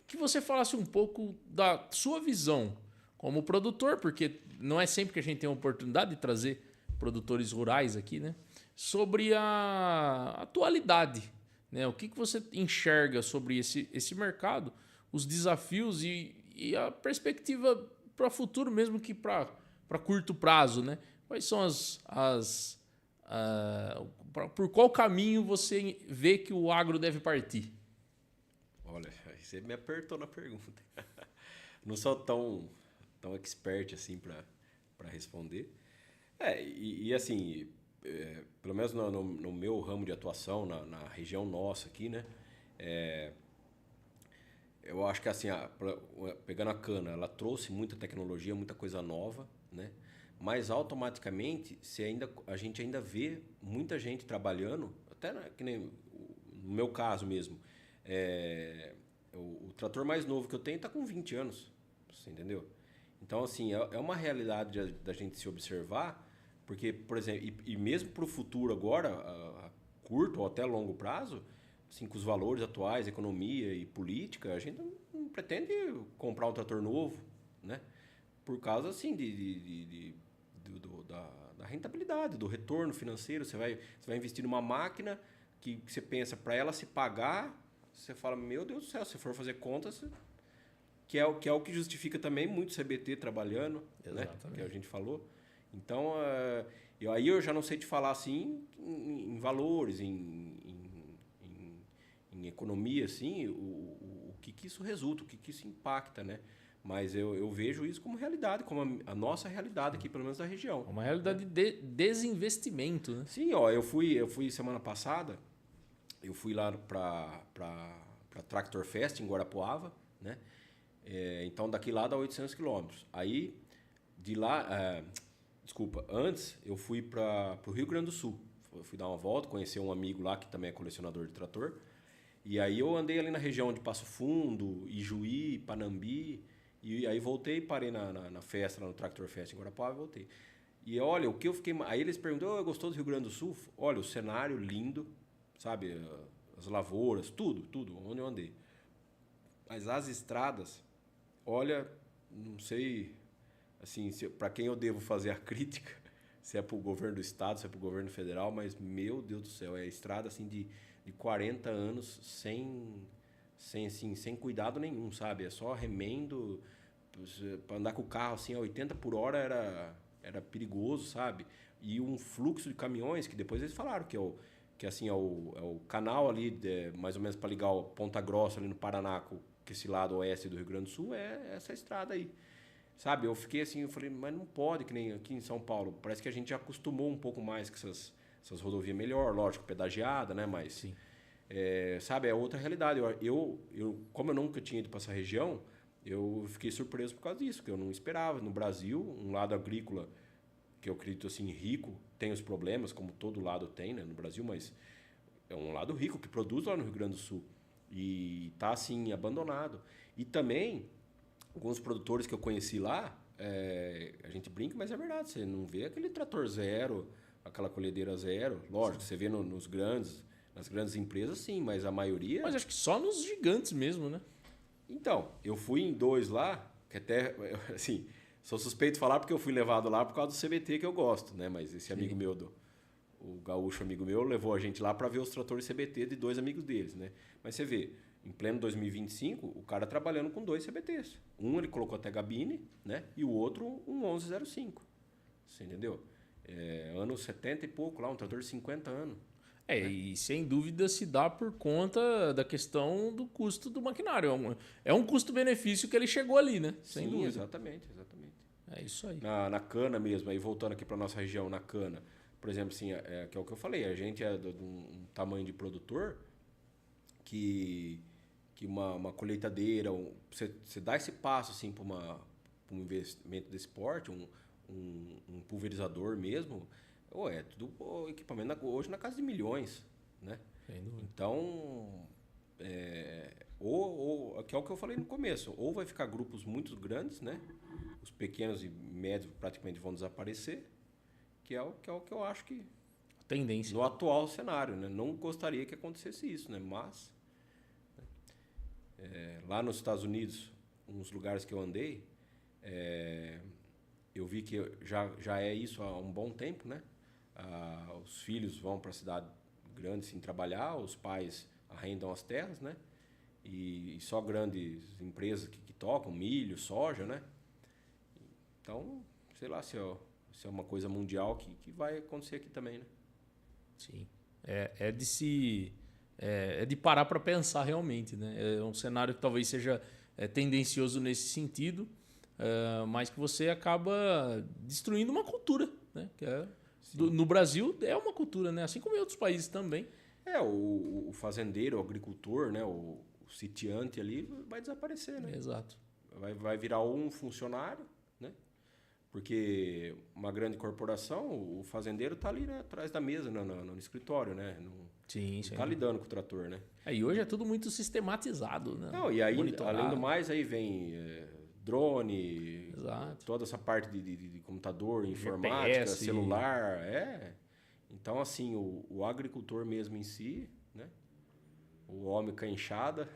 que você falasse um pouco da sua visão como produtor, porque não é sempre que a gente tem a oportunidade de trazer produtores rurais aqui, né? Sobre a atualidade, né? O que você enxerga sobre esse mercado, os desafios e a perspectiva para o futuro, mesmo que para curto prazo, né? Quais são por qual caminho você vê que o agro deve partir? Olha, você me apertou na pergunta. Não sou tão expert assim para responder. Assim, pelo menos no meu ramo de atuação, na região nossa aqui, né? Eu acho que assim, pegando a cana, ela trouxe muita tecnologia, muita coisa nova, né? Mas automaticamente, a gente ainda vê muita gente trabalhando, até que nem no meu caso mesmo, o trator mais novo que eu tenho está com 20 anos, você entendeu? Então, assim, é uma realidade da gente se observar, porque, por exemplo, e mesmo para o futuro agora, a curto ou até longo prazo, assim, com os valores atuais, economia e política, a gente não pretende comprar um trator novo, né? Por causa, assim, da rentabilidade, do retorno financeiro. Você vai investir numa máquina que você pensa, para ela se pagar, você fala, meu Deus do céu, se for fazer contas, que é o que justifica também muito CBT trabalhando, né? Que a gente falou. Então, aí eu já não sei te falar assim em valores, em economia, assim, o que isso resulta, o que isso impacta, né? Mas eu vejo isso como realidade, como a nossa realidade aqui, pelo menos da região. Uma realidade de desinvestimento, né? Sim, ó, eu fui semana passada, eu fui lá para Tractor Fest em Guarapuava, né? Então daqui lá dá 800 quilômetros. Aí de lá, antes eu fui para o Rio Grande do Sul. Eu fui dar uma volta, conhecer um amigo lá que também é colecionador de trator. E aí eu andei ali na região de Passo Fundo, Ijuí, Panambi. E aí voltei, parei na festa, lá no Tractor Fest em Guarapuava e voltei. E olha, o que eu fiquei... Aí eles perguntaram, gostou do Rio Grande do Sul? Olha, o cenário lindo, sabe? As lavouras, tudo, onde eu andei. Mas as estradas, olha, não sei, assim, para quem eu devo fazer a crítica, se é para o governo do estado, se é para o governo federal, mas, meu Deus do céu, é estrada, assim, de 40 anos sem cuidado nenhum, sabe? É só remendo, para andar com o carro assim a 80 por hora era perigoso, sabe? E um fluxo de caminhões que depois eles falaram que é o canal ali, mais ou menos para ligar o Ponta Grossa ali no Paraná, que esse lado oeste do Rio Grande do Sul é essa estrada aí. Sabe? Eu fiquei assim, eu falei, mas não pode, que nem aqui em São Paulo. Parece que a gente já acostumou um pouco mais com essas rodovias melhor, lógico, pedagiada, né? Mas, sim. Sabe, é outra realidade. Como eu nunca tinha ido para essa região, eu fiquei surpreso por causa disso, porque eu não esperava. No Brasil, um lado agrícola, que eu acredito assim, rico, tem os problemas, como todo lado tem, né, no Brasil, mas é um lado rico, que produz lá no Rio Grande do Sul. E está, assim, abandonado. E também, alguns produtores que eu conheci lá, a gente brinca, mas é verdade, você não vê aquele trator zero, aquela colhedeira zero. Lógico, você vê nas grandes empresas, sim, mas a maioria... Mas acho que só nos gigantes mesmo, né? Então, eu fui em 2 lá, que até, assim, sou suspeito de falar porque eu fui levado lá por causa do CBT que eu gosto, né? Mas esse amigo meu, o gaúcho amigo meu, levou a gente lá para ver os tratores CBT de 2 amigos deles, né? Mas você vê, em pleno 2025, o cara trabalhando com 2 CBTs. Um ele colocou até gabine, né? E o outro um 1105. Você entendeu? Anos 70 e pouco lá, um trator de 50 anos. E sem dúvida se dá por conta da questão do custo do maquinário. É um custo-benefício que ele chegou ali, né? Sem dúvida. Exatamente. É isso aí. Na cana mesmo, aí voltando aqui para nossa região, na cana, por exemplo, assim, que é o que eu falei, a gente é de um tamanho de produtor que uma colheitadeira, você dá esse passo assim, para um investimento desse porte, um pulverizador mesmo, é tudo equipamento hoje na casa de milhões, né? Então, que é o que eu falei no começo, ou vai ficar grupos muito grandes, né? Os pequenos e médios praticamente vão desaparecer, que é o que eu acho que... Tendência. No atual cenário, né? Não gostaria que acontecesse isso, né? Mas, lá nos Estados Unidos, uns lugares que eu andei, eu vi que já é isso há um bom tempo, né? Os filhos vão para a cidade grande sem trabalhar, os pais arrendam as terras, né? E só grandes empresas que tocam milho, soja, né? Então, sei lá se é uma coisa mundial que vai acontecer aqui também, né? Sim. É de parar para pensar realmente, né? É um cenário que talvez seja tendencioso nesse sentido, mas que você acaba destruindo uma cultura, né? Que no Brasil é uma cultura, né? Assim como em outros países também. O fazendeiro, o agricultor, né? O sitiante ali vai desaparecer, né? Exato. Vai virar um funcionário, né? Porque uma grande corporação, o fazendeiro está ali, né, atrás da mesa, no escritório, né? Não está lidando com o trator, né? E hoje é tudo muito sistematizado, né? Não, e aí, além do mais, aí vem drone, exato, toda essa parte de computador, informática, GPS, celular, Então, assim, o agricultor mesmo em si, né? O homem com a enxada...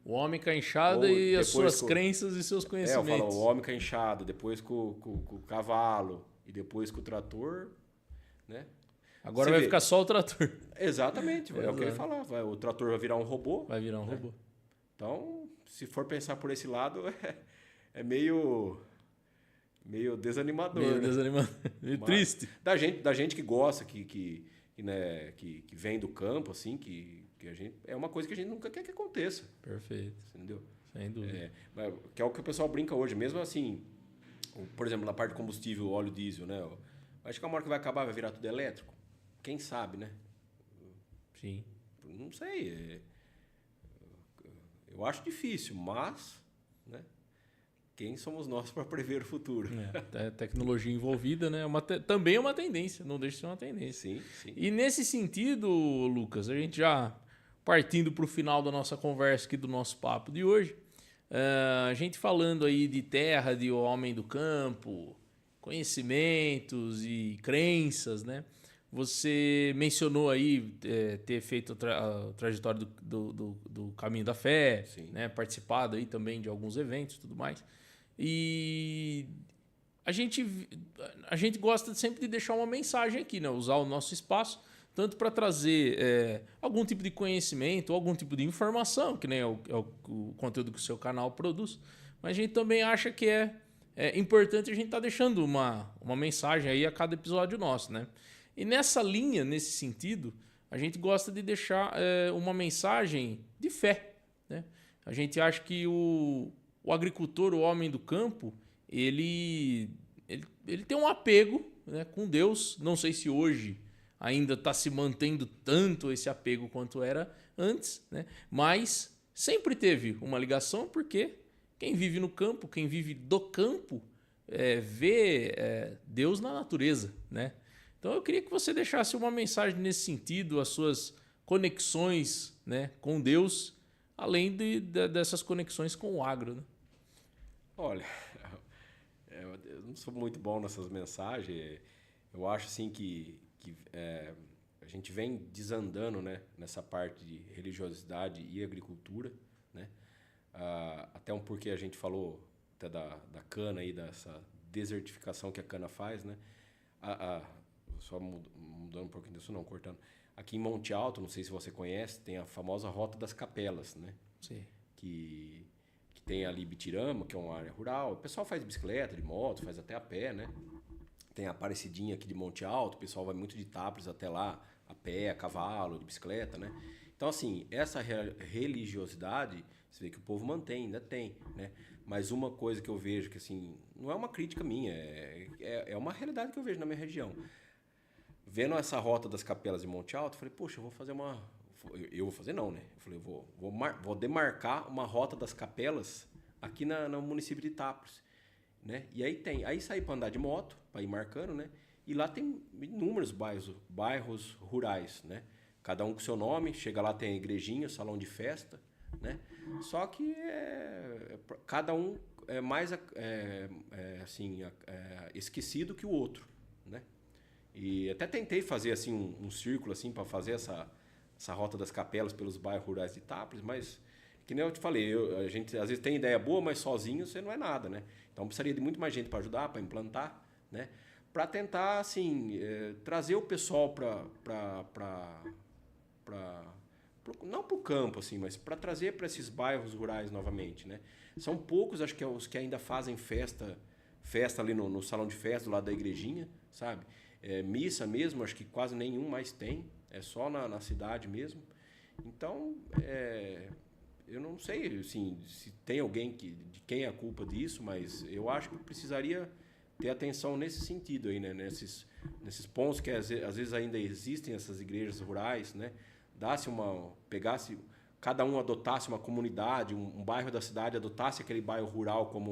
O homem com a enxada Ou e as depois suas crenças e seus eu conhecimentos. falo o homem com a enxada, depois com o cavalo e depois com o trator, né? Agora Você vai vê. ficar só o trator. Exatamente, é o que eu ia Exato. falar. O trator vai virar um robô. Vai virar um né? robô. Então, se for pensar por esse lado, é meio desanimador, Meio né? desanimado. Meio Mas triste. Da gente que gosta, né, que vem do campo, assim, que a gente, é uma coisa que a gente nunca quer que aconteça, Perfeito. entendeu? Sem dúvida. Que é o que o pessoal brinca hoje, mesmo assim, por exemplo, na parte de combustível, óleo diesel, né? Acho que uma hora que vai acabar, vai virar tudo elétrico. Quem sabe, né? Sim. Não sei. Eu acho difícil, mas, né? Quem somos nós para prever o futuro? Tecnologia envolvida, né? Também é uma tendência, não deixa de ser uma tendência. Sim, sim. E nesse sentido, Lucas, a gente já partindo para o final da nossa conversa aqui, do nosso papo de hoje, a gente falando aí de terra, de homem do campo, conhecimentos e crenças, né? Você mencionou aí ter feito a trajetória do Caminho da Fé, né? Participado aí também de alguns eventos e tudo mais. E a gente gosta sempre de deixar uma mensagem aqui, né? Usar o nosso espaço tanto para trazer algum tipo de conhecimento, algum tipo de informação, que nem é o conteúdo que o seu canal produz, mas a gente também acha que é importante a gente estar deixando uma mensagem aí a cada episódio nosso, né? E nessa linha, nesse sentido, a gente gosta de deixar uma mensagem de fé, né? A gente acha que o agricultor, o homem do campo, ele tem um apego, né, com Deus. Não sei se hoje ainda está se mantendo tanto esse apego quanto era antes, né? Mas sempre teve uma ligação, porque quem vive no campo, quem vive do campo, vê Deus na natureza, né? Então eu queria que você deixasse uma mensagem nesse sentido, as suas conexões, né, com Deus, além dessas conexões com o agro, né? Olha, eu não sou muito bom nessas mensagens. Eu acho assim que a gente vem desandando, né, nessa parte de religiosidade e agricultura, né? Até um porquê a gente falou até da cana aí, dessa desertificação que a cana faz, né? Só mudando um pouquinho disso, não, cortando. Aqui em Monte Alto, não sei se você conhece, tem a famosa Rota das Capelas, né? Sim. Que tem ali Bitirama, que é uma área rural. O pessoal faz bicicleta, de moto, faz até a pé, né? Tem a Aparecidinha aqui de Monte Alto, o pessoal vai muito de Itápolis até lá, a pé, a cavalo, de bicicleta, né? Então, assim, essa religiosidade, você vê que o povo mantém, ainda tem, né? Mas uma coisa que eu vejo que, assim, não é uma crítica minha, é uma realidade que eu vejo na minha região. Vendo essa Rota das Capelas de Monte Alto, eu falei, poxa, eu vou fazer uma... Eu vou fazer não, né? Eu falei, vou demarcar uma Rota das Capelas aqui no município de Itápolis, né? E aí saí para andar de moto, para ir marcando, né? E lá tem inúmeros bairros rurais, né? Cada um com seu nome, chega lá, tem a igrejinha, salão de festa, né? Só que cada um é mais esquecido que o outro, né? E até tentei fazer assim um círculo assim para fazer essa Rota das Capelas pelos bairros rurais de Itápolis, mas que nem eu te falei, a gente às vezes tem ideia boa, mas sozinho você não é nada, né? Então precisaria de muito mais gente para ajudar, para implantar, né? Para tentar assim trazer o pessoal não para o campo assim, mas para trazer para esses bairros rurais novamente, né? São poucos, acho que os que ainda fazem festa ali no salão de festa do lado da igrejinha, sabe? Missa mesmo, acho que quase nenhum mais tem, é só na cidade mesmo. Então, eu não sei assim, se tem alguém de quem é a culpa disso, mas eu acho que precisaria ter atenção nesse sentido aí, né? Nesses pontos que às vezes ainda existem essas igrejas rurais, né? Pegasse, cada um adotasse uma comunidade, um bairro da cidade adotasse aquele bairro rural como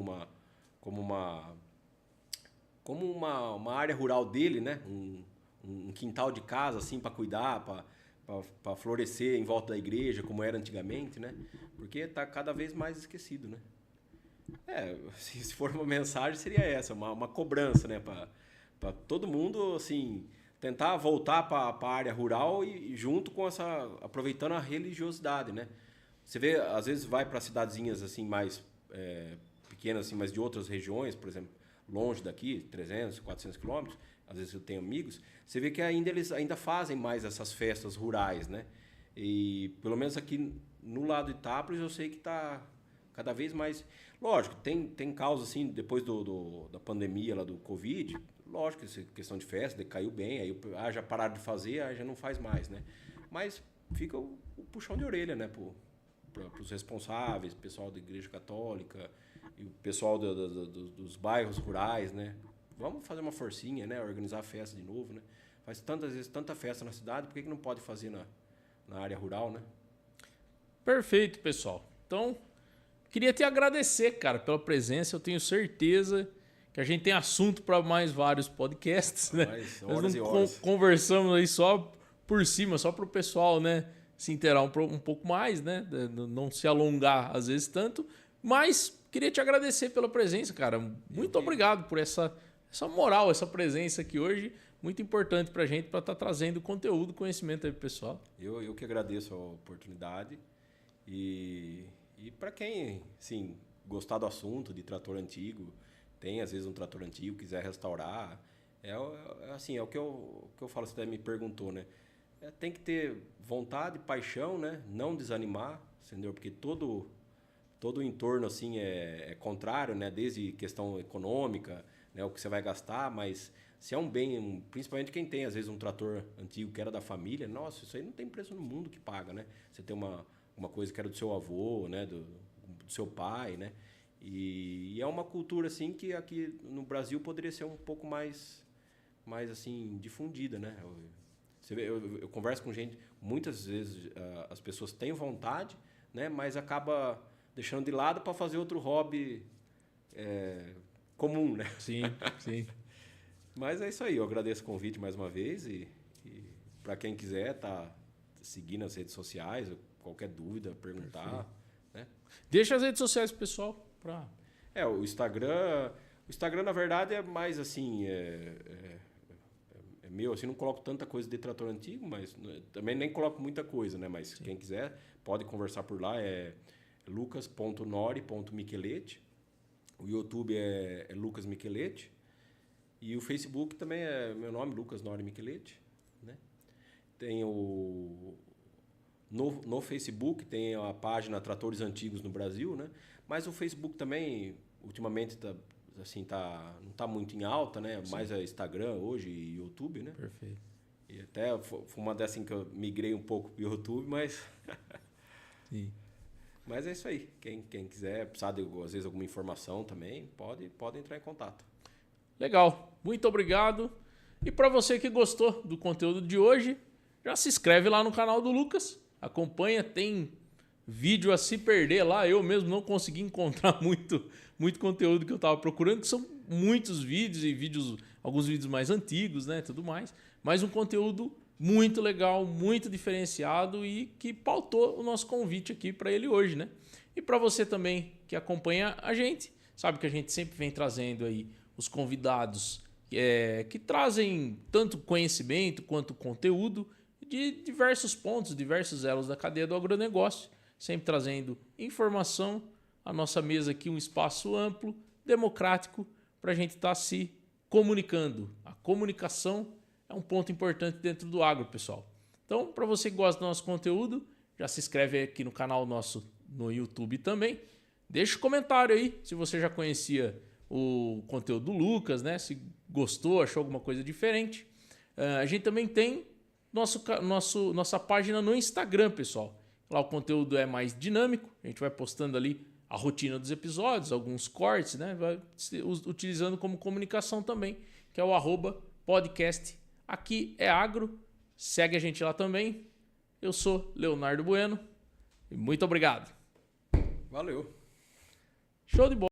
uma área rural dele, né? Um quintal de casa assim para cuidar, para florescer em volta da igreja, como era antigamente, né? Porque está cada vez mais esquecido, né? Se for uma mensagem, seria essa, uma cobrança, né? Para todo mundo, assim, tentar voltar para a área rural e junto com aproveitando a religiosidade, né? Você vê, às vezes vai para cidadezinhas assim mais pequenas, assim, mas de outras regiões, por exemplo, longe daqui, 300, 400 quilômetros, às vezes eu tenho amigos, você vê que eles ainda fazem mais essas festas rurais, né? E pelo menos aqui no lado de Itápolis eu sei que está cada vez mais... Lógico, tem causa assim, depois da pandemia lá do Covid, lógico, essa questão de festa, caiu bem, aí já pararam de fazer, aí já não faz mais, né? Mas fica o puxão de orelha, né? Para os responsáveis, pessoal da Igreja Católica e o pessoal dos bairros rurais, né? Vamos fazer uma forcinha, né? Organizar a festa de novo, né? Faz tantas vezes tanta festa na cidade, por que não pode fazer na área rural, né? Perfeito, pessoal. Então, queria te agradecer, cara, pela presença. Eu tenho certeza que a gente tem assunto para mais vários podcasts, né? Horas e horas. Conversamos aí só por cima, só para o pessoal, né, se inteirar um pouco mais, né? Não se alongar às vezes tanto. Mas queria te agradecer pela presença, cara. Muito obrigado por essa moral, essa presença aqui hoje. Muito importante para a gente, para estar trazendo conteúdo, conhecimento aí pro pessoal. Eu que agradeço a oportunidade. E para quem, sim, gostar do assunto de trator antigo, tem às vezes um trator antigo, quiser restaurar, assim, é o que eu falo, você até me perguntou, né? Tem que ter vontade, paixão, né? Não desanimar, entendeu? Porque todo o entorno assim é contrário, né? Desde questão econômica, né? O que você vai gastar, mas se é um bem, principalmente quem tem às vezes um trator antigo que era da família, nossa, isso aí não tem preço no mundo que paga, né? Você tem uma coisa que era do seu avô, né? Do seu pai, né? E é uma cultura assim que aqui no Brasil poderia ser um pouco mais assim difundida, né? Você vê, eu converso com gente, muitas vezes as pessoas têm vontade, né? Mas acaba deixando de lado para fazer outro hobby comum, né? Sim, sim. Mas é isso aí, eu agradeço o convite mais uma vez e para quem quiser tá seguindo as redes sociais, qualquer dúvida, perguntar, né? Deixa as redes sociais pro pessoal para... O Instagram na verdade é mais assim, meu, assim, não coloco tanta coisa de trator antigo, mas também nem coloco muita coisa, né? Mas sim, quem quiser pode conversar por lá, é lucas.nori.michelete. O YouTube é Lucas Michelete. E o Facebook também é meu nome, Lucas Nori Michelete, né? Tem no Facebook tem a página Tratores Antigos no Brasil, né? Mas o Facebook também, ultimamente, não está muito em alta, né? Sim. Mais é Instagram hoje e YouTube, né? Perfeito. E até foi uma dessas assim que eu migrei um pouco para o YouTube, mas... Sim. Mas é isso aí. Quem quiser, precisar de, às vezes, alguma informação também, pode entrar em contato. Legal. Muito obrigado. E para você que gostou do conteúdo de hoje, já se inscreve lá no canal do Lucas. Acompanha, tem vídeo a se perder lá. Eu mesmo não consegui encontrar muito conteúdo que eu estava procurando, que são muitos vídeos e alguns vídeos mais antigos, né, tudo mais. Mas um conteúdo muito legal, muito diferenciado e que pautou o nosso convite aqui para ele hoje, né? E para você também que acompanha a gente, sabe que a gente sempre vem trazendo aí os convidados que trazem tanto conhecimento quanto conteúdo de diversos pontos, diversos elos da cadeia do agronegócio, sempre trazendo informação. A nossa mesa aqui, um espaço amplo, democrático, para a gente estar se comunicando. A comunicação é um ponto importante dentro do agro, pessoal. Então, para você que gosta do nosso conteúdo, já se inscreve aqui no canal nosso no YouTube também. Deixa um comentário aí se você já conhecia o conteúdo do Lucas, né? Se gostou, achou alguma coisa diferente. A gente também tem nossa página no Instagram, pessoal. Lá o conteúdo é mais dinâmico, a gente vai postando ali a rotina dos episódios, alguns cortes, né? Vai utilizando como comunicação também, que é o @podcast. Aqui é Agro, segue a gente lá também. Eu sou Leonardo Bueno e muito obrigado. Valeu. Show de bola.